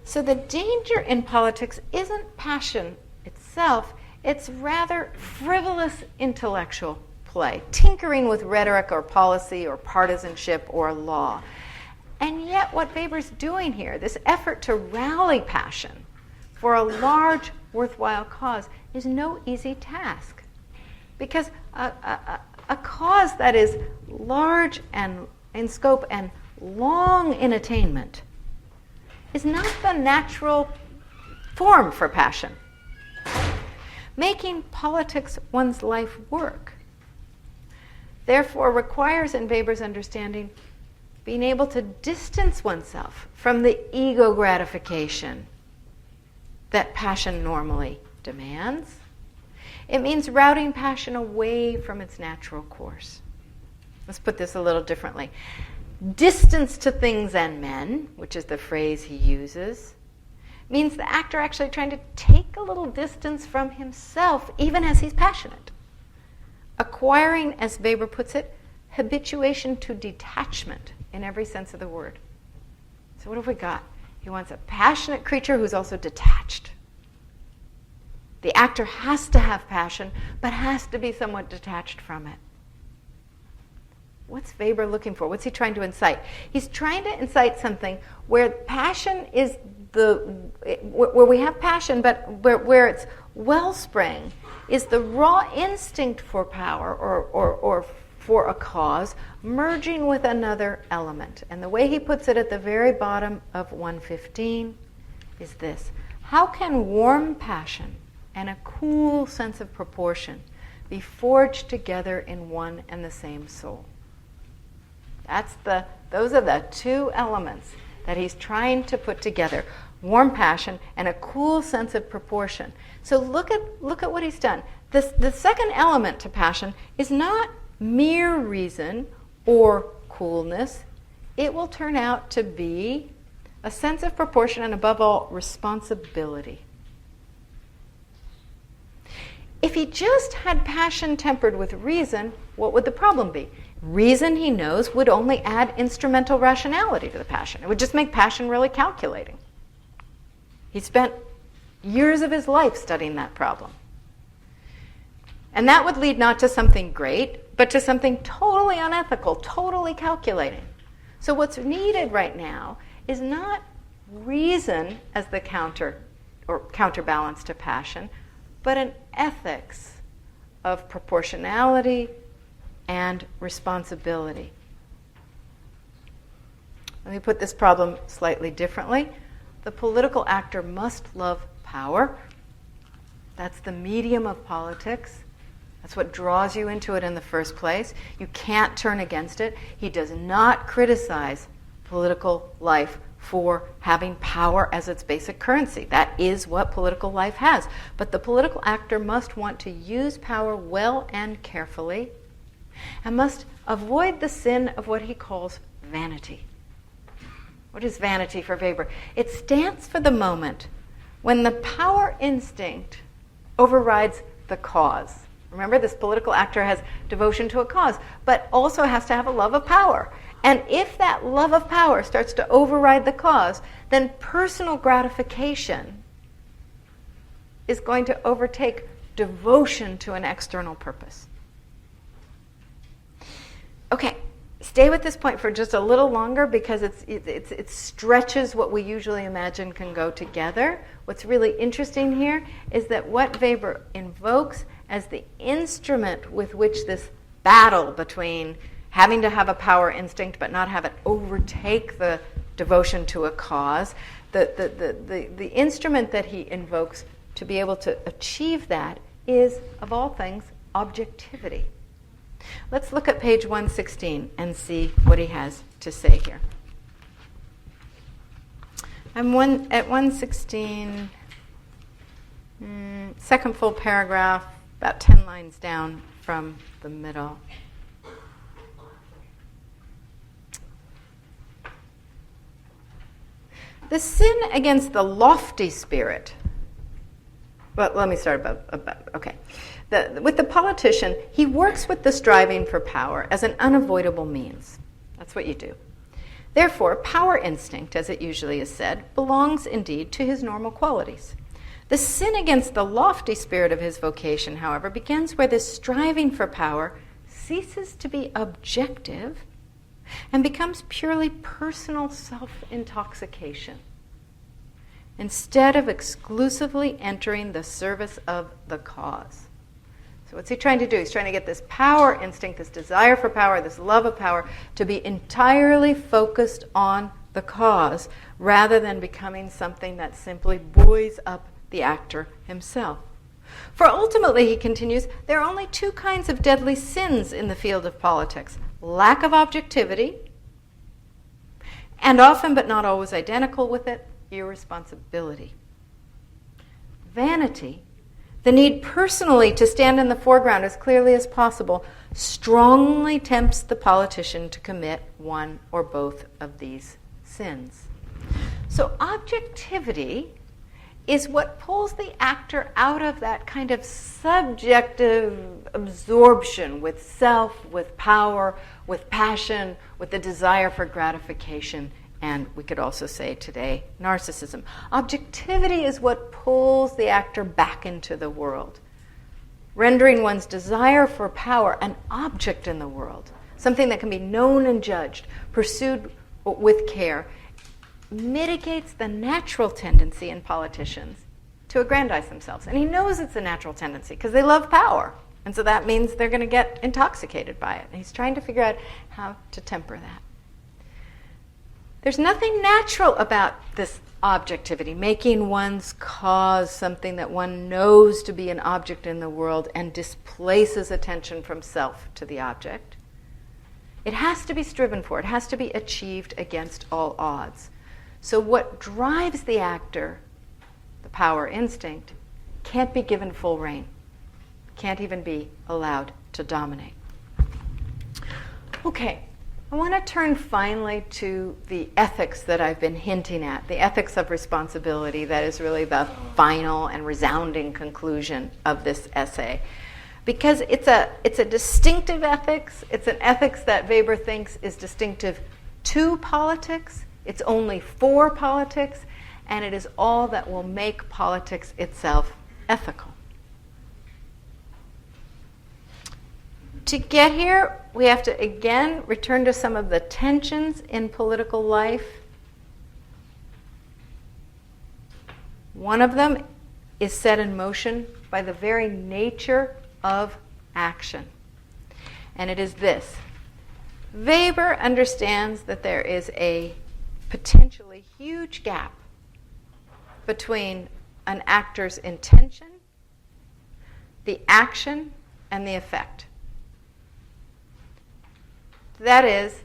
So the danger in politics isn't passion itself, it's rather frivolous intellectual play, tinkering with rhetoric or policy or partisanship or law. And yet what Weber's doing here, this effort to rally passion for a large, worthwhile cause, is no easy task. Because a cause that is large and in scope and long in attainment is not the natural form for passion. Making politics one's life work, therefore, requires, in Weber's understanding, being able to distance oneself from the ego gratification that passion normally demands. It means routing passion away from its natural course. Let's put this a little differently. Distance to things and men, which is the phrase he uses, means the actor actually trying to take a little distance from himself, even as he's passionate. Acquiring, as Weber puts it, habituation to detachment in every sense of the word. So what have we got? He wants a passionate creature who's also detached. The actor has to have passion, but has to be somewhat detached from it. What's Weber looking for? What's he trying to incite? He's trying to incite something where passion is where we have passion, but where its wellspring is the raw instinct for power or for a cause merging with another element. And the way he puts it at the very bottom of 115 is this: how can warm passion and a cool sense of proportion be forged together in one and the same soul? Those are the two elements that he's trying to put together: warm passion and a cool sense of proportion. So look at what he's done. The second element to passion is not mere reason or coolness. It will turn out to be a sense of proportion and, above all, responsibility. If he just had passion tempered with reason, what would the problem be? Reason, he knows, would only add instrumental rationality to the passion. It would just make passion really calculating. He spent years of his life studying that problem. And that would lead not to something great, but to something totally unethical, totally calculating. So what's needed right now is not reason as the counterbalance to passion, but an ethics of proportionality and responsibility. Let me put this problem slightly differently. The political actor must love power. That's the medium of politics. That's what draws you into it in the first place. You can't turn against it. He does not criticize political life for having power as its basic currency. That is what political life has. But the political actor must want to use power well and carefully, and must avoid the sin of what he calls vanity. What is vanity for Weber? It stands for the moment when the power instinct overrides the cause. Remember, this political actor has devotion to a cause, but also has to have a love of power. And if that love of power starts to override the cause, then personal gratification is going to overtake devotion to an external purpose. Okay, stay with this point for just a little longer because it stretches what we usually imagine can go together. What's really interesting here is that what Weber invokes as the instrument with which this battle between having to have a power instinct but not have it overtake the devotion to a cause, the instrument that he invokes to be able to achieve that is, of all things, objectivity. Let's look at page 116 and see what he has to say here. I'm at 116, second full paragraph, about 10 lines down from the middle. The sin against the lofty spirit Well, let me start okay. With the politician, he works with the striving for power as an unavoidable means. That's what you do. Therefore, power instinct, as it usually is said, belongs indeed to his normal qualities. The sin against the lofty spirit of his vocation, however, begins where this striving for power ceases to be objective and becomes purely personal self-intoxication, instead of exclusively entering the service of the cause. So what's he trying to do? He's trying to get this power instinct, this desire for power, this love of power, to be entirely focused on the cause, rather than becoming something that simply buoys up the actor himself. For ultimately, he continues, there are only two kinds of deadly sins in the field of politics: lack of objectivity, and often but not always identical with it, irresponsibility. Vanity, the need personally to stand in the foreground as clearly as possible, strongly tempts the politician to commit one or both of these sins. So objectivity is what pulls the actor out of that kind of subjective absorption with self, with power, with passion, with the desire for gratification, and we could also say today, narcissism. Objectivity is what pulls the actor back into the world, rendering one's desire for power an object in the world, something that can be known and judged, pursued with care, mitigates the natural tendency in politicians to aggrandize themselves. And he knows it's a natural tendency because they love power. And so that means they're going to get intoxicated by it. And he's trying to figure out how to temper that. There's nothing natural about this objectivity, making one's cause something that one knows to be an object in the world and displaces attention from self to the object. It has to be striven for. It has to be achieved against all odds. So what drives the actor, the power instinct, can't be given full rein, can't even be allowed to dominate. Okay, I want to turn finally to the ethics that I've been hinting at, the ethics of responsibility that is really the final and resounding conclusion of this essay. Because it's a distinctive ethics. It's an ethics that Weber thinks is distinctive to politics. It's only for politics, and it is all that will make politics itself ethical. To get here, we have to again return to some of the tensions in political life. One of them is set in motion by the very nature of action. And it is this. Weber understands that there is a potentially huge gap between an actor's intention, the action, and the effect. That is,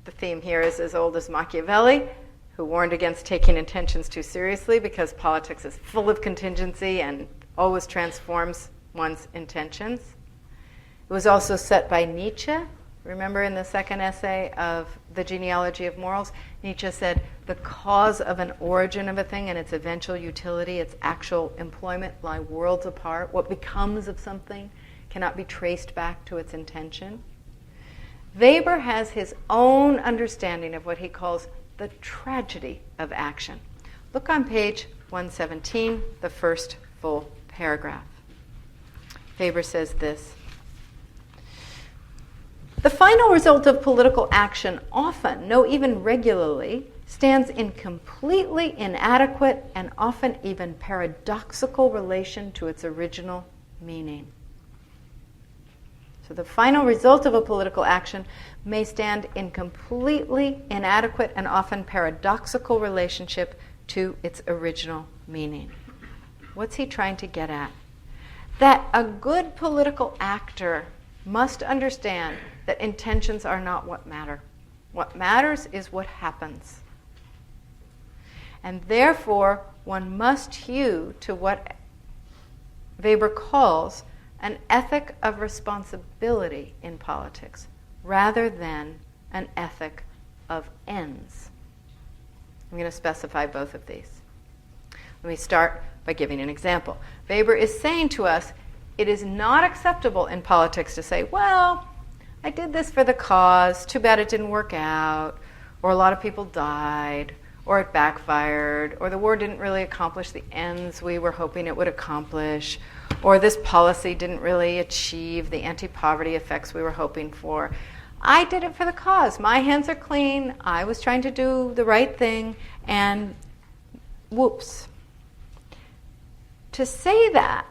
the theme here is as old as Machiavelli, who warned against taking intentions too seriously because politics is full of contingency and always transforms one's intentions. It was also set by Nietzsche. Remember in the second essay of The Genealogy of Morals, Nietzsche said the cause of an origin of a thing and its eventual utility, its actual employment, lie worlds apart. What becomes of something cannot be traced back to its intention. Weber has his own understanding of what he calls the tragedy of action. Look on page 117, the first full paragraph. Weber says this: the final result of political action often, no even regularly, stands in completely inadequate and often even paradoxical relation to its original meaning. So the final result of a political action may stand in completely inadequate and often paradoxical relationship to its original meaning. What's he trying to get at? That a good political actor must understand that intentions are not what matter. What matters is what happens. And therefore, one must hew to what Weber calls an ethic of responsibility in politics, rather than an ethic of ends. I'm going to specify both of these. Let me start by giving an example. Weber is saying to us, it is not acceptable in politics to say, well, I did this for the cause, too bad it didn't work out, or a lot of people died, or it backfired, or the war didn't really accomplish the ends we were hoping it would accomplish, or this policy didn't really achieve the anti-poverty effects we were hoping for. I did it for the cause. My hands are clean. I was trying to do the right thing, and whoops. To say that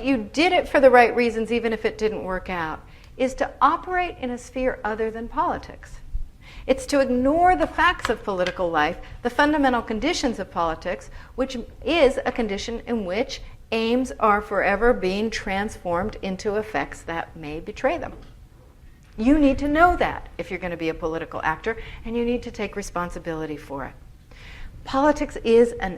you did it for the right reasons even if it didn't work out is to operate in a sphere other than politics. It's to ignore the facts of political life, the fundamental conditions of politics, which is a condition in which aims are forever being transformed into effects that may betray them. You need to know that if you're going to be a political actor, and you need to take responsibility for it. Politics is an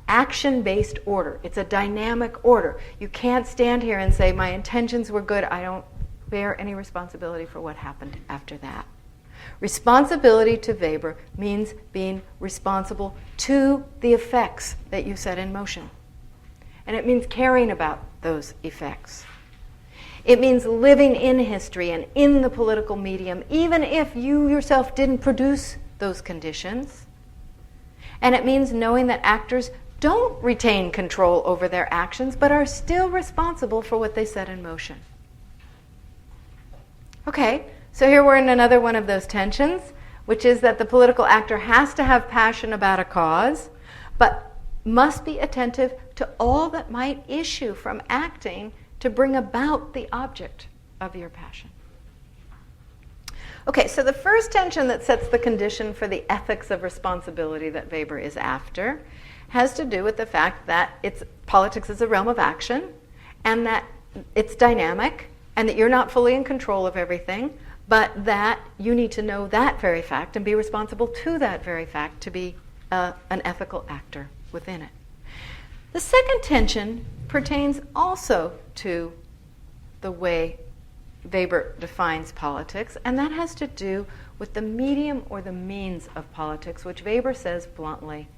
action-based order. It's a dynamic order. You can't stand here and say, my intentions were good, I don't bear any responsibility for what happened after that. Responsibility to Weber means being responsible to the effects that you set in motion. And it means caring about those effects. It means living in history and in the political medium, even if you yourself didn't produce those conditions. And it means knowing that actors don't retain control over their actions, but are still responsible for what they set in motion. Okay, so here we're in another one of those tensions, which is that the political actor has to have passion about a cause, but must be attentive to all that might issue from acting to bring about the object of your passion. Okay, so the first tension that sets the condition for the ethics of responsibility that Weber is after has to do with the fact that politics is a realm of action, and that it's dynamic, and that you're not fully in control of everything, but that you need to know that very fact and be responsible to that very fact to be an ethical actor within it. The second tension pertains also to the way Weber defines politics, and that has to do with the medium or the means of politics, which Weber says bluntly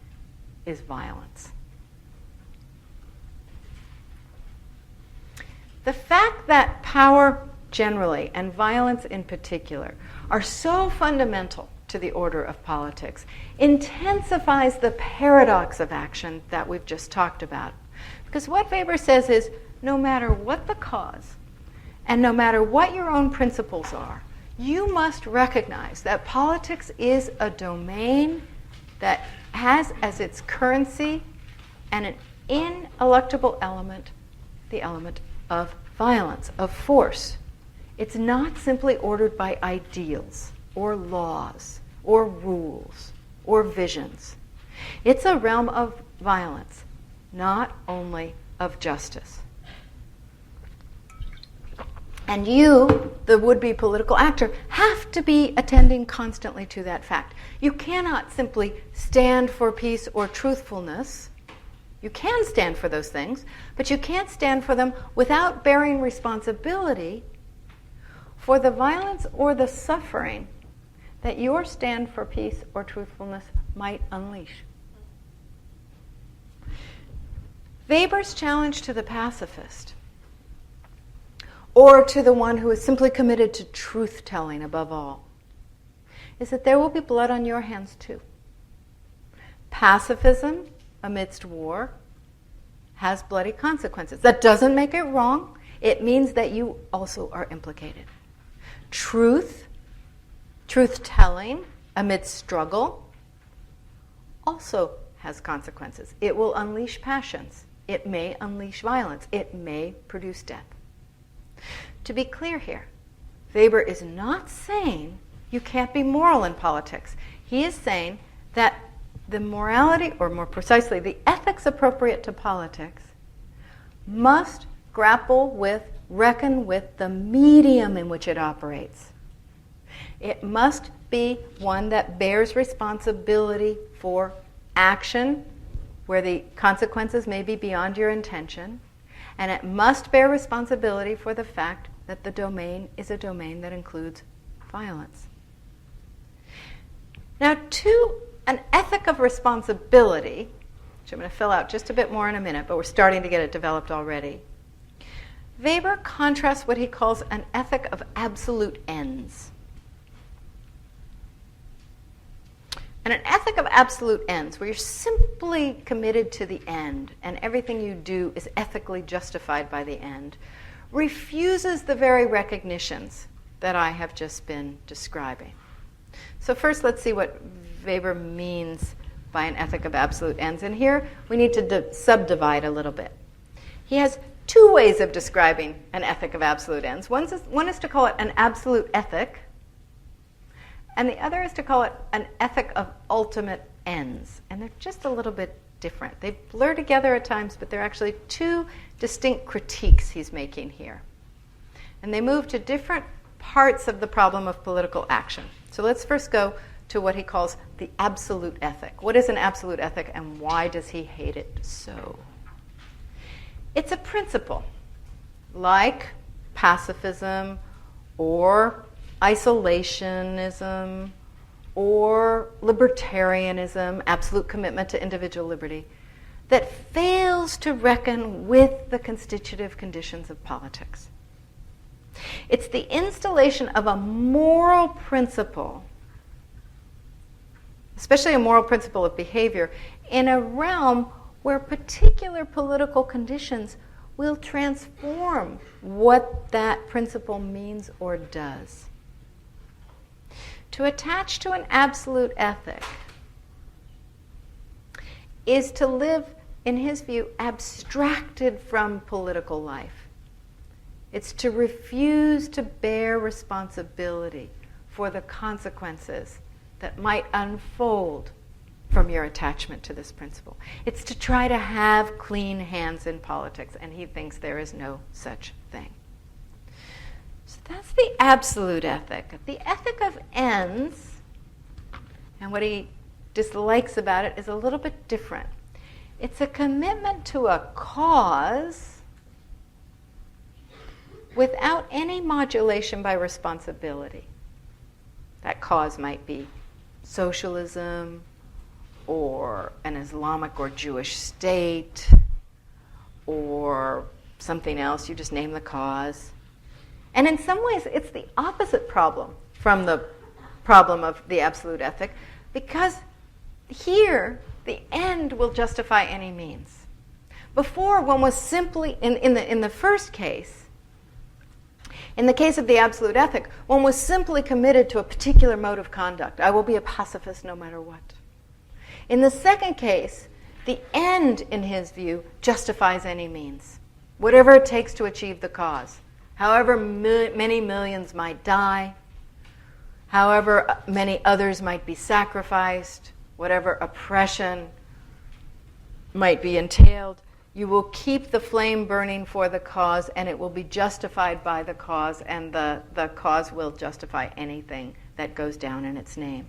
is violence. The fact that power generally and violence in particular are so fundamental to the order of politics intensifies the paradox of action that we've just talked about. Because what Weber says is, no matter what the cause, and no matter what your own principles are, you must recognize that politics is a domain that has as its currency and an ineluctable element, the element of violence, of force. It's not simply ordered by ideals or laws or rules or visions. It's a realm of violence, not only of justice. And you, the would-be political actor, have to be attending constantly to that fact. You cannot simply stand for peace or truthfulness. You can stand for those things, but you can't stand for them without bearing responsibility for the violence or the suffering that your stand for peace or truthfulness might unleash. Weber's challenge to the pacifist, or to the one who is simply committed to truth-telling above all, is that there will be blood on your hands too. Pacifism amidst war has bloody consequences. That doesn't make it wrong. It means that you also are implicated. Truth-telling amidst struggle also has consequences. It will unleash passions. It may unleash violence. It may produce death. To be clear here, Weber is not saying you can't be moral in politics. He is saying that the morality, or more precisely, the ethics appropriate to politics, must reckon with the medium in which it operates. It must be one that bears responsibility for action where the consequences may be beyond your intention, and it must bear responsibility for the fact that the domain is a domain that includes violence. Now, two an ethic of responsibility, which I'm going to fill out just a bit more in a minute, but we're starting to get it developed already. Weber contrasts what he calls an ethic of absolute ends. And an ethic of absolute ends, where you're simply committed to the end and everything you do is ethically justified by the end, refuses the very recognitions that I have just been describing. So first, let's see what Weber means by an ethic of absolute ends. And here we need to subdivide a little bit. He has two ways of describing an ethic of absolute ends. One is to call it an absolute ethic, and the other is to call it an ethic of ultimate ends. And they're just a little bit different. They blur together at times, but they're actually two distinct critiques he's making here. And they move to different parts of the problem of political action. So let's first go to what he calls the absolute ethic. What is an absolute ethic, and why does he hate it so? It's a principle, like pacifism or isolationism or libertarianism, absolute commitment to individual liberty, that fails to reckon with the constitutive conditions of politics. It's the installation of a moral principle, especially a moral principle of behavior, in a realm where particular political conditions will transform what that principle means or does. To attach to an absolute ethic is to live, in his view, abstracted from political life. It's to refuse to bear responsibility for the consequences that might unfold from your attachment to this principle. It's to try to have clean hands in politics, and he thinks there is no such thing. So that's the absolute ethic. The ethic of ends, and what he dislikes about it, is a little bit different. It's a commitment to a cause without any modulation by responsibility. That cause might be socialism, or an Islamic or Jewish state, or something else. You just name the cause. And in some ways, it's the opposite problem from the problem of the absolute ethic, because here, the end will justify any means. Before, one was simply, in the first case, in the case of the absolute ethic, one was simply committed to a particular mode of conduct. I will be a pacifist no matter what. In the second case, the end, in his view, justifies any means, whatever it takes to achieve the cause. However many millions might die, however many others might be sacrificed, whatever oppression might be entailed, you will keep the flame burning for the cause, and it will be justified by the cause, and the cause will justify anything that goes down in its name.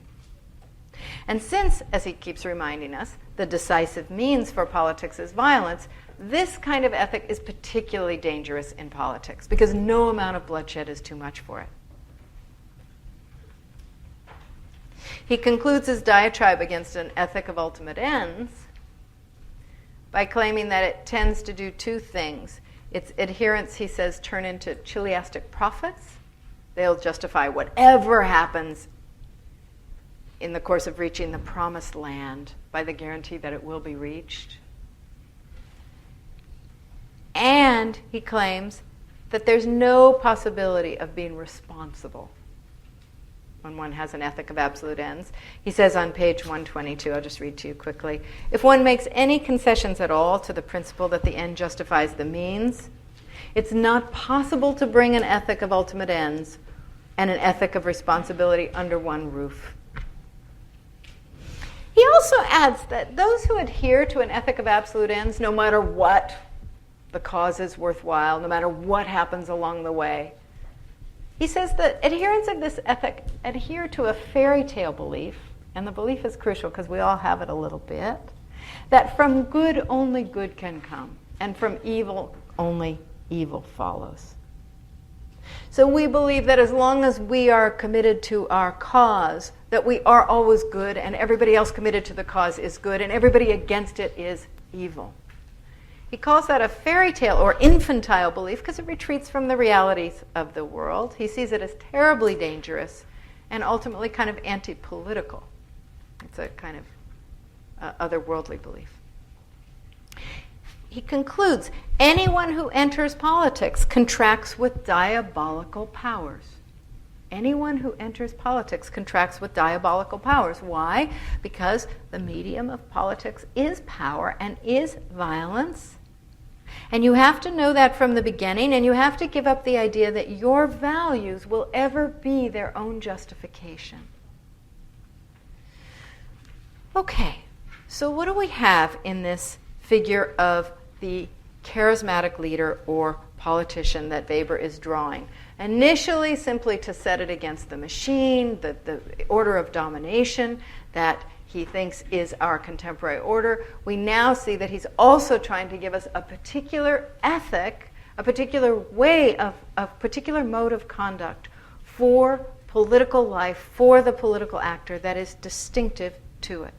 And since, as he keeps reminding us, the decisive means for politics is violence, this kind of ethic is particularly dangerous in politics, because no amount of bloodshed is too much for it. He concludes his diatribe against an ethic of ultimate ends by claiming that it tends to do two things. Its adherents, he says, turn into chiliastic prophets. They'll justify whatever happens in the course of reaching the promised land by the guarantee that it will be reached. And he claims that there's no possibility of being responsible when one has an ethic of absolute ends. He says on page 122, I'll just read to you quickly, if one makes any concessions at all to the principle that the end justifies the means, it's not possible to bring an ethic of ultimate ends and an ethic of responsibility under one roof. He also adds that those who adhere to an ethic of absolute ends, no matter what the cause is worthwhile, no matter what happens along the way, he says that adherents of this ethic adhere to a fairy tale belief, and the belief is crucial because we all have it a little bit, that from good only good can come, and from evil only evil follows. So we believe that as long as we are committed to our cause, that we are always good and everybody else committed to the cause is good and everybody against it is evil. He calls that a fairy tale or infantile belief because it retreats from the realities of the world. He sees it as terribly dangerous and ultimately kind of anti-political. It's a kind of otherworldly belief. He concludes, anyone who enters politics contracts with diabolical powers. Anyone who enters politics contracts with diabolical powers. Why? Because the medium of politics is power and is violence. And you have to know that from the beginning, and you have to give up the idea that your values will ever be their own justification. Okay, so what do we have in this figure of the charismatic leader or politician that Weber is drawing? Initially, simply to set it against the machine, the order of domination that he thinks is our contemporary order. We now see that he's also trying to give us a particular ethic, a particular way of particular mode of conduct for political life, for the political actor that is distinctive to it.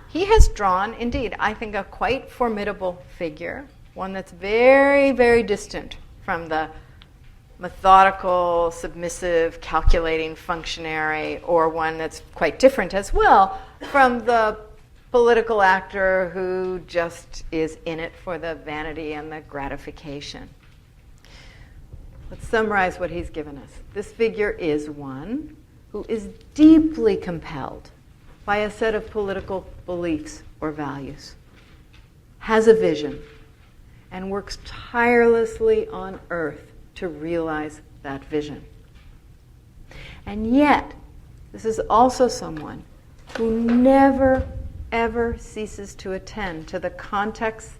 He has drawn, indeed, I think, a quite formidable figure, one that's very, very distant from the methodical, submissive, calculating functionary, or one that's quite different as well from the political actor who just is in it for the vanity and the gratification. Let's summarize what he's given us. This figure is one who is deeply compelled by a set of political beliefs or values, has a vision, and works tirelessly on earth to realize that vision. And yet, this is also someone who never, ever ceases to attend to the context,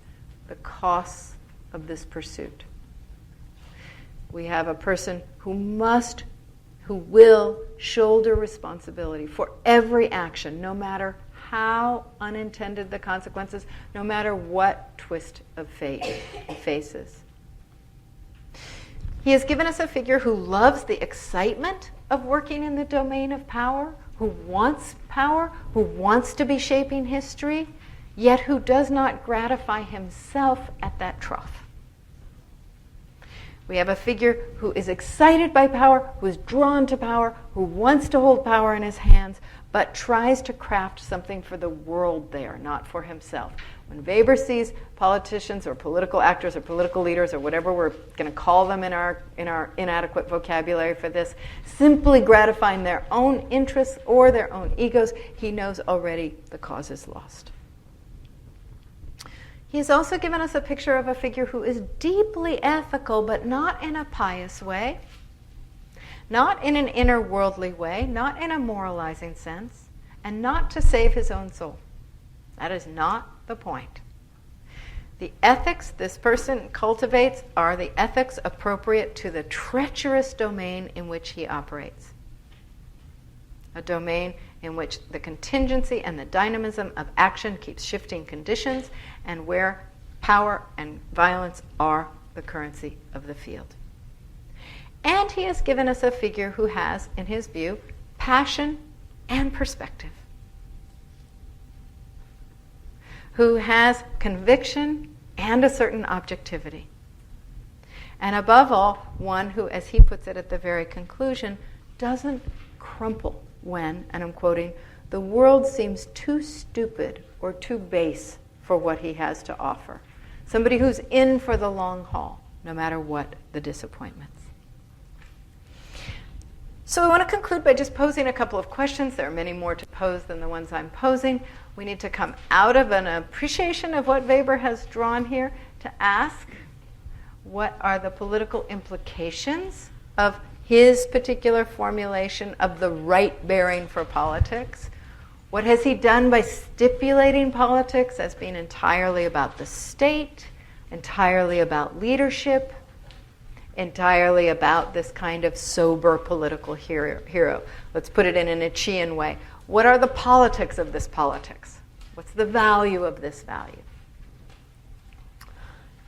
the costs of this pursuit. We have a person who will shoulder responsibility for every action, no matter how unintended the consequences, no matter what twist of fate he faces. He has given us a figure who loves the excitement of working in the domain of power, who wants to be shaping history, yet who does not gratify himself at that trough. We have a figure who is excited by power, who is drawn to power, who wants to hold power in his hands, but tries to craft something for the world there, not for himself. When Weber sees politicians or political actors or political leaders or whatever we're going to call them in our inadequate vocabulary for this, simply gratifying their own interests or their own egos, he knows already the cause is lost. He's also given us a picture of a figure who is deeply ethical, but not in a pious way, not in an inner worldly way, not in a moralizing sense, and not to save his own soul. That is not the point. The ethics this person cultivates are the ethics appropriate to the treacherous domain in which he operates. A domain in which the contingency and the dynamism of action keeps shifting conditions, and where power and violence are the currency of the field. And he has given us a figure who has, in his view, passion and perspective, who has conviction and a certain objectivity. And above all, one who, as he puts it at the very conclusion, doesn't crumple when, and I'm quoting, the world seems too stupid or too base for what he has to offer. Somebody who's in for the long haul, no matter what the disappointments. So I want to conclude by just posing a couple of questions. There are many more to pose than the ones I'm posing. We need to come out of an appreciation of what Weber has drawn here to ask, what are the political implications of his particular formulation of the right bearing for politics? What has he done by stipulating politics as being entirely about the state, entirely about leadership, entirely about this kind of sober political hero? Let's put it in a Nietzschean way. What are the politics of this politics? What's the value of this value?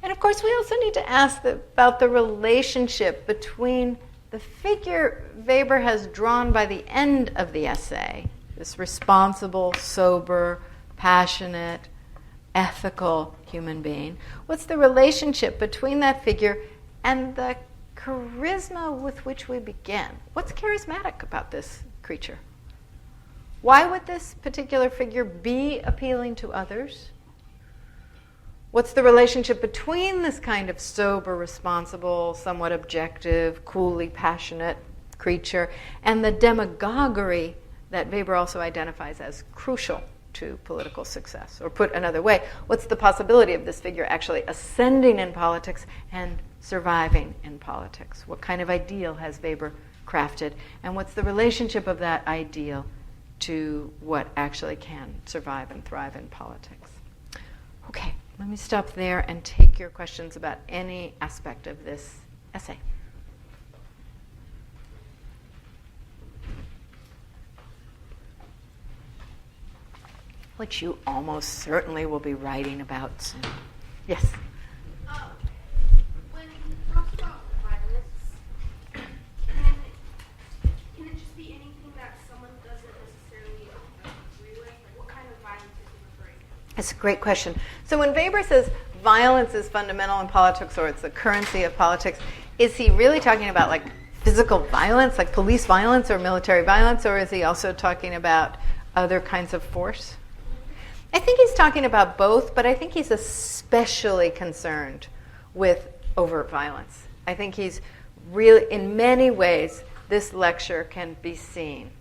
And of course, we also need to ask about the relationship between the figure Weber has drawn by the end of the essay, this responsible, sober, passionate, ethical human being, what's the relationship between that figure and the charisma with which we begin? What's charismatic about this creature? Why would this particular figure be appealing to others? What's the relationship between this kind of sober, responsible, somewhat objective, coolly passionate creature and the demagoguery that Weber also identifies as crucial to political success? Or put another way, what's the possibility of this figure actually ascending in politics and surviving in politics? What kind of ideal has Weber crafted? And what's the relationship of that ideal to what actually can survive and thrive in politics? Okay, let me stop there and take your questions about any aspect of this essay. Which you almost certainly will be writing about soon. Yes? When he talks about violence, can it just be anything that someone doesn't necessarily agree with? Like, what kind of violence is he referring to? That's a great question. So when Weber says violence is fundamental in politics, or it's the currency of politics, is he really talking about like physical violence, like police violence or military violence, or is he also talking about other kinds of force? I think he's talking about both, but I think he's especially concerned with overt violence. I think he's really, in many ways, this lecture can be seen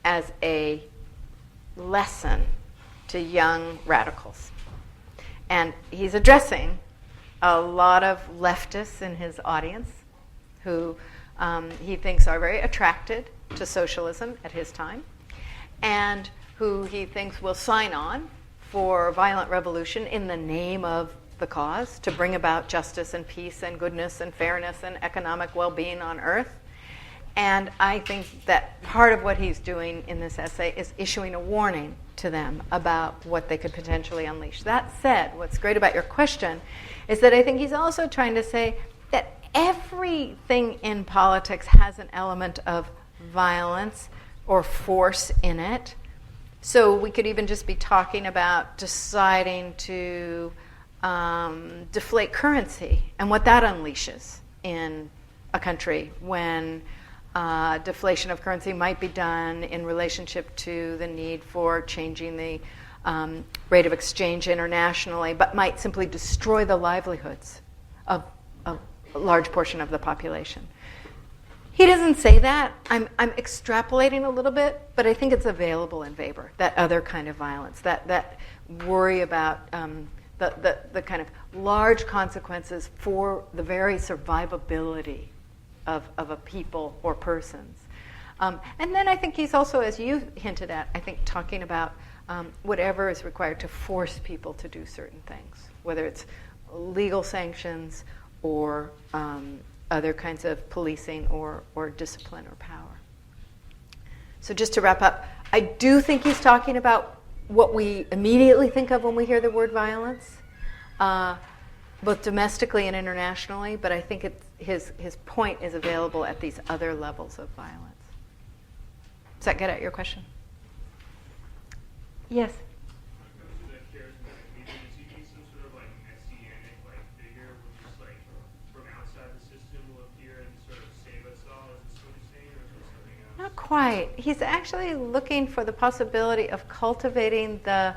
as a lesson to young radicals. And he's addressing a lot of leftists in his audience who he thinks are very attracted to socialism at his time, and who he thinks will sign on for violent revolution in the name of the cause, to bring about justice and peace and goodness and fairness and economic well-being on earth. And I think that part of what he's doing in this essay is issuing a warning to them about what they could potentially unleash. That said, what's great about your question is that I think he's also trying to say that everything in politics has an element of violence or force in it. So we could even just be talking about deciding to deflate currency and what that unleashes in a country when deflation of currency might be done in relationship to the need for changing the rate of exchange internationally, but might simply destroy the livelihoods of a large portion of the population. He doesn't say that. I'm extrapolating a little bit, but I think it's available in Weber, that other kind of violence, that worry about the kind of large consequences for the very survivability of a people or persons. And then I think he's also, as you hinted at, I think talking about whatever is required to force people to do certain things, whether it's legal sanctions or other kinds of policing or discipline or power. So just to wrap up, I do think he's talking about what we immediately think of when we hear the word violence, both domestically and internationally, but I think his point is available at these other levels of violence. Does that get at your question? Yes? When it comes to the charismatic leader, is he some sort of like messianic figure, which is like from outside the system will appear and sort of save us all? Is this what he's saying, or is it something else? Not quite. He's actually looking for the possibility of cultivating the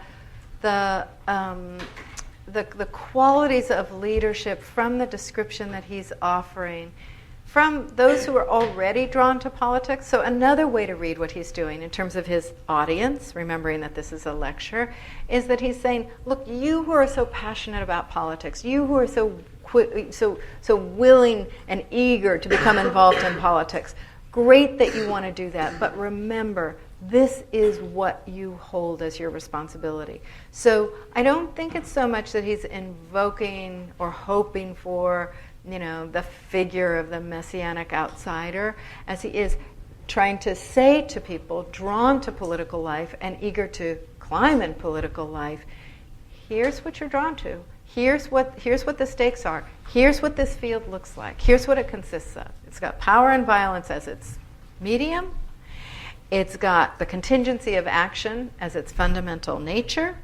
qualities of leadership from the description that he's offering from those who are already drawn to politics. So another way to read what he's doing in terms of his audience, remembering that this is a lecture, is that he's saying, look, you who are so passionate about politics, you who are so willing and eager to become involved in politics, great that you want to do that, but remember, this is what you hold as your responsibility. So I don't think it's so much that he's invoking or hoping for, the figure of the messianic outsider, as he is trying to say to people drawn to political life and eager to climb in political life, here's what you're drawn to. Here's what the stakes are. Here's what this field looks like. Here's what it consists of. It's got power and violence as its medium. It's got the contingency of action as its fundamental nature.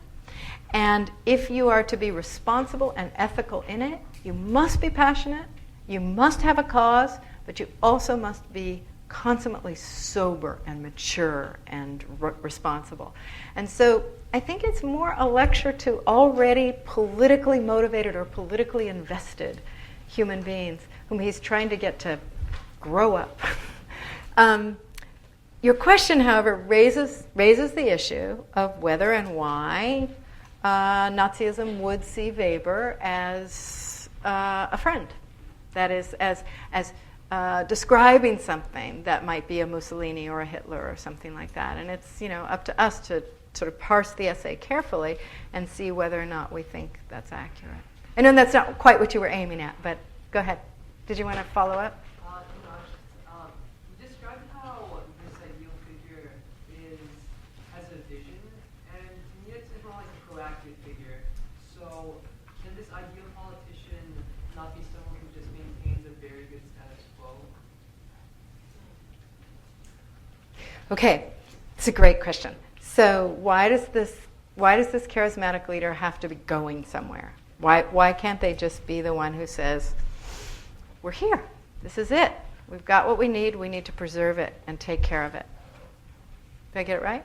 And if you are to be responsible and ethical in it, you must be passionate, you must have a cause, but you also must be consummately sober and mature and responsible. And so I think it's more a lecture to already politically motivated or politically invested human beings whom he's trying to get to grow up. Your question, however, raises the issue of whether and why Nazism would see Weber as a friend. That is, as describing something that might be a Mussolini or a Hitler or something like that. And it's up to us to sort of parse the essay carefully and see whether or not we think that's accurate. I know that's not quite what you were aiming at, but go ahead. Did you want to follow up? You described how this ideal figure has a vision, and to me it's more like a proactive figure. So can this ideal politician not be someone who just maintains a very good status quo? Okay, it's a great question. So why does this charismatic leader have to be going somewhere? Why can't they just be the one who says, we're here, this is it, we've got what we need to preserve it and take care of it? Did I get it right?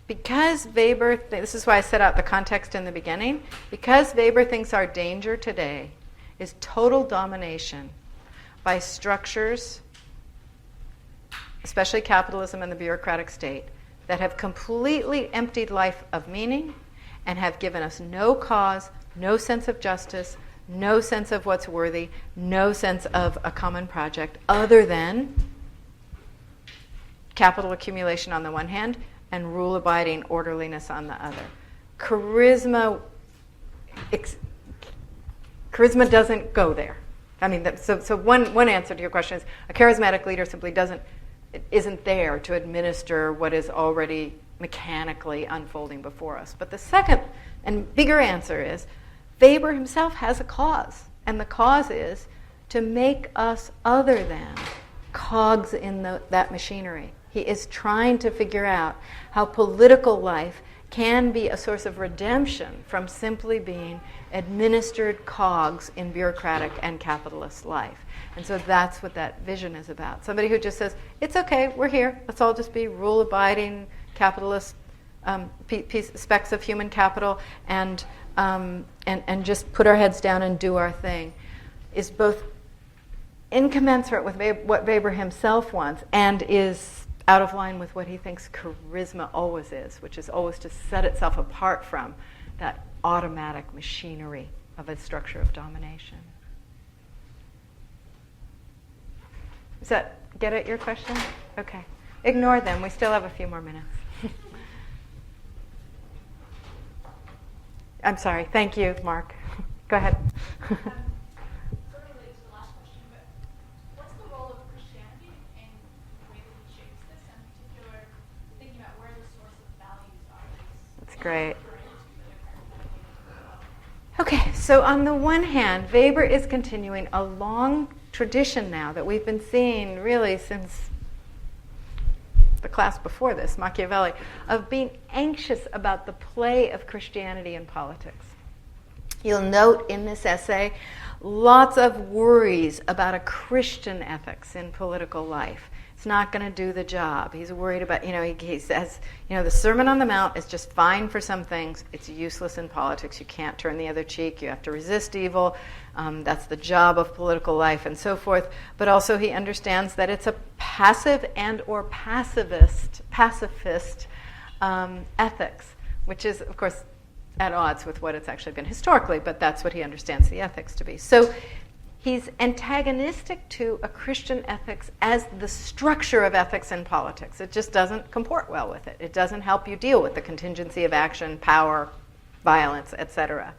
Because Weber, this is why I set out the context in the beginning, because Weber thinks our danger today is total domination by structures, especially capitalism and the bureaucratic state, that have completely emptied life of meaning and have given us no cause, no sense of justice, no sense of what's worthy, no sense of a common project other than capital accumulation on the one hand and rule-abiding orderliness on the other. Charisma doesn't go there. I mean, so one answer to your question is a charismatic leader simply isn't there to administer what is already mechanically unfolding before us. But the second and bigger answer is Weber himself has a cause, and the cause is to make us other than cogs in that machinery. He is trying to figure out how political life can be a source of redemption from simply being administered cogs in bureaucratic and capitalist life. And so that's what that vision is about. Somebody who just says, it's okay, we're here, let's all just be rule-abiding capitalist specks of human capital and just put our heads down and do our thing, is both incommensurate with what Weber himself wants and is out of line with what he thinks charisma always is, which is always to set itself apart from that automatic machinery of a structure of domination. Does that get at your question? Okay. Ignore them. We still have a few more minutes. I'm sorry. Thank you, Mark. Go ahead. Sort of related to the last question, but what's the role of Christianity in the way that it shapes this, and in particular, thinking about where the source of values are? That's great. Okay, so on the one hand, Weber is continuing a long tradition now that we've been seeing really since the class before this, Machiavelli, of being anxious about the play of Christianity in politics. You'll note in this essay lots of worries about a Christian ethics in political life. It's not going to do the job. He's worried about, he says, the Sermon on the Mount is just fine for some things. It's useless in politics. You can't turn the other cheek. You have to resist evil. That's the job of political life and so forth. But also he understands that it's a passive and or pacifist ethics, which is, of course, at odds with what it's actually been historically, but that's what he understands the ethics to be. So he's antagonistic to a Christian ethics as the structure of ethics in politics. It just doesn't comport well with it. It doesn't help you deal with the contingency of action, power, violence, etc.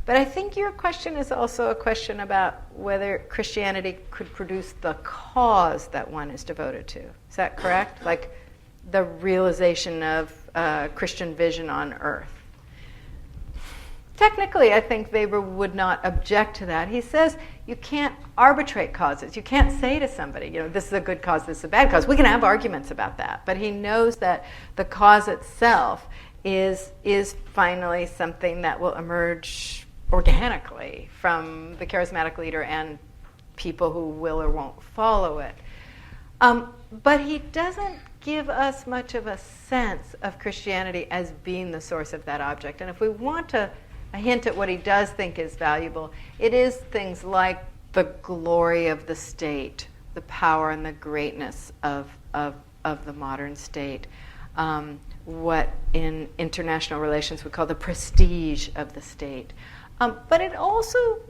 But I think your question is also a question about whether Christianity could produce the cause that one is devoted to. Is that correct? Like, the realization of Christian vision on earth. Technically, I think Weber would not object to that. He says you can't arbitrate causes. You can't say to somebody, this is a good cause, this is a bad cause. We can have arguments about that, but he knows that the cause itself is finally something that will emerge organically from the charismatic leader and people who will or won't follow it. But he doesn't give us much of a sense of Christianity as being the source of that object. And if we want a hint at what he does think is valuable, it is things like the glory of the state, the power and the greatness of the modern state, what in international relations we call the prestige of the state. But it also,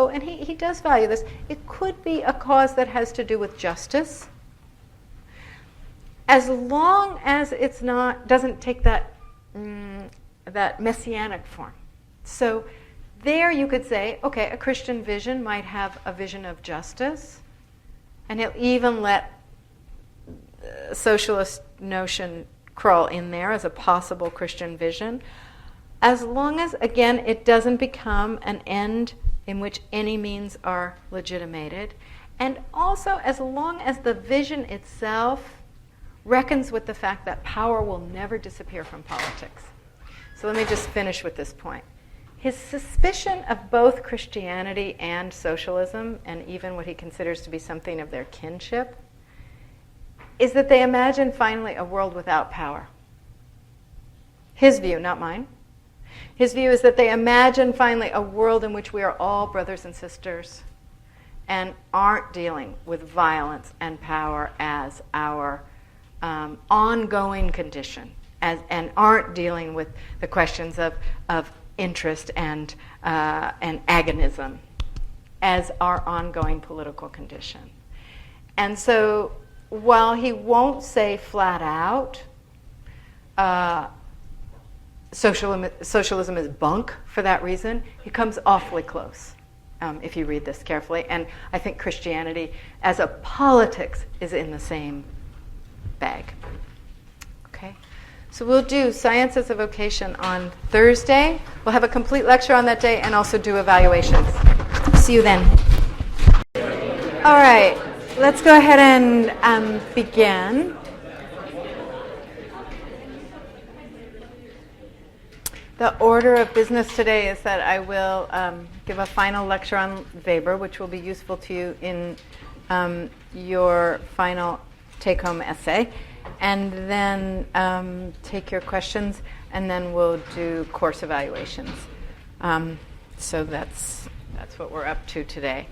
and he does value this, it could be a cause that has to do with justice, as long as it's doesn't take that messianic form. So there you could say, okay, a Christian vision might have a vision of justice, and he'll even let socialist notion crawl in there as a possible Christian vision, as long as, again, it doesn't become an end in which any means are legitimated, and also as long as the vision itself reckons with the fact that power will never disappear from politics. So let me just finish with this point. His suspicion of both Christianity and socialism, and even what he considers to be something of their kinship, is that they imagine finally a world without power. His view, not mine. His view is that they imagine finally a world in which we are all brothers and sisters and aren't dealing with violence and power as our ongoing condition, and aren't dealing with the questions of interest and agonism as our ongoing political condition. And so while he won't say flat out, socialism is bunk for that reason, he comes awfully close if you read this carefully. And I think Christianity as a politics is in the same bag. Okay? So we'll do Science as a Vocation on Thursday. We'll have a complete lecture on that day and also do evaluations. See you then. All right, let's go ahead and begin. The order of business today is that I will give a final lecture on Weber, which will be useful to you in your final take-home essay, and then take your questions, and then we'll do course evaluations. So that's what we're up to today.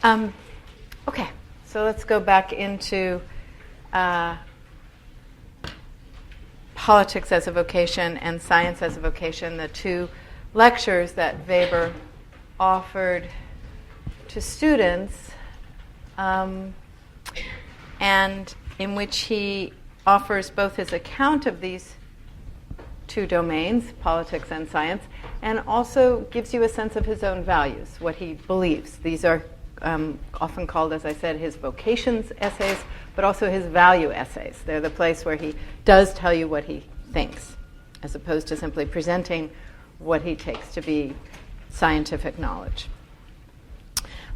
Okay, so let's go back into Politics as a Vocation and Science as a Vocation, the two lectures that Weber offered to students, and in which he offers both his account of these two domains, politics and science, and also gives you a sense of his own values, what he believes. These are often called, as I said, his vocations essays, but also his value essays. They're the place where he does tell you what he thinks, as opposed to simply presenting what he takes to be scientific knowledge.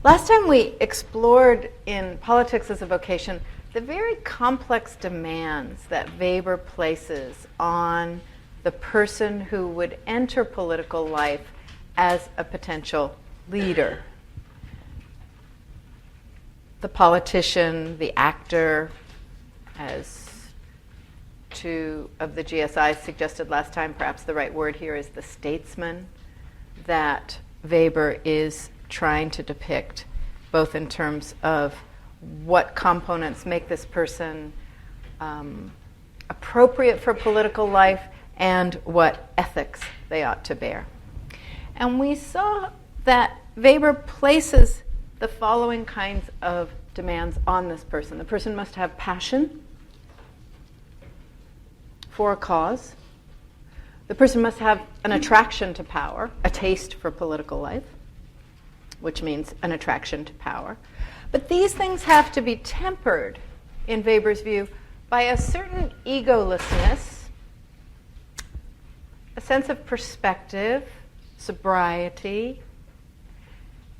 Last time we explored in Politics as a Vocation the very complex demands that Weber places on the person who would enter political life as a potential leader. The politician, the actor, as two of the GSIs suggested last time, perhaps the right word here is the statesman, that Weber is trying to depict, both in terms of what components make this person appropriate for political life and what ethics they ought to bear. And we saw that Weber places the following kinds of demands on this person. The person must have passion for a cause. The person must have an attraction to power, a taste for political life, which means an attraction to power. But these things have to be tempered, in Weber's view, by a certain egolessness, a sense of perspective, sobriety,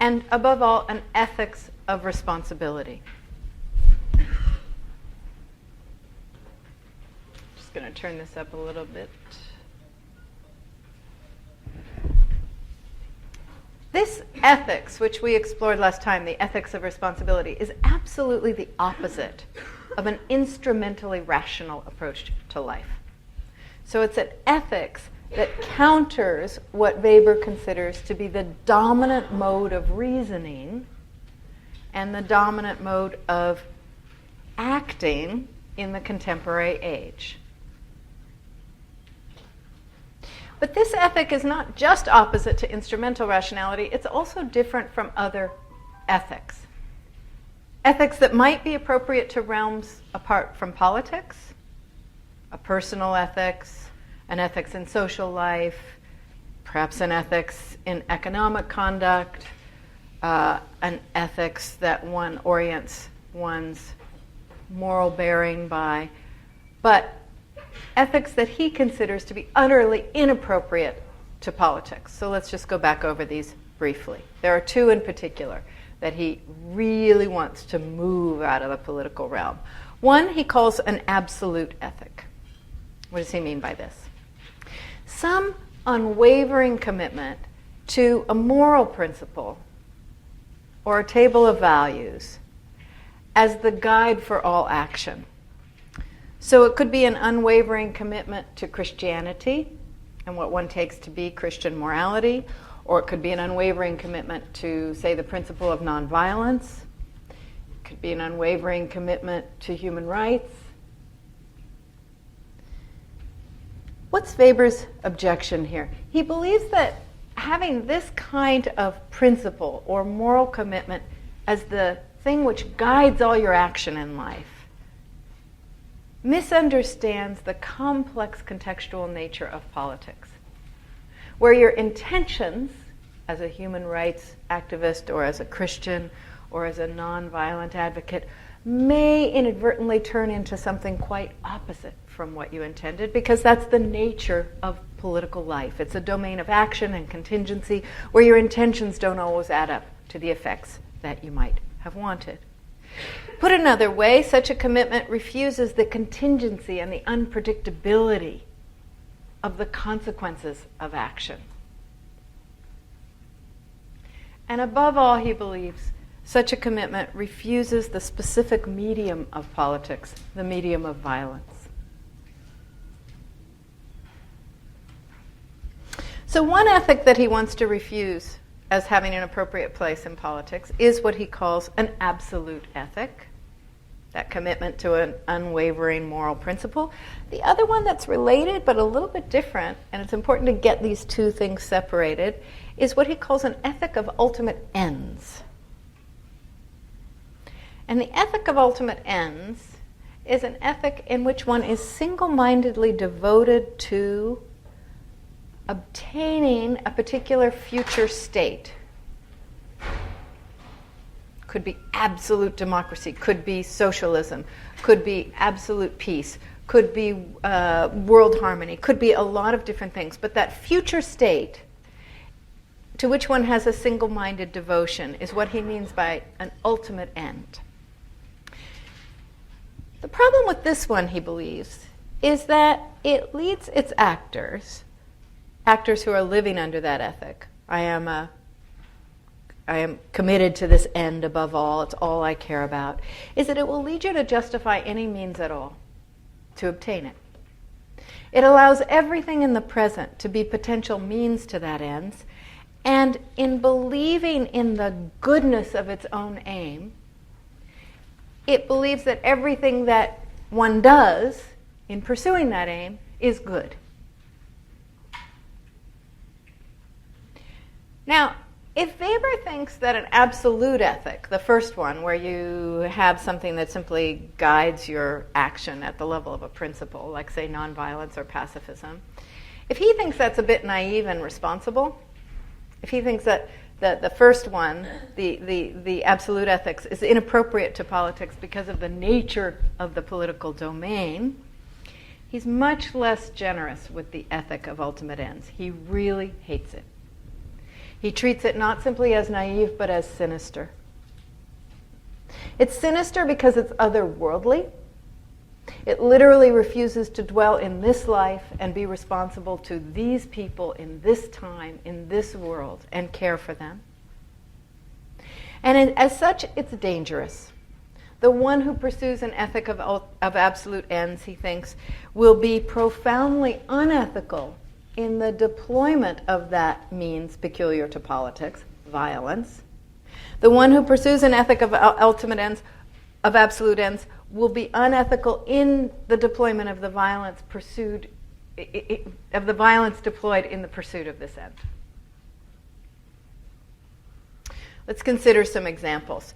and above all, an ethics of responsibility. Just going to turn this up a little bit. This ethics, which we explored last time, the ethics of responsibility, is absolutely the opposite of an instrumentally rational approach to life. So it's an ethics that counters what Weber considers to be the dominant mode of reasoning and the dominant mode of acting in the contemporary age. But this ethic is not just opposite to instrumental rationality, it's also different from other ethics. Ethics that might be appropriate to realms apart from politics, a personal ethics, an ethics in social life, perhaps an ethics in economic conduct, an ethics that one orients one's moral bearing by, but ethics that he considers to be utterly inappropriate to politics. So let's just go back over these briefly. There are two in particular that he really wants to move out of the political realm. One he calls an absolute ethic. What does he mean by this? Some unwavering commitment to a moral principle or a table of values as the guide for all action. So it could be an unwavering commitment to Christianity and what one takes to be Christian morality, or it could be an unwavering commitment to, say, the principle of nonviolence. It could be an unwavering commitment to human rights. What's Weber's objection here? He believes that having this kind of principle or moral commitment as the thing which guides all your action in life misunderstands the complex contextual nature of politics, where your intentions as a human rights activist or as a Christian or as a nonviolent advocate may inadvertently turn into something quite opposite from what you intended, because that's the nature of political life. It's a domain of action and contingency where your intentions don't always add up to the effects that you might have wanted. Put another way, such a commitment refuses the contingency and the unpredictability of the consequences of action. And above all, he believes, such a commitment refuses the specific medium of politics, the medium of violence. So one ethic that he wants to refuse as having an appropriate place in politics is what he calls an absolute ethic, that commitment to an unwavering moral principle. The other one that's related but a little bit different, and it's important to get these two things separated, is what he calls an ethic of ultimate ends. And the ethic of ultimate ends is an ethic in which one is single-mindedly devoted to obtaining a particular future state. Could be absolute democracy, could be socialism, could be absolute peace, could be world harmony, could be a lot of different things. But that future state to which one has a single-minded devotion is what he means by an ultimate end. The problem with this one, he believes, is that it leads its actors who are living under that ethic. I am committed to this end above all, it's all I care about, is that it will lead you to justify any means at all to obtain it. It allows everything in the present to be potential means to that end, and in believing in the goodness of its own aim, it believes that everything that one does in pursuing that aim is good. Now, if Weber thinks that an absolute ethic, the first one, where you have something that simply guides your action at the level of a principle, like, say, nonviolence or pacifism, if he thinks that's a bit naive and responsible, if he thinks that the first one, the absolute ethics, is inappropriate to politics because of the nature of the political domain, he's much less generous with the ethic of ultimate ends. He really hates it. He treats it not simply as naive, but as sinister. It's sinister because it's otherworldly. It literally refuses to dwell in this life and be responsible to these people in this time, in this world, and care for them. And as such, it's dangerous. The one who pursues an ethic of absolute ends, he thinks, will be profoundly unethical in the deployment of that means peculiar to politics, violence. The one who pursues an ethic of ultimate ends, of absolute ends, will be unethical in the deployment of the violence pursued, of the violence deployed in the pursuit of this end. Let's consider some examples.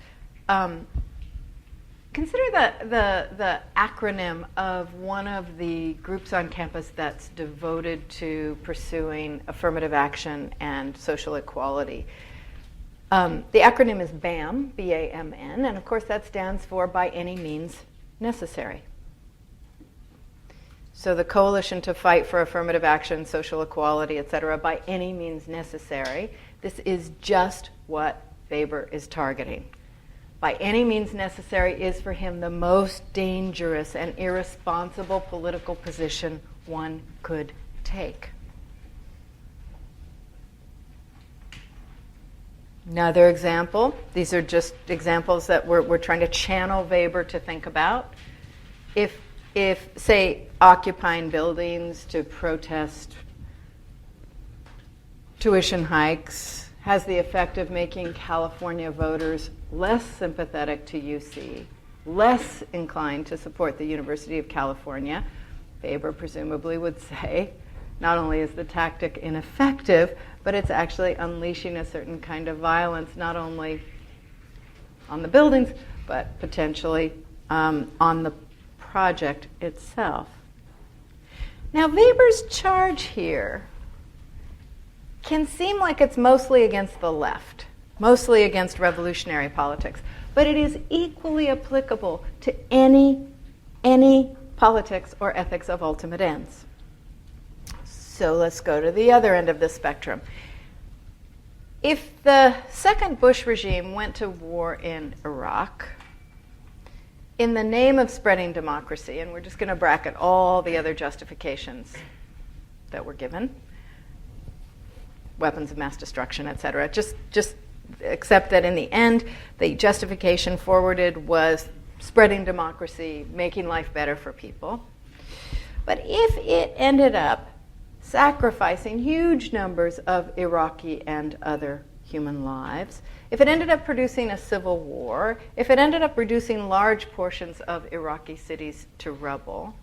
Consider the acronym of one of the groups on campus that's devoted to pursuing affirmative action and social equality. The acronym is BAM, B-A-M-N, and of course that stands for by any means necessary. So the coalition to fight for affirmative action, social equality, etc., by any means necessary, this is just what Weber is targeting. By any means necessary is for him the most dangerous and irresponsible political position one could take. Another example, these are just examples that we're trying to channel Weber to think about. If say, occupying buildings to protest tuition hikes has the effect of making California voters less sympathetic to UC, less inclined to support the University of California, Weber presumably would say, not only is the tactic ineffective, but it's actually unleashing a certain kind of violence, not only on the buildings, but potentially on the project itself. Now, Weber's charge here can seem like it's mostly against the left, mostly against revolutionary politics, but it is equally applicable to any politics or ethics of ultimate ends. So let's go to the other end of the spectrum. If the second Bush regime went to war in Iraq in the name of spreading democracy, and we're just going to bracket all the other justifications that were given, weapons of mass destruction, etc., just accept that in the end, the justification forwarded was spreading democracy, making life better for people. But if it ended up sacrificing huge numbers of Iraqi and other human lives, if it ended up producing a civil war, if it ended up reducing large portions of Iraqi cities to rubble,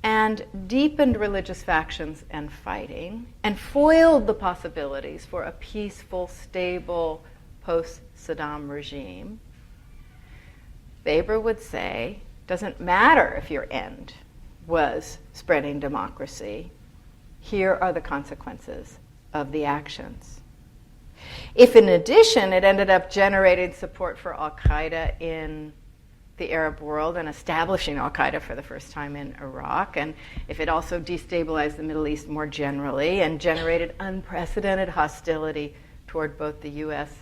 and deepened religious factions and fighting, and foiled the possibilities for a peaceful, stable, post-Saddam regime, Weber would say, doesn't matter if your end was spreading democracy. Here are the consequences of the actions. If in addition it ended up generating support for al-Qaeda in the Arab world and establishing al-Qaeda for the first time in Iraq, and if it also destabilized the Middle East more generally and generated unprecedented hostility toward both the US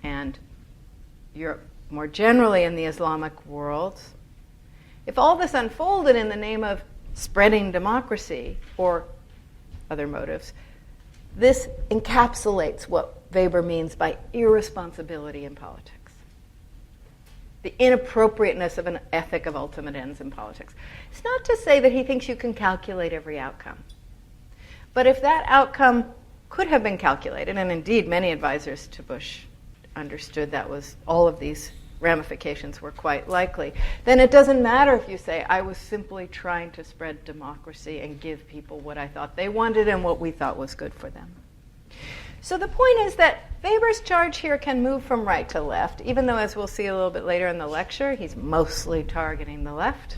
and Europe more generally in the Islamic world, if all this unfolded in the name of spreading democracy or other motives, this encapsulates what Weber means by irresponsibility in politics. The inappropriateness of an ethic of ultimate ends in politics. It's not to say that he thinks you can calculate every outcome. But if that outcome could have been calculated, and indeed many advisors to Bush understood that was all of these ramifications were quite likely, then it doesn't matter if you say, I was simply trying to spread democracy and give people what I thought they wanted and what we thought was good for them. So the point is that Weber's charge here can move from right to left, even though, as we'll see a little bit later in the lecture, he's mostly targeting the left.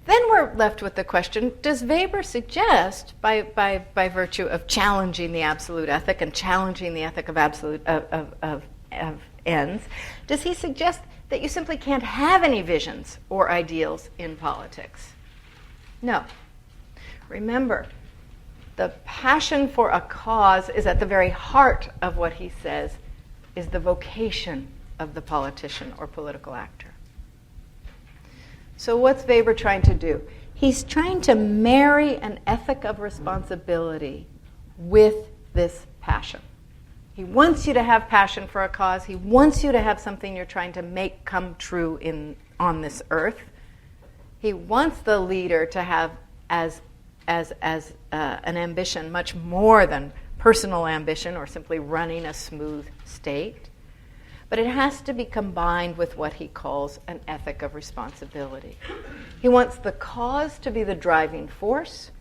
Then we're left with the question, does Weber suggest, by virtue of challenging the absolute ethic and challenging the ethic of absolute of ends, does he suggest that you simply can't have any visions or ideals in politics? No. Remember, the passion for a cause is at the very heart of what he says is the vocation of the politician or political actor. So what's Weber trying to do? He's trying to marry an ethic of responsibility with this passion. He wants you to have passion for a cause. He wants you to have something you're trying to make come true on this earth. He wants the leader to have as an ambition much more than personal ambition or simply running a smooth state. But it has to be combined with what he calls an ethic of responsibility. He wants the cause to be the driving force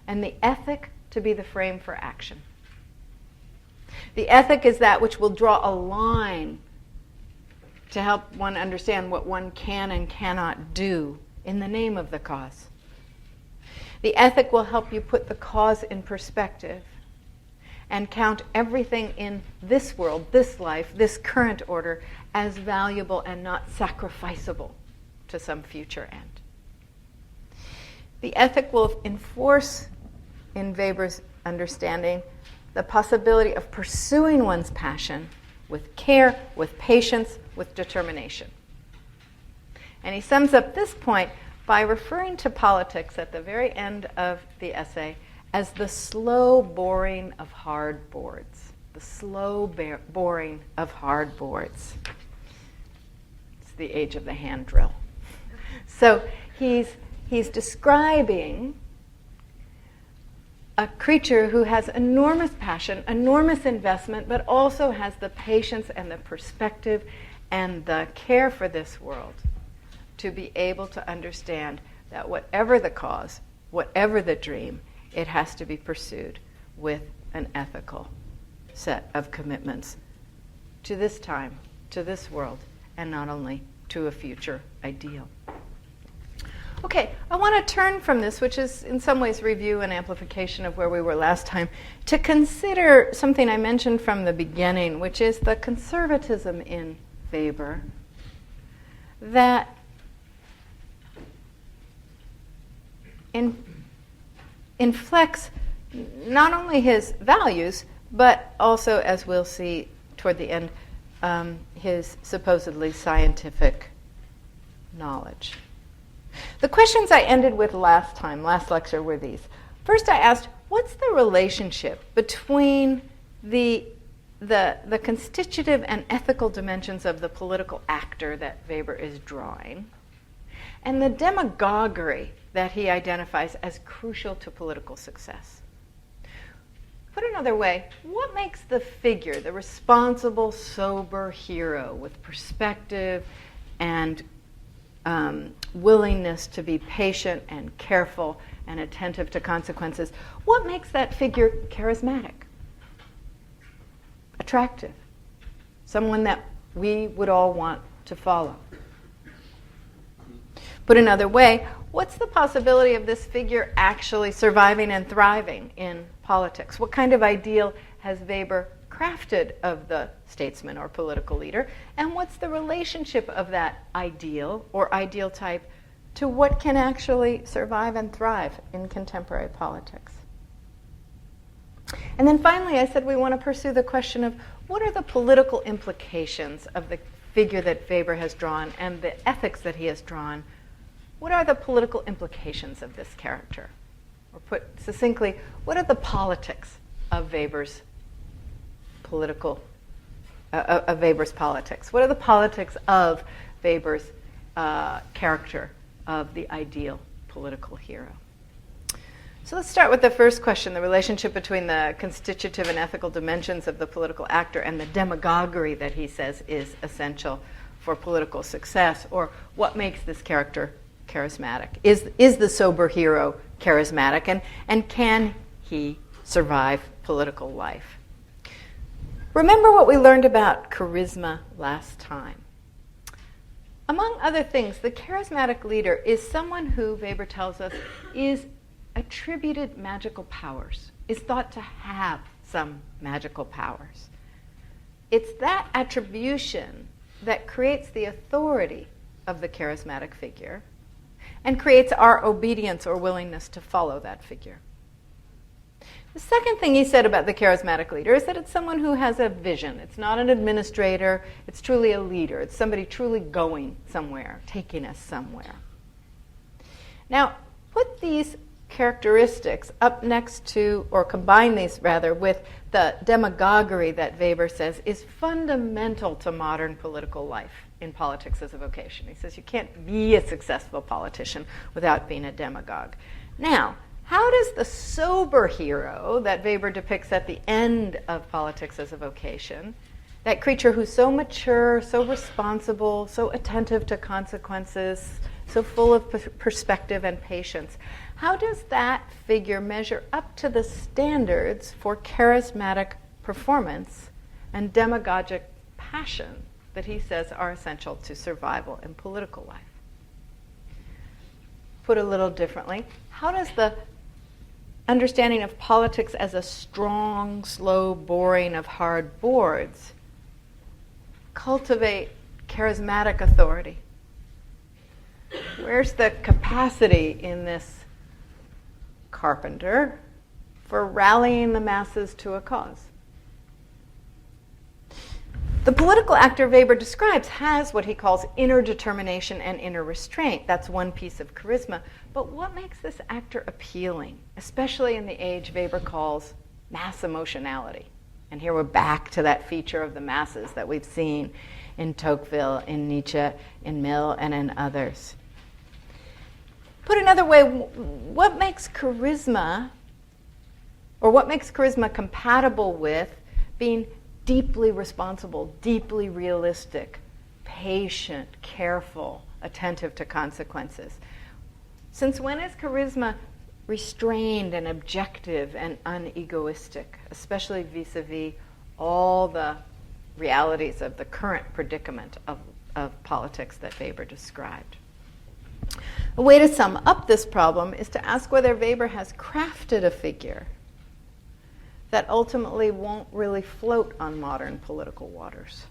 and the ethic to be the frame for action. The ethic is that which will draw a line to help one understand what one can and cannot do in the name of the cause. The ethic will help you put the cause in perspective and count everything in this world, this life, this current order as valuable and not sacrificable to some future end. The ethic will enforce, in Weber's understanding, the possibility of pursuing one's passion with care, with patience, with determination. And he sums up this point by referring to politics at the very end of the essay as the slow boring of hard boards. The slow boring of hard boards. It's the age of the hand drill. So he's describing a creature who has enormous passion, enormous investment, but also has the patience and the perspective and the care for this world to be able to understand that whatever the cause, whatever the dream, it has to be pursued with an ethical set of commitments to this time, to this world, and not only to a future ideal. Okay, I want to turn from this, which is in some ways review and amplification of where we were last time, to consider something I mentioned from the beginning, which is the conservatism in Weber that inflects not only his values, but also, as we'll see toward the end, his supposedly scientific knowledge. The questions I ended with last lecture, were these. First, I asked, what's the relationship between the constitutive and ethical dimensions of the political actor that Weber is drawing and the demagoguery that he identifies as crucial to political success? Put another way, what makes the figure, the responsible, sober hero with perspective and willingness to be patient and careful and attentive to consequences, what makes that figure charismatic, attractive, someone that we would all want to follow? Put another way, what's the possibility of this figure actually surviving and thriving in politics? What kind of ideal has Weber crafted of the statesman or political leader? And what's the relationship of that ideal or ideal type to what can actually survive and thrive in contemporary politics? And then finally, I said we want to pursue the question of what are the political implications of the figure that Weber has drawn and the ethics that he has drawn. What are the political implications of this character? Or put succinctly, what are the politics of Weber's politics? What are the politics of Weber's character of the ideal political hero? So let's start with the first question, the relationship between the constitutive and ethical dimensions of the political actor and the demagoguery that he says is essential for political success, or what makes this character charismatic. Is the sober hero charismatic, and can he survive political life? Remember what we learned about charisma last time. Among other things, the charismatic leader is someone who, Weber tells us, is attributed magical powers, is thought to have some magical powers. It's that attribution that creates the authority of the charismatic figure and creates our obedience or willingness to follow that figure. The second thing he said about the charismatic leader is that it's someone who has a vision. It's not an administrator. It's truly a leader. It's somebody truly going somewhere, taking us somewhere. Now, put these characteristics up next to, or combine these rather, with the demagoguery that Weber says is fundamental to modern political life in politics as a vocation. He says you can't be a successful politician without being a demagogue. Now, how does the sober hero that Weber depicts at the end of Politics as a Vocation, that creature who's so mature, so responsible, so attentive to consequences, so full of perspective and patience, how does that figure measure up to the standards for charismatic performance and demagogic passion that he says are essential to survival in political life? Put a little differently, how does the understanding of politics as a strong, slow boring of hard boards cultivate charismatic authority? Where's the capacity in this carpenter for rallying the masses to a cause? The political actor Weber describes has what he calls inner determination and inner restraint. That's one piece of charisma. But what makes this actor appealing, especially in the age Weber calls mass emotionality? And here we're back to that feature of the masses that we've seen in Tocqueville, in Nietzsche, in Mill, and in others. Put another way, what makes charisma compatible with being deeply responsible, deeply realistic, patient, careful, attentive to consequences? Since when is charisma restrained and objective and unegoistic, especially vis-a-vis all the realities of the current predicament of politics that Weber described? A way to sum up this problem is to ask whether Weber has crafted a figure that ultimately won't really float on modern political waters.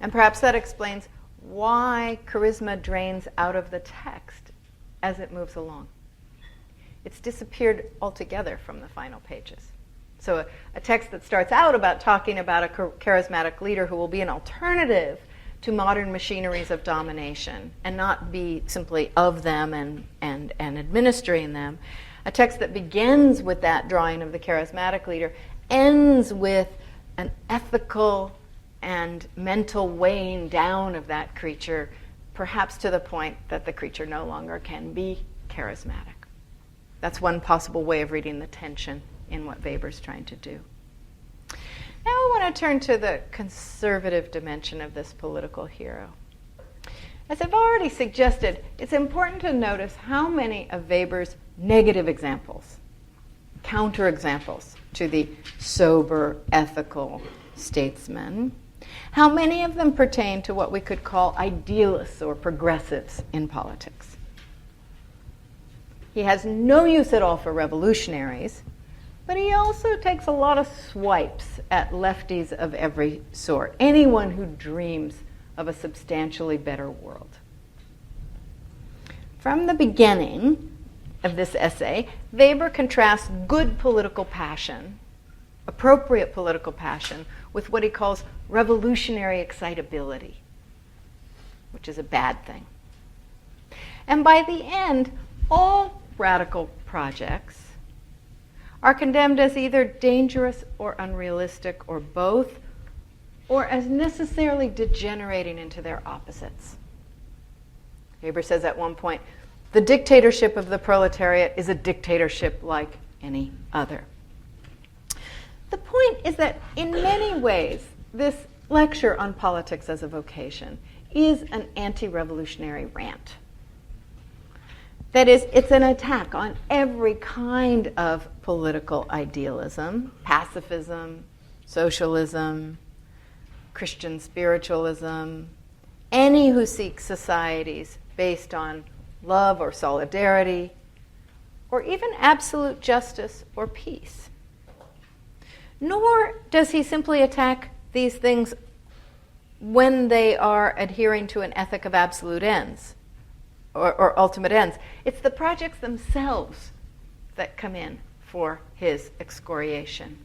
And perhaps that explains why charisma drains out of the text as it moves along. It's disappeared altogether from the final pages. So a text that starts out about talking about a charismatic leader who will be an alternative to modern machineries of domination and not be simply of them and administering them. A text that begins with that drawing of the charismatic leader ends with an ethical and mental weighing down of that creature, perhaps to the point that the creature no longer can be charismatic. That's one possible way of reading the tension in what Weber's trying to do. Now I want to turn to the conservative dimension of this political hero. As I've already suggested, it's important to notice how many of Weber's negative examples, counterexamples to the sober, ethical statesman, how many of them pertain to what we could call idealists or progressives in politics. He has no use at all for revolutionaries, but he also takes a lot of swipes at lefties of every sort, anyone who dreams of a substantially better world. From the beginning of this essay, Weber contrasts good political passion, appropriate political passion, with what he calls revolutionary excitability, which is a bad thing. And by the end, all radical projects are condemned as either dangerous or unrealistic or both, or as necessarily degenerating into their opposites. Weber says at one point, the dictatorship of the proletariat is a dictatorship like any other. The point is that in many ways, this lecture on politics as a vocation is an anti-revolutionary rant. That is, it's an attack on every kind of political idealism, pacifism, socialism, Christian spiritualism, any who seek societies based on love or solidarity, or even absolute justice or peace. Nor does he simply attack these things when they are adhering to an ethic of absolute ends or ultimate ends. It's the projects themselves that come in for his excoriation.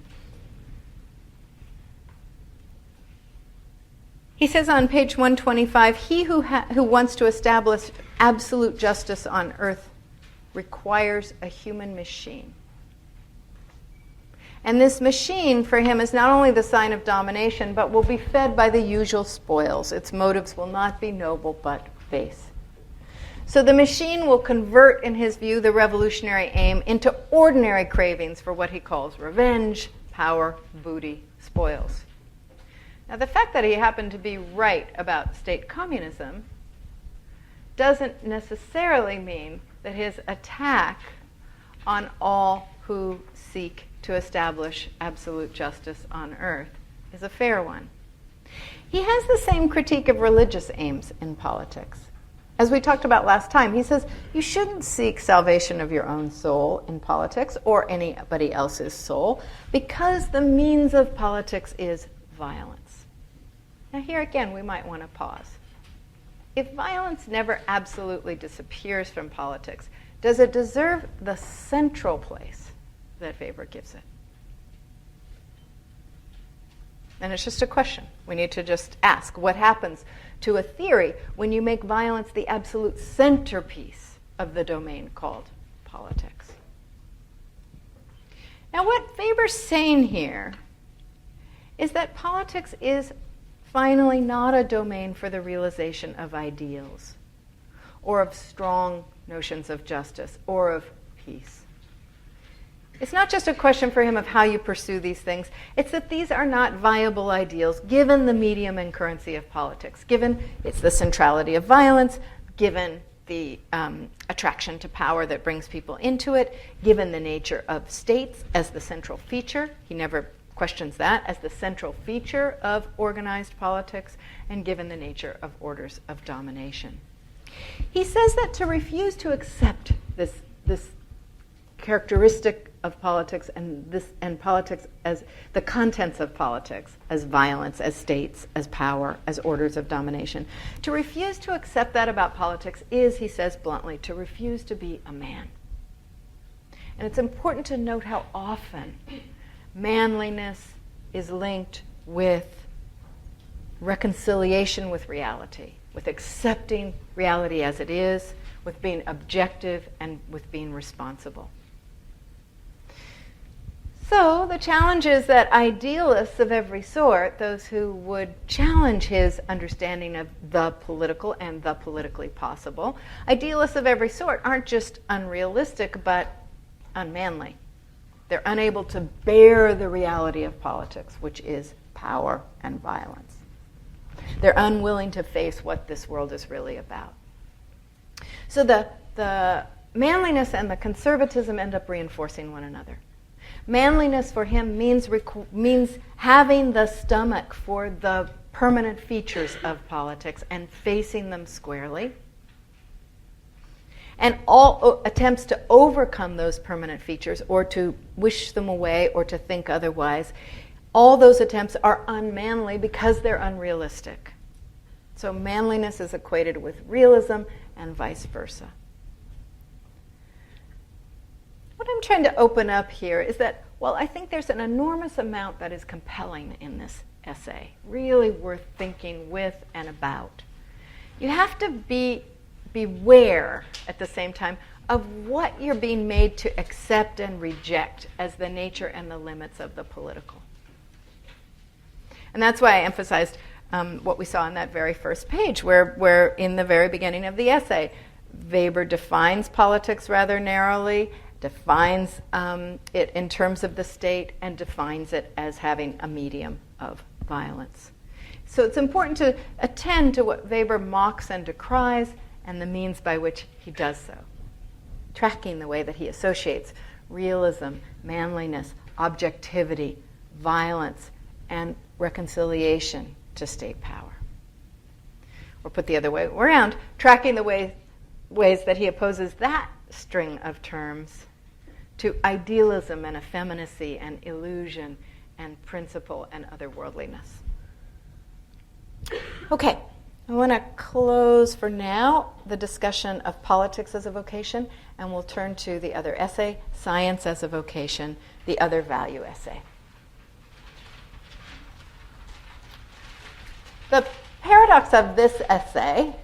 He says on page 125, he who wants to establish absolute justice on earth requires a human machine. And this machine for him is not only the sign of domination, but will be fed by the usual spoils. Its motives will not be noble, but base. So the machine will convert, in his view, the revolutionary aim into ordinary cravings for what he calls revenge, power, booty, spoils. Now, the fact that he happened to be right about state communism doesn't necessarily mean that his attack on all who seek to establish absolute justice on earth is a fair one. He has the same critique of religious aims in politics. As we talked about last time, he says you shouldn't seek salvation of your own soul in politics or anybody else's soul because the means of politics is violence. Now here again, we might want to pause. If violence never absolutely disappears from politics, does it deserve the central place that Weber gives it? And it's just a question. We need to just ask, what happens to a theory when you make violence the absolute centerpiece of the domain called politics? Now, what Weber's saying here is that politics is finally not a domain for the realization of ideals or of strong notions of justice or of peace. It's not just a question for him of how you pursue these things. It's that these are not viable ideals given the medium and currency of politics, given it's the centrality of violence, given the attraction to power that brings people into it, given the nature of states as the central feature. He never questions that as the central feature of organized politics, and given the nature of orders of domination. He says that to refuse to accept this characteristic of politics and politics as the contents of politics, as violence, as states, as power, as orders of domination. To refuse to accept that about politics is, he says bluntly, to refuse to be a man. And it's important to note how often manliness is linked with reconciliation with reality, with accepting reality as it is, with being objective, and with being responsible. So the challenge is that idealists of every sort, those who would challenge his understanding of the political and the politically possible, idealists of every sort aren't just unrealistic, but unmanly. They're unable to bear the reality of politics, which is power and violence. They're unwilling to face what this world is really about. So the manliness and the conservatism end up reinforcing one another. Manliness for him means having the stomach for the permanent features of politics and facing them squarely. And all attempts to overcome those permanent features or to wish them away or to think otherwise, all those attempts are unmanly because they're unrealistic. So manliness is equated with realism and vice versa. What I'm trying to open up here is that, well, I think there's an enormous amount that is compelling in this essay, really worth thinking with and about. You have to beware at the same time of what you're being made to accept and reject as the nature and the limits of the political. And that's why I emphasized what we saw on that very first page, where in the very beginning of the essay, Weber defines politics rather narrowly, defines it in terms of the state, and defines it as having a medium of violence. So it's important to attend to what Weber mocks and decries and the means by which he does so, tracking the way that he associates realism, manliness, objectivity, violence, and reconciliation to state power. or put the other way around, tracking the ways that he opposes that string of terms to idealism and effeminacy and illusion and principle and otherworldliness. Okay, I want to close for now the discussion of politics as a vocation, and we'll turn to the other essay, Science as a Vocation, the other value essay. The paradox of this essay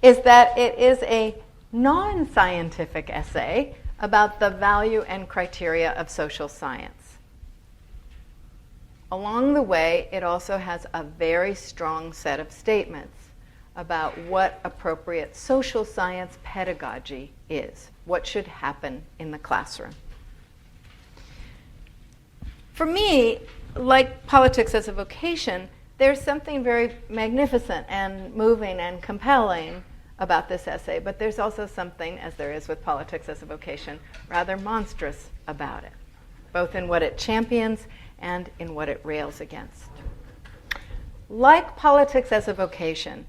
is that it is a non-scientific essay about the value and criteria of social science. Along the way, it also has a very strong set of statements about what appropriate social science pedagogy is, what should happen in the classroom. For me, like politics as a vocation, there's something very magnificent and moving and compelling about this essay, but there's also something, as there is with politics as a vocation, rather monstrous about it, both in what it champions and in what it rails against. Like politics as a vocation,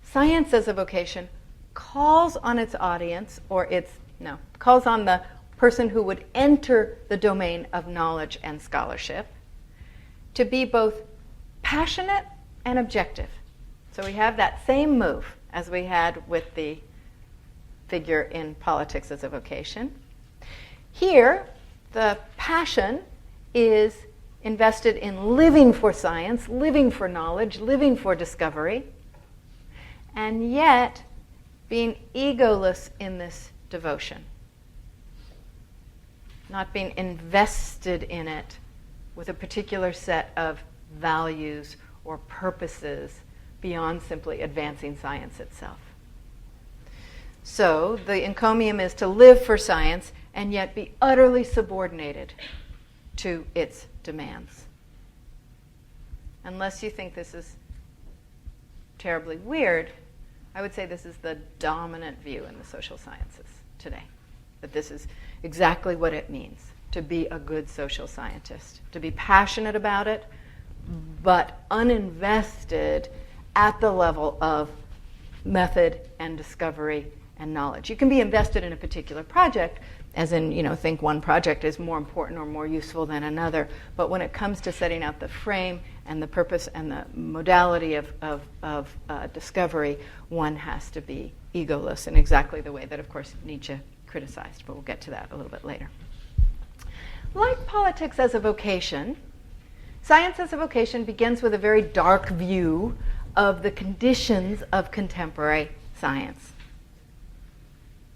science as a vocation calls on its audience, calls on the person who would enter the domain of knowledge and scholarship to be both passionate and objective. So we have that same move as we had with the figure in politics as a vocation. Here, the passion is invested in living for science, living for knowledge, living for discovery, and yet being egoless in this devotion. Not being invested in it with a particular set of values or purposes beyond simply advancing science itself. So the encomium is to live for science and yet be utterly subordinated to its demands. Unless you think this is terribly weird, I would say this is the dominant view in the social sciences today, that this is exactly what it means to be a good social scientist, to be passionate about it, but uninvested at the level of method and discovery and knowledge. You can be invested in a particular project, as in, think one project is more important or more useful than another. But when it comes to setting out the frame and the purpose and the modality of discovery, one has to be egoless in exactly the way that, of course, Nietzsche criticized. But we'll get to that a little bit later. Like politics as a vocation, science as a vocation begins with a very dark view of the conditions of contemporary science.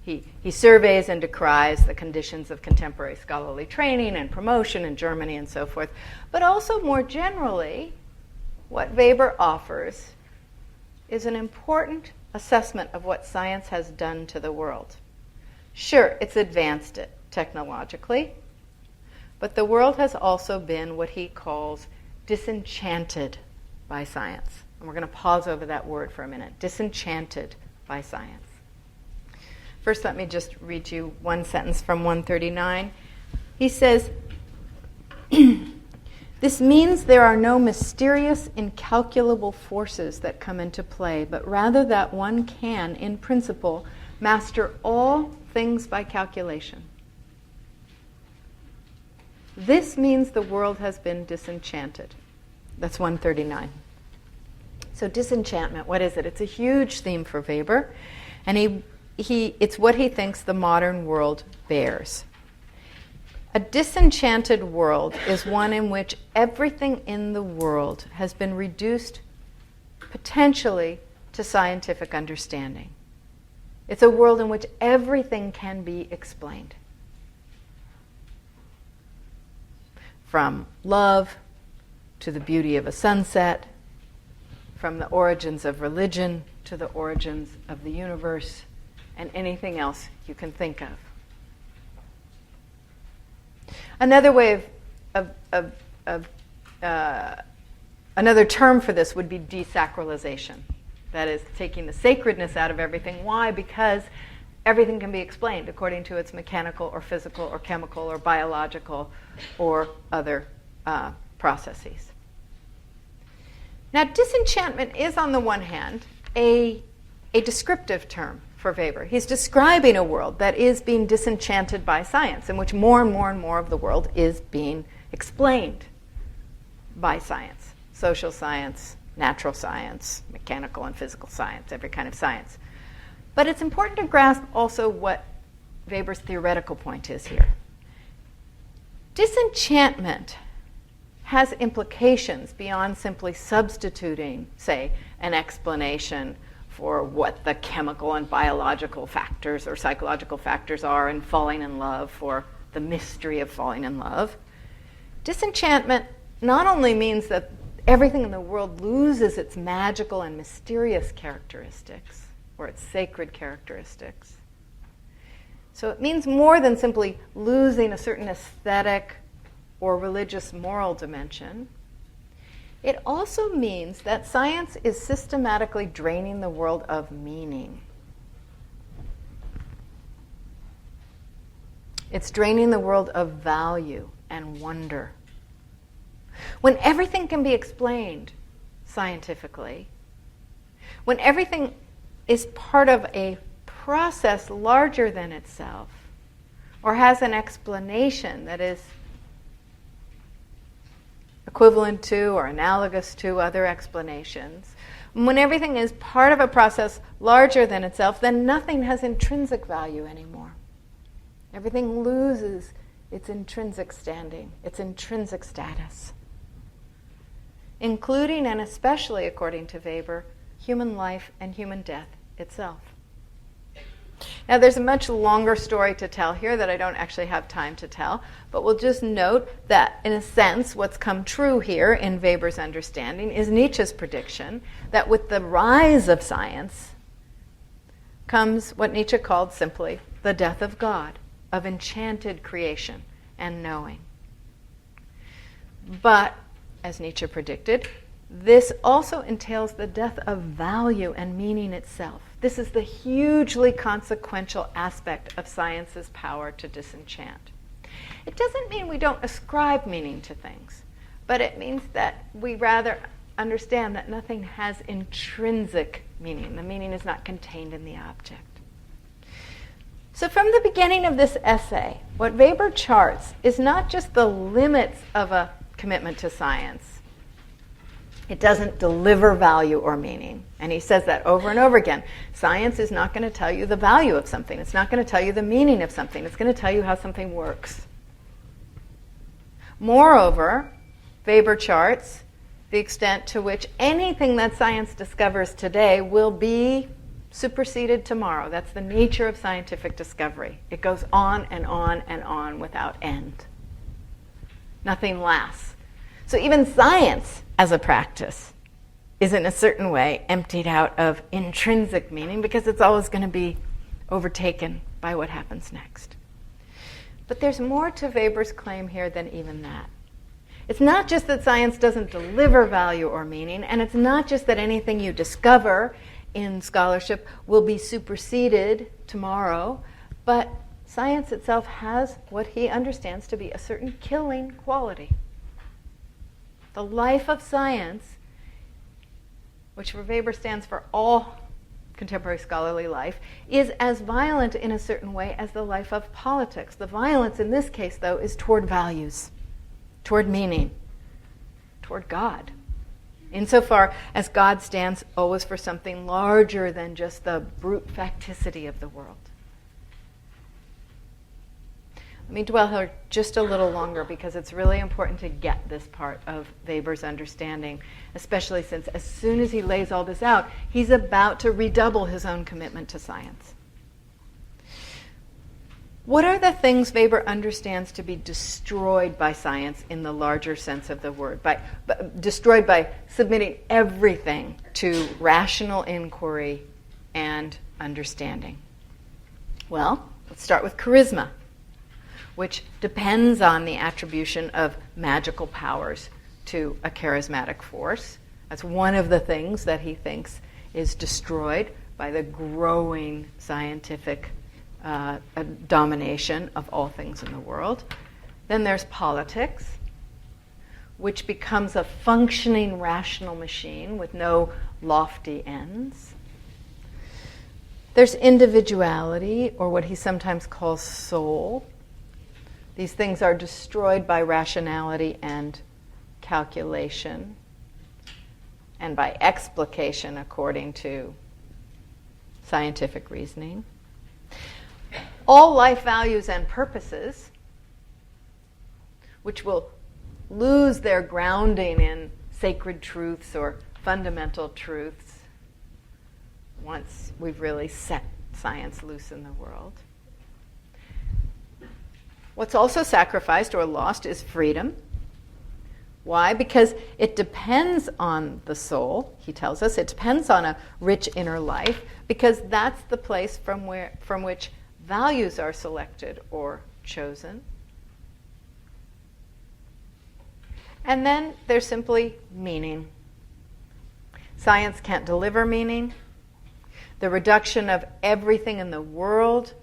He surveys and decries the conditions of contemporary scholarly training and promotion in Germany and so forth. But also more generally, what Weber offers is an important assessment of what science has done to the world. Sure, it's advanced it technologically, but the world has also been what he calls disenchanted by science. And we're going to pause over that word for a minute. Disenchanted by science. First, let me just read you one sentence from 139. He says, "This means there are no mysterious, incalculable forces that come into play, but rather that one can, in principle, master all things by calculation. This means the world has been disenchanted." That's 139. So disenchantment, what is it? It's a huge theme for Weber, and it's what he thinks the modern world bears. A disenchanted world is one in which everything in the world has been reduced potentially to scientific understanding. It's a world in which everything can be explained. From love to the beauty of a sunset, from the origins of religion to the origins of the universe, and anything else you can think of. Another way another term for this would be desacralization. That is, taking the sacredness out of everything. Why? Because everything can be explained according to its mechanical or physical or chemical or biological or other processes. Now, disenchantment is, on the one hand, a descriptive term for Weber. He's describing a world that is being disenchanted by science, in which more and more and more of the world is being explained by science. Social science, natural science, mechanical and physical science, every kind of science. But it's important to grasp also what Weber's theoretical point is here. Disenchantment has implications beyond simply substituting, say, an explanation for what the chemical and biological factors or psychological factors are in falling in love, for the mystery of falling in love. Disenchantment not only means that everything in the world loses its magical and mysterious characteristics, or its sacred characteristics. So it means more than simply losing a certain aesthetic or religious moral dimension. It also means that science is systematically draining the world of meaning. It's draining the world of value and wonder. When everything can be explained scientifically, when everything is part of a process larger than itself, or has an explanation that is equivalent to or analogous to other explanations, when everything is part of a process larger than itself, then nothing has intrinsic value anymore. Everything loses its intrinsic standing, its intrinsic status, including and especially, according to Weber, human life and human death itself. Now, there's a much longer story to tell here that I don't actually have time to tell, but we'll just note that, in a sense, what's come true here in Weber's understanding is Nietzsche's prediction that with the rise of science comes what Nietzsche called simply the death of God, of enchanted creation and knowing. But, as Nietzsche predicted, this also entails the death of value and meaning itself. This is the hugely consequential aspect of science's power to disenchant. It doesn't mean we don't ascribe meaning to things, but it means that we rather understand that nothing has intrinsic meaning. The meaning is not contained in the object. So from the beginning of this essay, what Weber charts is not just the limits of a commitment to science. It doesn't deliver value or meaning. And he says that over and over again. Science is not going to tell you the value of something. It's not going to tell you the meaning of something. It's going to tell you how something works. Moreover, Weber charts the extent to which anything that science discovers today will be superseded tomorrow. That's the nature of scientific discovery. It goes on and on and on without end. Nothing lasts. So even science as a practice is in a certain way emptied out of intrinsic meaning because it's always going to be overtaken by what happens next. But there's more to Weber's claim here than even that. It's not just that science doesn't deliver value or meaning, and it's not just that anything you discover in scholarship will be superseded tomorrow, but science itself has what he understands to be a certain killing quality. The life of science, which for Weber stands for all contemporary scholarly life, is as violent in a certain way as the life of politics. The violence in this case, though, is toward values, toward meaning, toward God, insofar as God stands always for something larger than just the brute facticity of the world. Let me dwell here just a little longer because it's really important to get this part of Weber's understanding, especially since as soon as he lays all this out, he's about to redouble his own commitment to science. What are the things Weber understands to be destroyed by science in the larger sense of the word? Destroyed by submitting everything to rational inquiry and understanding. Well, let's start with charisma, which depends on the attribution of magical powers to a charismatic force. That's one of the things that he thinks is destroyed by the growing scientific domination of all things in the world. Then there's politics, which becomes a functioning rational machine with no lofty ends. There's individuality, or what he sometimes calls soul. These things are destroyed by rationality and calculation, and by explication according to scientific reasoning. All life values and purposes, which will lose their grounding in sacred truths or fundamental truths once we've really set science loose in the world. What's also sacrificed or lost is freedom. Why? Because it depends on the soul, he tells us. It depends on a rich inner life, because that's the place from which values are selected or chosen. And then there's simply meaning. Science can't deliver meaning. The reduction of everything in the world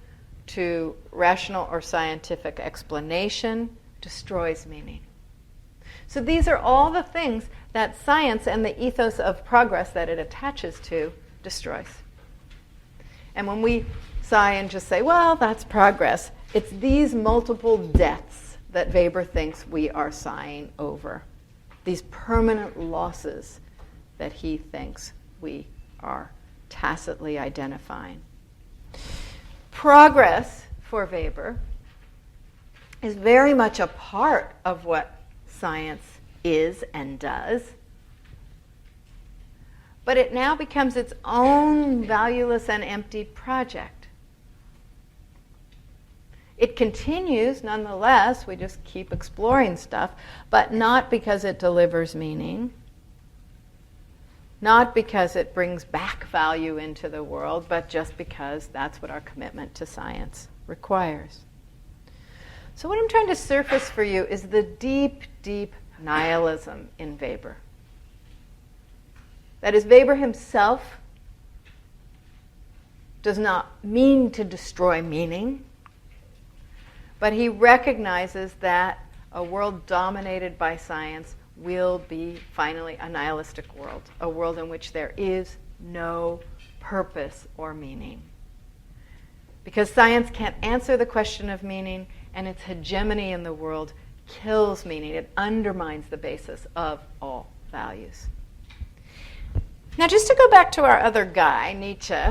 to rational or scientific explanation destroys meaning. So these are all the things that science and the ethos of progress that it attaches to destroys. And when we sigh and just say, well, that's progress, it's these multiple deaths that Weber thinks we are sighing over. These permanent losses that he thinks we are tacitly identifying. Progress, for Weber, is very much a part of what science is and does, but it now becomes its own valueless and empty project. It continues, nonetheless, we just keep exploring stuff, but not because it delivers meaning, not because it brings back value into the world, but just because that's what our commitment to science requires. So what I'm trying to surface for you is the deep, deep nihilism in Weber. That is, Weber himself does not mean to destroy meaning, but he recognizes that a world dominated by science will be finally a nihilistic world, a world in which there is no purpose or meaning. Because science can't answer the question of meaning, and its hegemony in the world kills meaning. It undermines the basis of all values. Now, just to go back to our other guy, Nietzsche,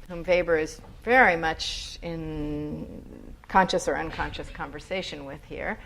whom Weber is very much in conscious or unconscious conversation with here,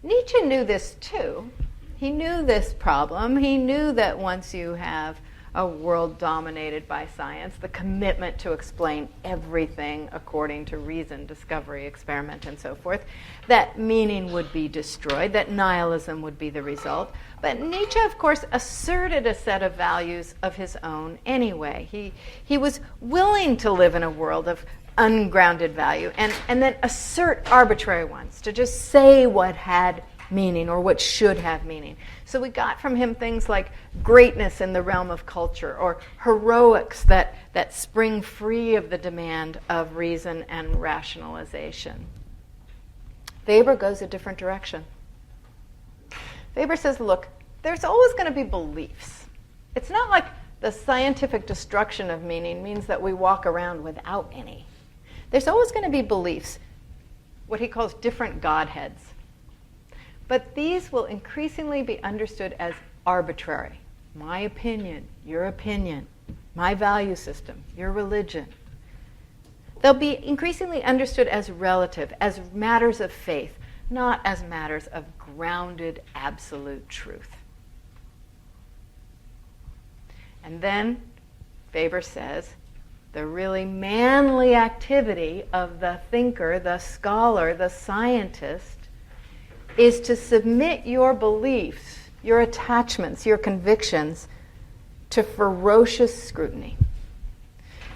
Nietzsche knew this too. He knew this problem. He knew that once you have a world dominated by science, the commitment to explain everything according to reason, discovery, experiment, and so forth, that meaning would be destroyed, that nihilism would be the result. But Nietzsche, of course, asserted a set of values of his own anyway. He was willing to live in a world of ungrounded value and then assert arbitrary ones, to just say what had meaning or what should have meaning. So we got from him things like greatness in the realm of culture, or heroics that spring free of the demand of reason and rationalization. Weber goes a different direction. Weber says, look, there's always going to be beliefs. It's not like the scientific destruction of meaning means that we walk around without any. There's always going to be beliefs, what he calls different godheads. But these will increasingly be understood as arbitrary. My opinion, your opinion, my value system, your religion. They'll be increasingly understood as relative, as matters of faith, not as matters of grounded absolute truth. And then Weber says, the really manly activity of the thinker, the scholar, the scientist, is to submit your beliefs, your attachments, your convictions to ferocious scrutiny,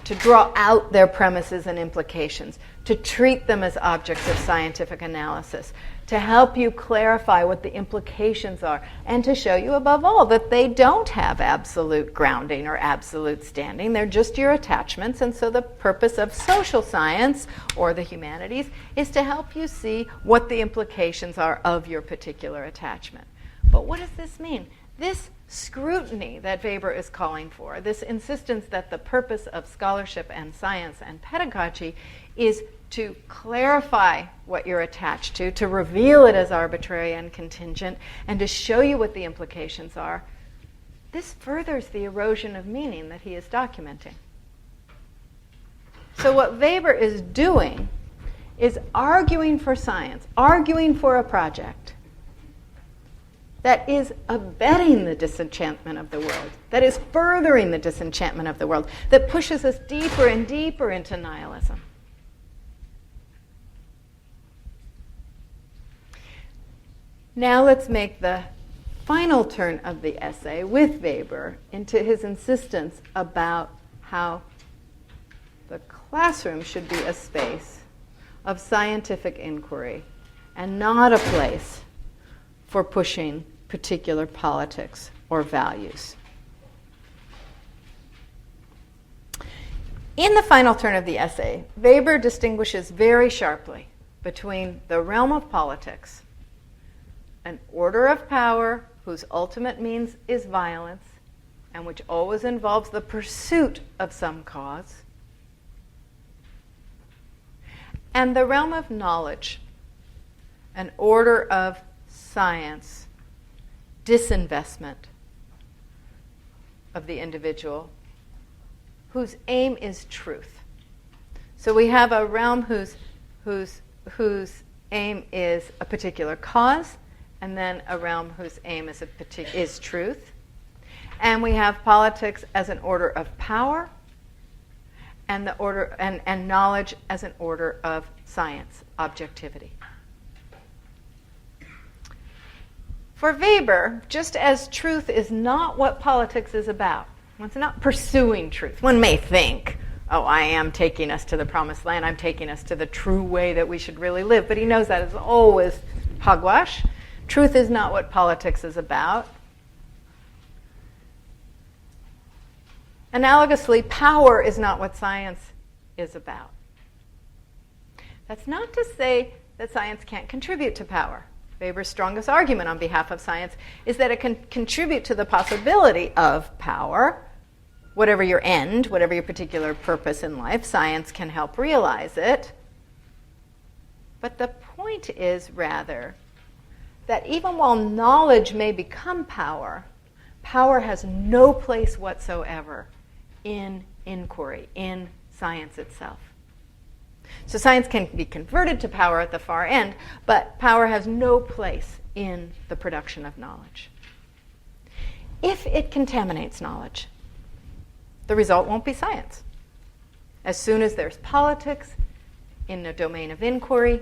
to draw out their premises and implications, to treat them as objects of scientific analysis, to help you clarify what the implications are, and to show you, above all, that they don't have absolute grounding or absolute standing. They're just your attachments, and so the purpose of social science or the humanities is to help you see what the implications are of your particular attachment. But what does this mean? This scrutiny that Weber is calling for, this insistence that the purpose of scholarship and science and pedagogy is to clarify what you're attached to reveal it as arbitrary and contingent, and to show you what the implications are, this furthers the erosion of meaning that he is documenting. So what Weber is doing is arguing for science, arguing for a project that is abetting the disenchantment of the world, that is furthering the disenchantment of the world, that pushes us deeper and deeper into nihilism. Now let's make the final turn of the essay with Weber into his insistence about how the classroom should be a space of scientific inquiry and not a place for pushing particular politics or values. In the final turn of the essay, Weber distinguishes very sharply between the realm of politics, an order of power whose ultimate means is violence and which always involves the pursuit of some cause, and the realm of knowledge, an order of science, disinvestment of the individual, whose aim is truth. So we have a realm whose aim is a particular cause, and then a realm whose aim is truth. And we have politics as an order of power, and the order and knowledge as an order of science, objectivity. For Weber, just as truth is not what politics is about, it's not pursuing truth. One may think, oh, I am taking us to the promised land, I'm taking us to the true way that we should really live, but he knows that is always hogwash. Truth is not what politics is about. Analogously, power is not what science is about. That's not to say that science can't contribute to power. Weber's strongest argument on behalf of science is that it can contribute to the possibility of power. Whatever your end, whatever your particular purpose in life, science can help realize it. But the point is, rather, that even while knowledge may become power, power has no place whatsoever in inquiry, in science itself. So science can be converted to power at the far end, but power has no place in the production of knowledge. If it contaminates knowledge, the result won't be science. As soon as there's politics in the domain of inquiry,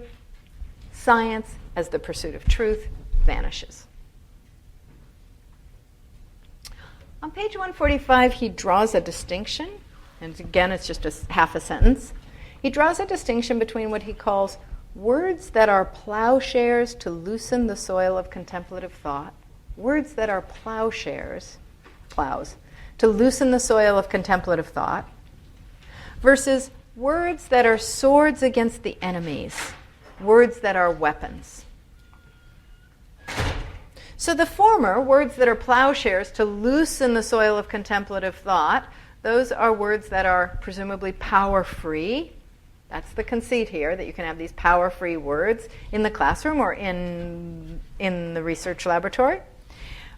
science, as the pursuit of truth, vanishes. On page 145, he draws a distinction, and again, it's just half a sentence. He draws a distinction between what he calls words that are plowshares to loosen the soil of contemplative thought, words that are plowshares, plows, to loosen the soil of contemplative thought, versus words that are swords against the enemies, words that are weapons. So the former, words that are plowshares to loosen the soil of contemplative thought, those are words that are presumably power-free. That's the conceit here, that you can have these power-free words in the classroom or in the research laboratory,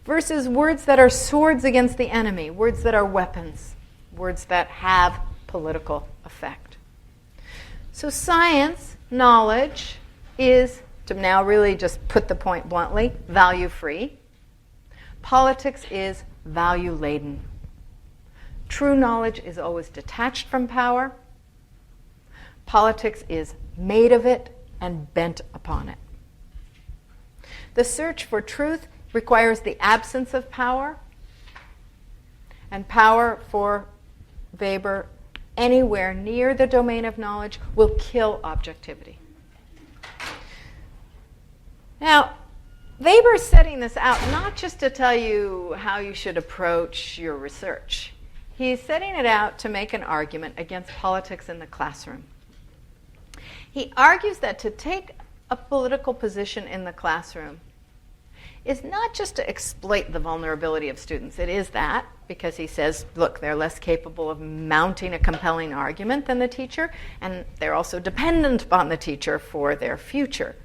versus words that are swords against the enemy, words that are weapons, words that have political effect. So science, knowledge, is, to now really just put the point bluntly, value-free. Politics is value-laden. True knowledge is always detached from power. Politics is made of it and bent upon it. The search for truth requires the absence of power, and power for Weber anywhere near the domain of knowledge will kill objectivity. Now, Weber's setting this out not just to tell you how you should approach your research. He's setting it out to make an argument against politics in the classroom. He argues that to take a political position in the classroom is not just to exploit the vulnerability of students. It is that, because he says, look, they're less capable of mounting a compelling argument than the teacher, and they're also dependent upon the teacher for their future.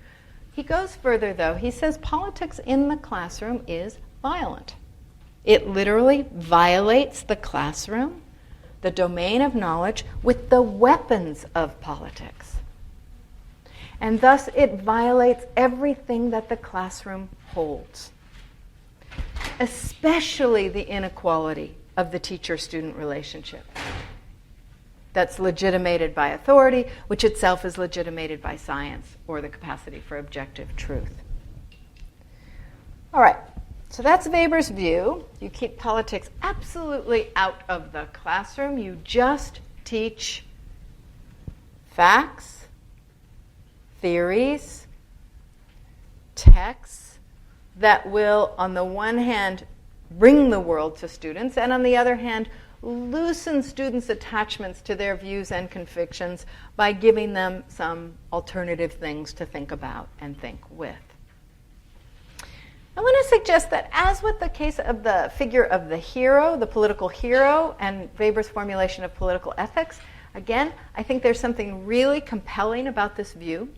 He goes further, though. He says politics in the classroom is violent. It literally violates the classroom, the domain of knowledge, with the weapons of politics. And thus it violates everything that the classroom holds, especially the inequality of the teacher-student relationship that's legitimated by authority, which itself is legitimated by science or the capacity for objective truth. All right, so that's Weber's view. You keep politics absolutely out of the classroom. You just teach facts, theories, texts that will, on the one hand, bring the world to students, and on the other hand, loosen students' attachments to their views and convictions by giving them some alternative things to think about and think with. I want to suggest that, as with the case of the figure of the hero, the political hero, and Weber's formulation of political ethics, again, I think there's something really compelling about this view.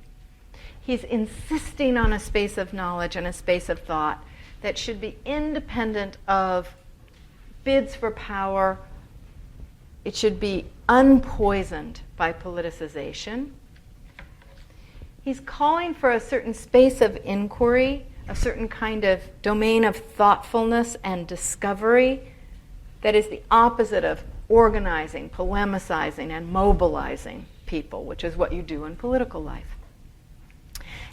He's insisting on a space of knowledge and a space of thought that should be independent of bids for power. It should be unpoisoned by politicization. He's calling for a certain space of inquiry, a certain kind of domain of thoughtfulness and discovery that is the opposite of organizing, polemicizing, and mobilizing people, which is what you do in political life.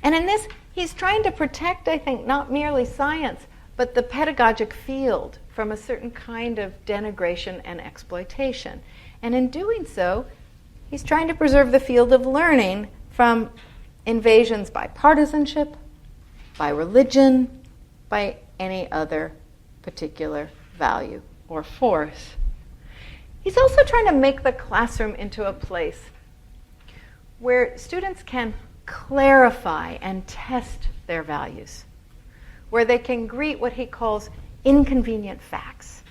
And in this, he's trying to protect, I think, not merely science, but the pedagogic field from a certain kind of denigration and exploitation. And in doing so, he's trying to preserve the field of learning from invasions by partisanship, by religion, by any other particular value or force. He's also trying to make the classroom into a place where students can clarify and test their values, where they can greet what he calls inconvenient facts.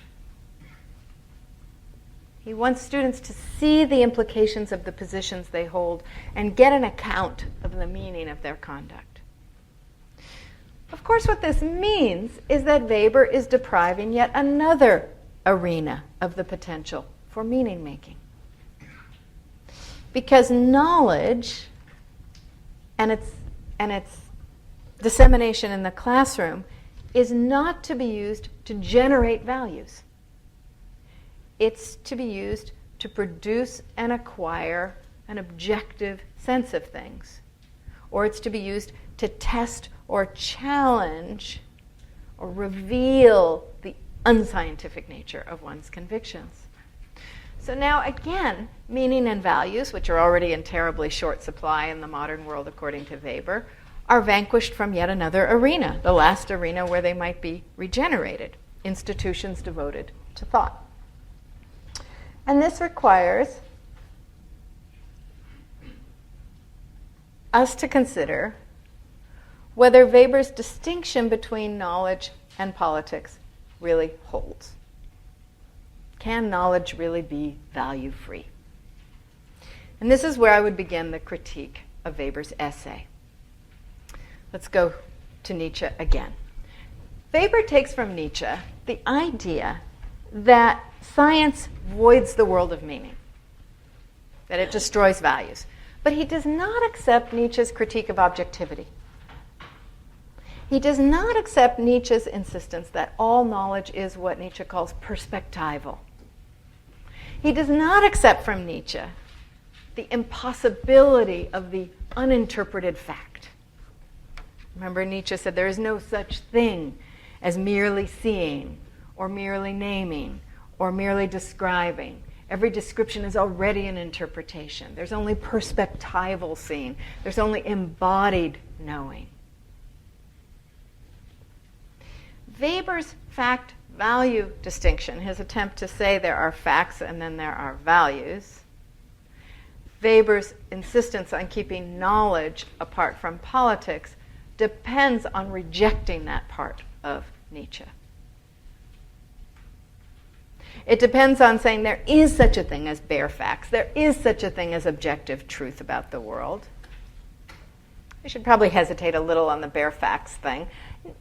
He wants students to see the implications of the positions they hold and get an account of the meaning of their conduct. Of course, what this means is that Weber is depriving yet another arena of the potential for meaning-making. Because knowledge and its dissemination in the classroom is not to be used to generate values. It's to be used to produce and acquire an objective sense of things. Or it's to be used to test or challenge or reveal the unscientific nature of one's convictions. So now, again, meaning and values, which are already in terribly short supply in the modern world, according to Weber, are vanquished from yet another arena, the last arena where they might be regenerated, institutions devoted to thought. And this requires us to consider whether Weber's distinction between knowledge and politics really holds. Can knowledge really be value-free? And this is where I would begin the critique of Weber's essay. Let's go to Nietzsche again. Weber takes from Nietzsche the idea that science voids the world of meaning, that it destroys values. But he does not accept Nietzsche's critique of objectivity. He does not accept Nietzsche's insistence that all knowledge is what Nietzsche calls perspectival. He does not accept from Nietzsche the impossibility of the uninterpreted fact. Remember, Nietzsche said there is no such thing as merely seeing or merely naming or merely describing. Every description is already an interpretation. There's only perspectival seeing. There's only embodied knowing. Weber's fact-value distinction, his attempt to say there are facts and then there are values, Weber's insistence on keeping knowledge apart from politics, depends on rejecting that part of Nietzsche. It depends on saying there is such a thing as bare facts. There is such a thing as objective truth about the world. I should probably hesitate a little on the bare facts thing.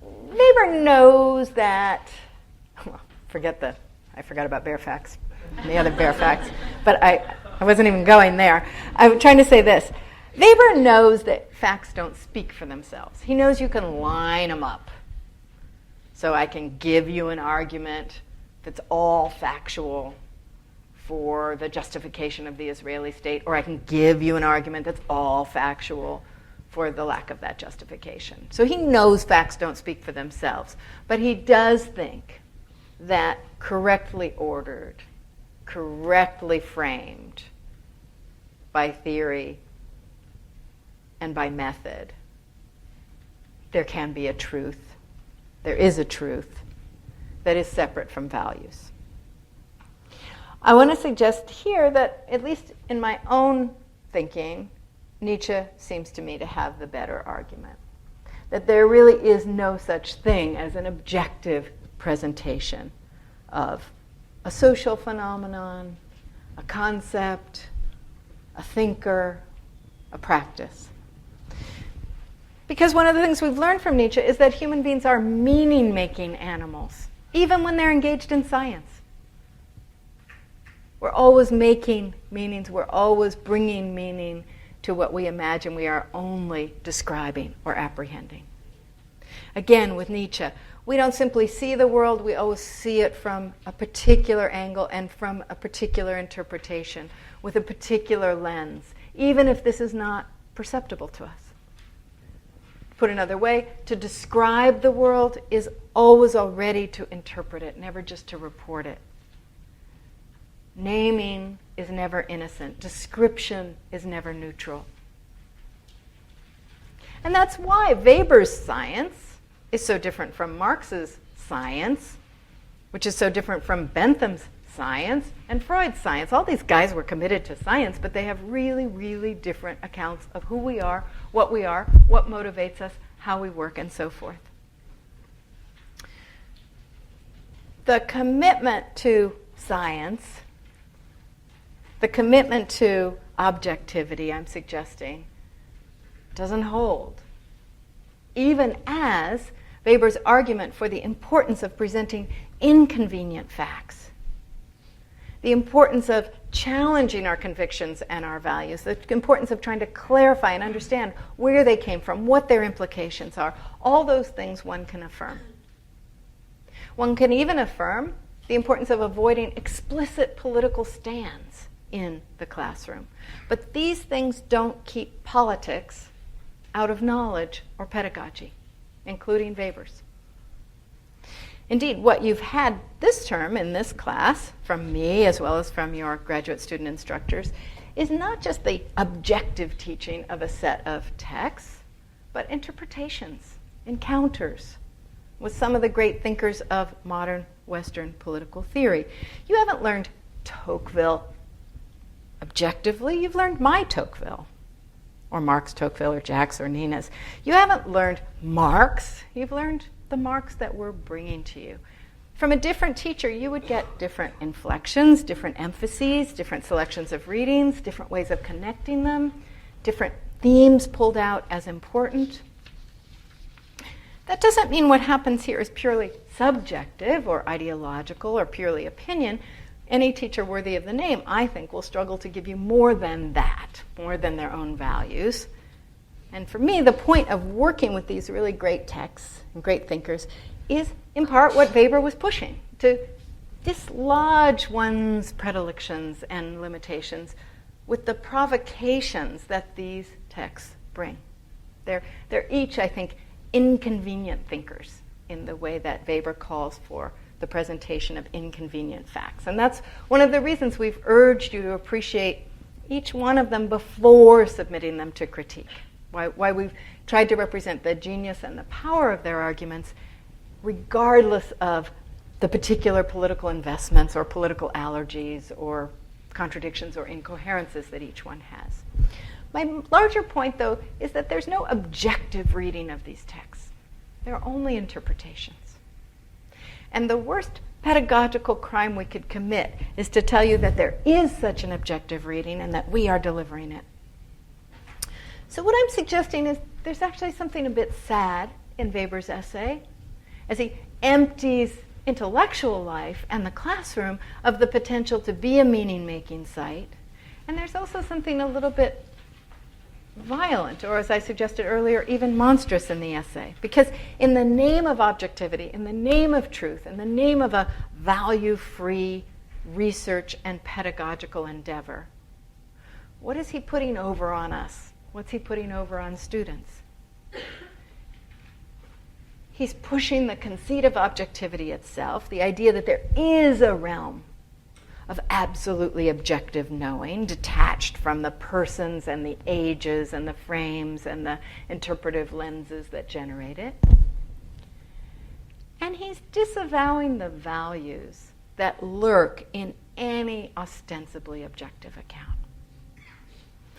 Weber knows that, well, I forgot about bare facts, the other bare facts, but I wasn't even going there. I'm trying to say this. Weber knows that facts don't speak for themselves. He knows you can line them up. So I can give you an argument that's all factual for the justification of the Israeli state, or I can give you an argument that's all factual for the lack of that justification. So he knows facts don't speak for themselves, but he does think that correctly ordered, correctly framed by theory and by method, there can be a truth. There is a truth that is separate from values. I want to suggest here that, at least in my own thinking, Nietzsche seems to me to have the better argument. That there really is no such thing as an objective presentation of a social phenomenon, a concept, a thinker, a practice. Because one of the things we've learned from Nietzsche is that human beings are meaning-making animals, even when they're engaged in science. We're always making meanings. We're always bringing meaning to what we imagine we are only describing or apprehending. Again, with Nietzsche, we don't simply see the world, we always see it from a particular angle and from a particular interpretation, with a particular lens, even if this is not perceptible to us. Put another way, to describe the world is always already to interpret it, never just to report it. Naming is never innocent. Description is never neutral. And that's why Weber's science is so different from Marx's science, which is so different from Bentham's science and Freud's science. All these guys were committed to science, but they have really, really different accounts of who we are, what motivates us, how we work, and so forth. The commitment to science, the commitment to objectivity, I'm suggesting, doesn't hold. Even as Weber's argument for the importance of presenting inconvenient facts, the importance of challenging our convictions and our values, the importance of trying to clarify and understand where they came from, what their implications are, all those things one can affirm. One can even affirm the importance of avoiding explicit political stands in the classroom. But these things don't keep politics out of knowledge or pedagogy, including Weber's. Indeed, what you've had this term in this class, from me as well as from your graduate student instructors, is not just the objective teaching of a set of texts, but interpretations, encounters with some of the great thinkers of modern Western political theory. You haven't learned Tocqueville objectively, you've learned my Tocqueville, or Marx Tocqueville, or Jacques, or Nina's. You haven't learned Marx, you've learned the Marx that we're bringing to you. From a different teacher, you would get different inflections, different emphases, different selections of readings, different ways of connecting them, different themes pulled out as important. That doesn't mean what happens here is purely subjective or ideological or purely opinion. Any teacher worthy of the name, I think, will struggle to give you more than that, more than their own values. And for me, the point of working with these really great texts and great thinkers is, in part, what Weber was pushing, to dislodge one's predilections and limitations with the provocations that these texts bring. They're each, I think, inconvenient thinkers in the way that Weber calls for the presentation of inconvenient facts. And that's one of the reasons we've urged you to appreciate each one of them before submitting them to critique. Why we've tried to represent the genius and the power of their arguments regardless of the particular political investments or political allergies or contradictions or incoherences that each one has. My larger point, though, is that there's no objective reading of these texts. They're only interpretations. And the worst pedagogical crime we could commit is to tell you that there is such an objective reading and that we are delivering it. So what I'm suggesting is there's actually something a bit sad in Weber's essay as he empties intellectual life and the classroom of the potential to be a meaning-making site. And there's also something a little bit violent, or as I suggested earlier, even monstrous in the essay. Because in the name of objectivity, in the name of truth, in the name of a value-free research and pedagogical endeavor, what is he putting over on us? What's he putting over on students? He's pushing the conceit of objectivity itself, the idea that there is a realm of absolutely objective knowing, detached from the persons and the ages and the frames and the interpretive lenses that generate it. And he's disavowing the values that lurk in any ostensibly objective account,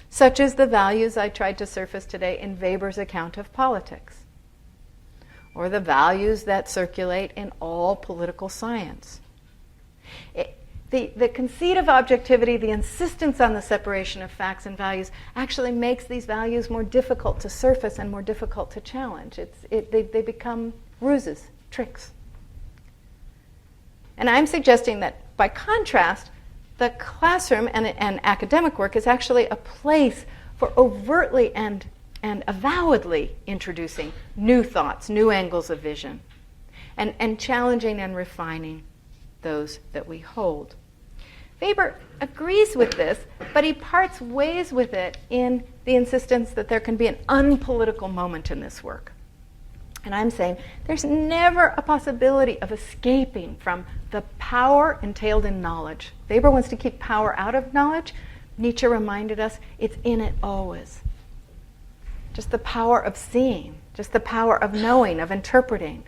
such as the values I tried to surface today in Weber's account of politics, or the values that circulate in all political science. The conceit of objectivity, the insistence on the separation of facts and values, actually makes these values more difficult to surface and more difficult to challenge. They become ruses, tricks. And I'm suggesting that, by contrast, the classroom and academic work is actually a place for overtly and avowedly introducing new thoughts, new angles of vision, and challenging and refining those that we hold. Weber agrees with this, but he parts ways with it in the insistence that there can be an unpolitical moment in this work. And I'm saying there's never a possibility of escaping from the power entailed in knowledge. Weber wants to keep power out of knowledge. Nietzsche reminded us it's in it always. Just the power of seeing, just the power of knowing, of interpreting.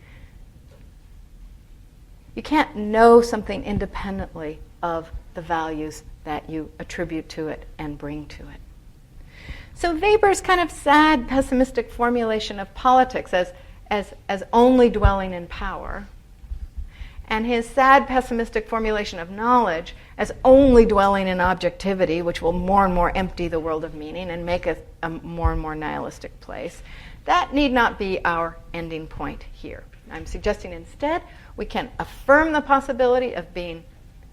You can't know something independently of the values that you attribute to it and bring to it. So Weber's kind of sad, pessimistic formulation of politics as only dwelling in power, and his sad, pessimistic formulation of knowledge as only dwelling in objectivity, which will more and more empty the world of meaning and make it a more and more nihilistic place, that need not be our ending point here. I'm suggesting instead we can affirm the possibility of being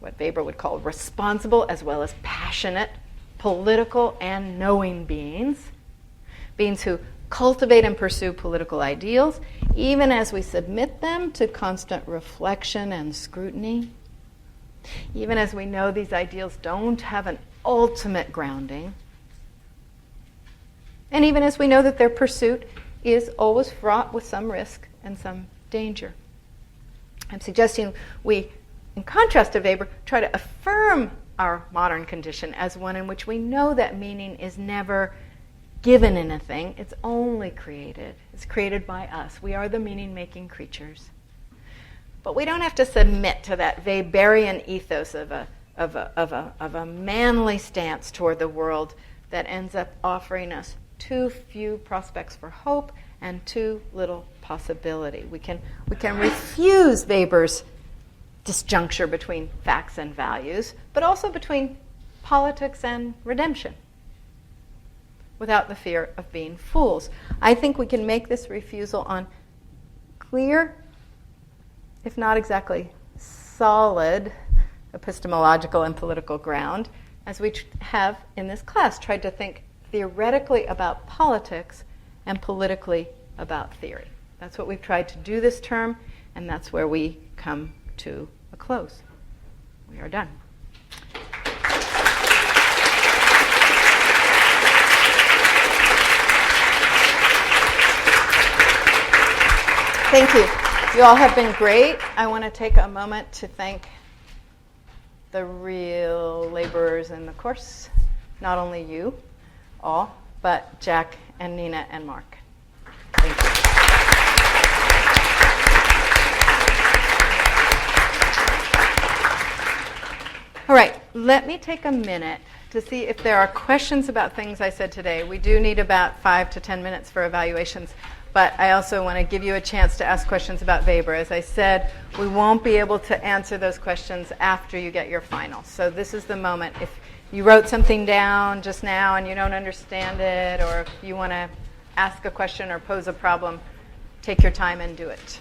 what Weber would call responsible as well as passionate, political and knowing beings who cultivate and pursue political ideals, even as we submit them to constant reflection and scrutiny, even as we know these ideals don't have an ultimate grounding, and even as we know that their pursuit is always fraught with some risk and some danger. I'm suggesting we, in contrast to Weber, try to affirm our modern condition as one in which we know that meaning is never given in a thing, it's only created. It's created by us. We are the meaning-making creatures. But we don't have to submit to that Weberian ethos of a manly stance toward the world that ends up offering us too few prospects for hope and too little possibility. We can refuse Weber's disjuncture between facts and values, but also between politics and redemption, without the fear of being fools. I think we can make this refusal on clear, if not exactly solid, epistemological and political ground, as we have in this class tried to think theoretically about politics and politically about theory. That's what we've tried to do this term, and that's where we come to a close. We are done. Thank you. You all have been great. I want to take a moment to thank the real laborers in the course, not only you all, but Jack and Nina and Mark. Thank you. All right, let me take a minute to see if there are questions about things I said today. We do need about 5 to 10 minutes for evaluations, but I also want to give you a chance to ask questions about Weber. As I said, we won't be able to answer those questions after you get your final. So this is the moment. If you wrote something down just now and you don't understand it, or if you want to ask a question or pose a problem, take your time and do it.